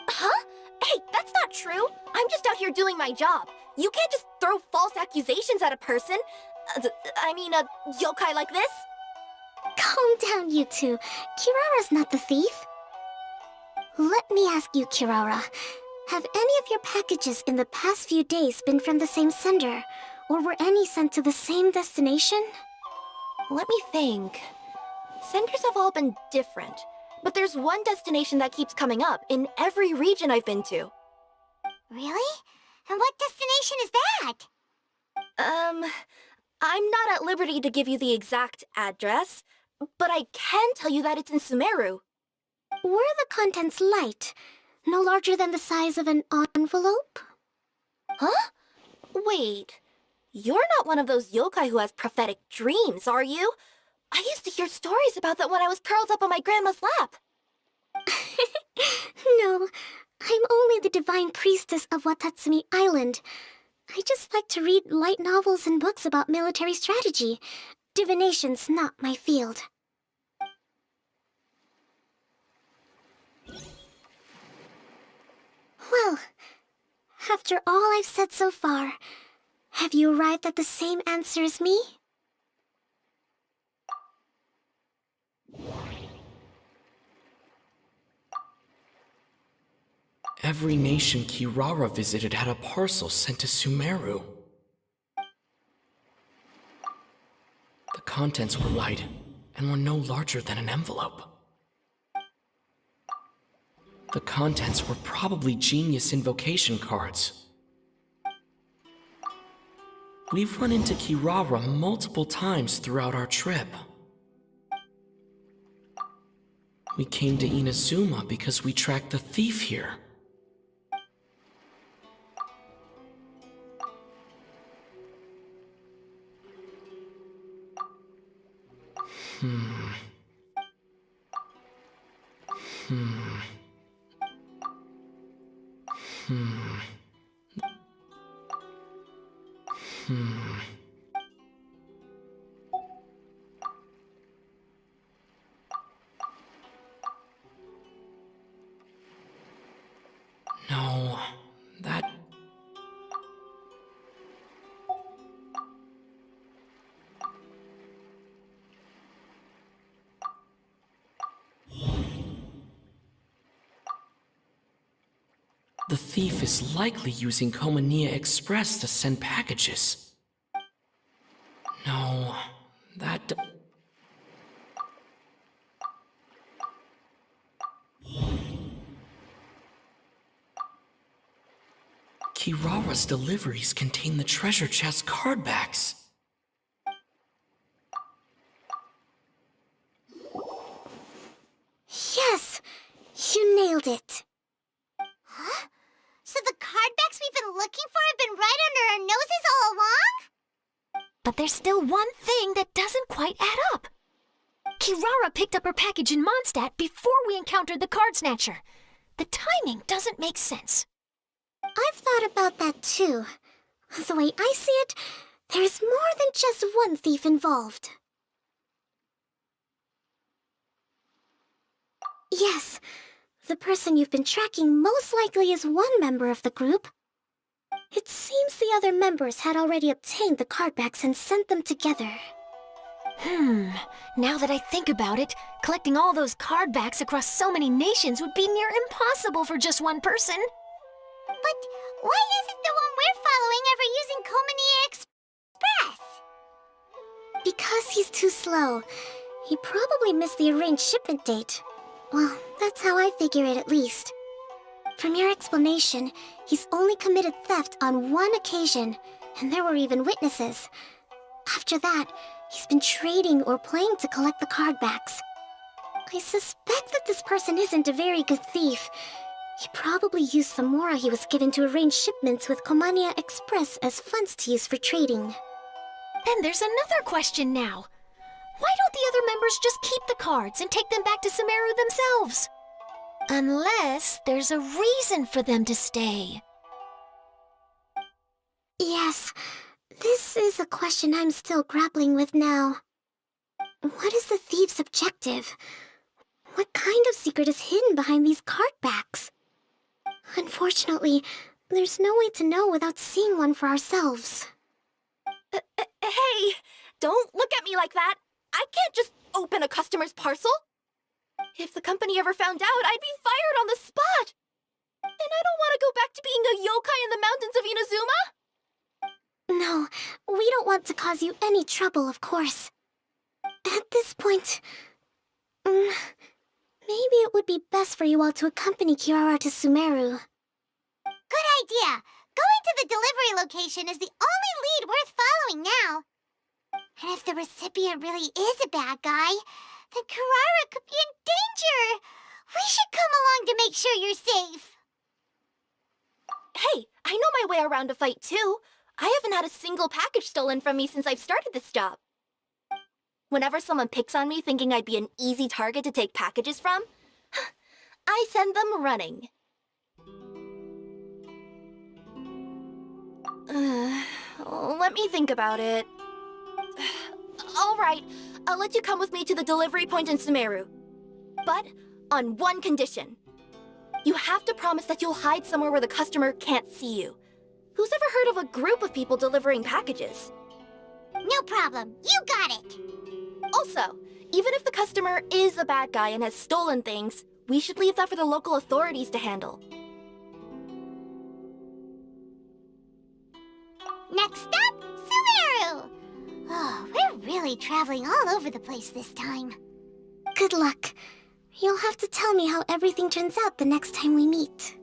Huh? Hey, that's not true. I'm just out here doing my job. You can't just throw false accusations at a person. I mean, a yokai like this? Calm down, you two. Kirara's not the thief. Let me ask you, Kirara. Have any of your packages in the past few days been from the same sender? Or were any sent to the same destination? Let me think. Senders have all been different. But there's one destination that keeps coming up in every region I've been to. Really? And what destination is that? I'm not at liberty to give you the exact address, but I can tell you that it's in Sumeru. Were the contents light? No larger than the size of an envelope? Huh? Wait. You're not one of those yokai who has prophetic dreams, are you? I used to hear stories about that when I was curled up on my grandma's lap. No, I'm only the divine priestess of Watatsumi Island. I just like to read light novels and books about military strategy. Divination's not my field. Well, after all I've said so far, have you arrived at the same answer as me? Every nation Kirara visited had a parcel sent to Sumeru. The contents were light and were no larger than an envelope. The contents were probably genius invocation cards. We've run into Kirara multiple times throughout our trip. We came to Inazuma because we tracked the thief here. No, that... The thief is likely using Komania Express to send packages. No, Kirara's deliveries contain the treasure chest cardbacks. Yes! You nailed it. Huh? So the cardbacks we've been looking for have been right under our noses all along? But there's still one thing that doesn't quite add up. Kirara picked up her package in Mondstadt before we encountered the card snatcher. The timing doesn't make sense. I've thought about that too. The way I see it, there's more than just one thief involved. Yes, the person you've been tracking most likely is one member of the group. It seems the other members had already obtained the cardbacks and sent them together. Now that I think about it, collecting all those cardbacks across so many nations would be near impossible for just one person. But why isn't the one we're following ever using Komania Express? Because he's too slow. He probably missed the arranged shipment date. Well, that's how I figure it at least. From your explanation, he's only committed theft on one occasion, and there were even witnesses. After that, he's been trading or playing to collect the cardbacks. I suspect that this person isn't a very good thief. He probably used the mora he was given to arrange shipments with Komania Express as funds to use for trading. Then there's another question now. Why don't the other members just keep the cards and take them back to Sumeru themselves? Unless there's a reason for them to stay. Yes, this is a question I'm still grappling with now. What is the thief's objective? What kind of secret is hidden behind these cardbacks? Unfortunately, there's no way to know without seeing one for ourselves. Hey, don't look at me like that. I can't just open a customer's parcel. If the company ever found out, I'd be fired on the spot. And I don't want to go back to being a yokai in the mountains of Inazuma. No, we don't want to cause you any trouble, of course. At this point, maybe it would be best for you all to accompany Kirara to Sumeru. Good idea! Going to the delivery location is the only lead worth following now. And if the recipient really is a bad guy, then Kirara could be in danger. We should come along to make sure you're safe. Hey, I know my way around a fight too. I haven't had a single package stolen from me since I've started this job. Whenever someone picks on me thinking I'd be an easy target to take packages from, I send them running. Let me think about it. All right, I'll let you come with me to the delivery point in Sumeru. But on one condition. You have to promise that you'll hide somewhere where the customer can't see you. Who's ever heard of a group of people delivering packages? No problem. You got it. Also, even if the customer is a bad guy and has stolen things, we should leave that for the local authorities to handle. Next up, Sumeru! Oh, we're really traveling all over the place this time. Good luck. You'll have to tell me how everything turns out the next time we meet.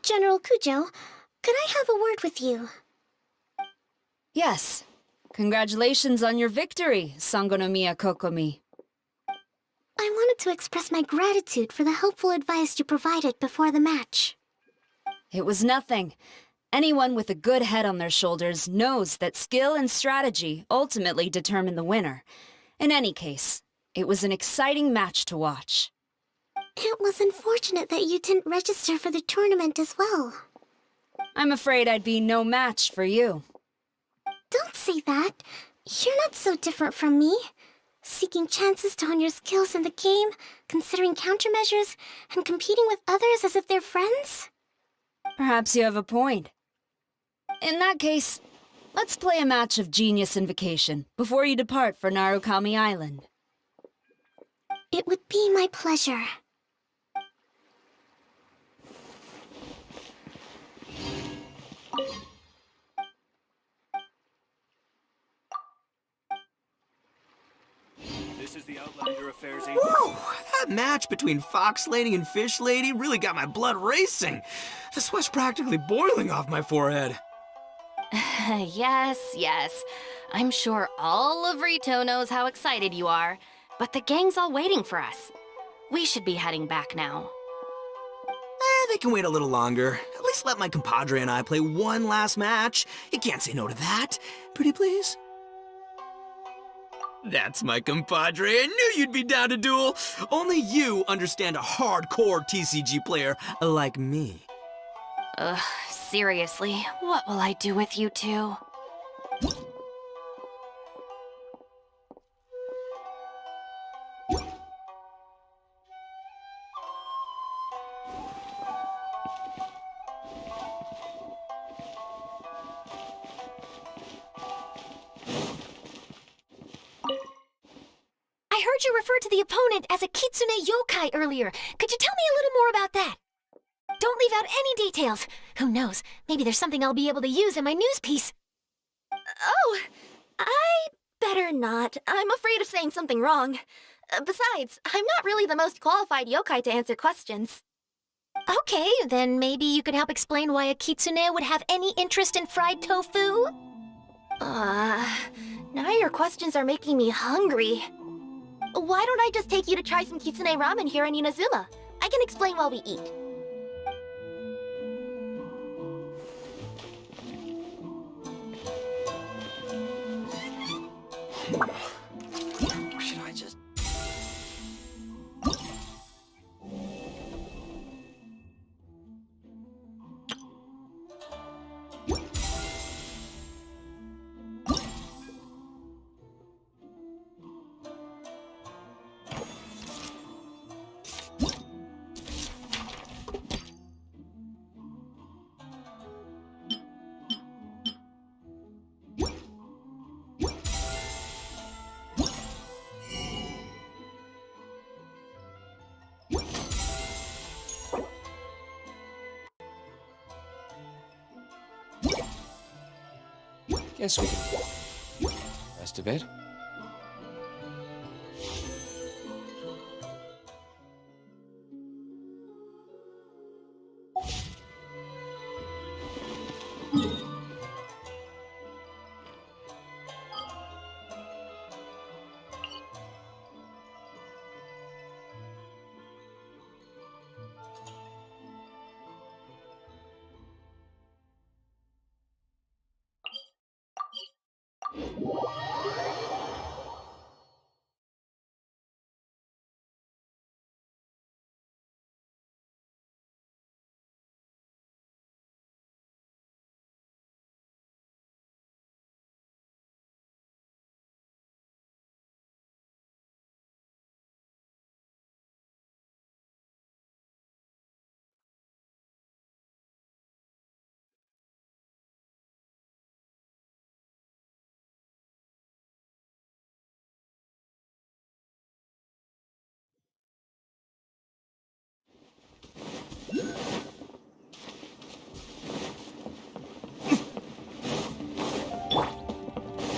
General Kujo, could I have a word with you? Yes. Congratulations on your victory, Sangonomiya Kokomi. I wanted to express my gratitude for the helpful advice you provided before the match. It was nothing. Anyone with a good head on their shoulders knows that skill and strategy ultimately determine the winner. In any case, it was an exciting match to watch. It was unfortunate that you didn't register for the tournament as well. I'm afraid I'd be no match for you. Don't say that. You're not so different from me. Seeking chances to hone your skills in the game, considering countermeasures, and competing with others as if they're friends? Perhaps you have a point. In that case, let's play a match of Genius Invocation before you depart for Narukami Island. It would be my pleasure. is the Outlander affairs Whoa! That match between Fox Lady and Fish Lady really got my blood racing. The sweat's practically boiling off my forehead. Yes. I'm sure all of Rito knows how excited you are, but the gang's all waiting for us. We should be heading back now. They can wait a little longer. At least let my compadre and I play one last match. You can't say no to that. Pretty please? That's my compadre. I knew you'd be down to duel. Only you understand a hardcore TCG player like me. Ugh, seriously, what will I do with you two? I heard you refer to the opponent as a kitsune yokai earlier. Could you tell me a little more about that? Don't leave out any details. Who knows, maybe there's something I'll be able to use in my news piece. Oh, I better not. I'm afraid of saying something wrong. Besides, I'm not really the most qualified yokai to answer questions. Okay, then maybe you could help explain why a kitsune would have any interest in fried tofu? Now your questions are making me hungry. Why don't I just take you to try some kitsune ramen here in Inazuma? I can explain while we eat. Or should I just... Guess we can rest a bit.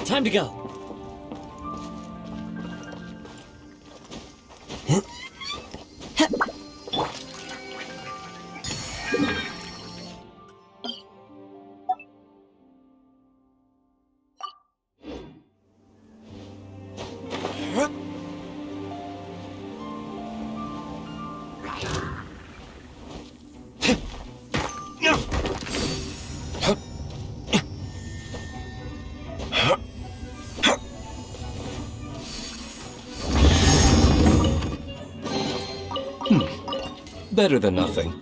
Time to go. Better than nothing.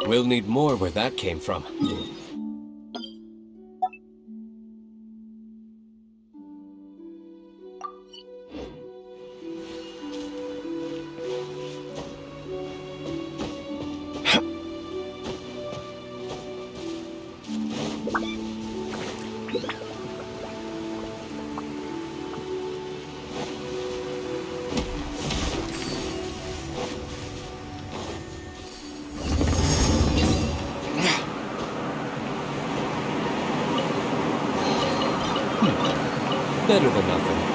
We'll need more where that came from. Better than nothing.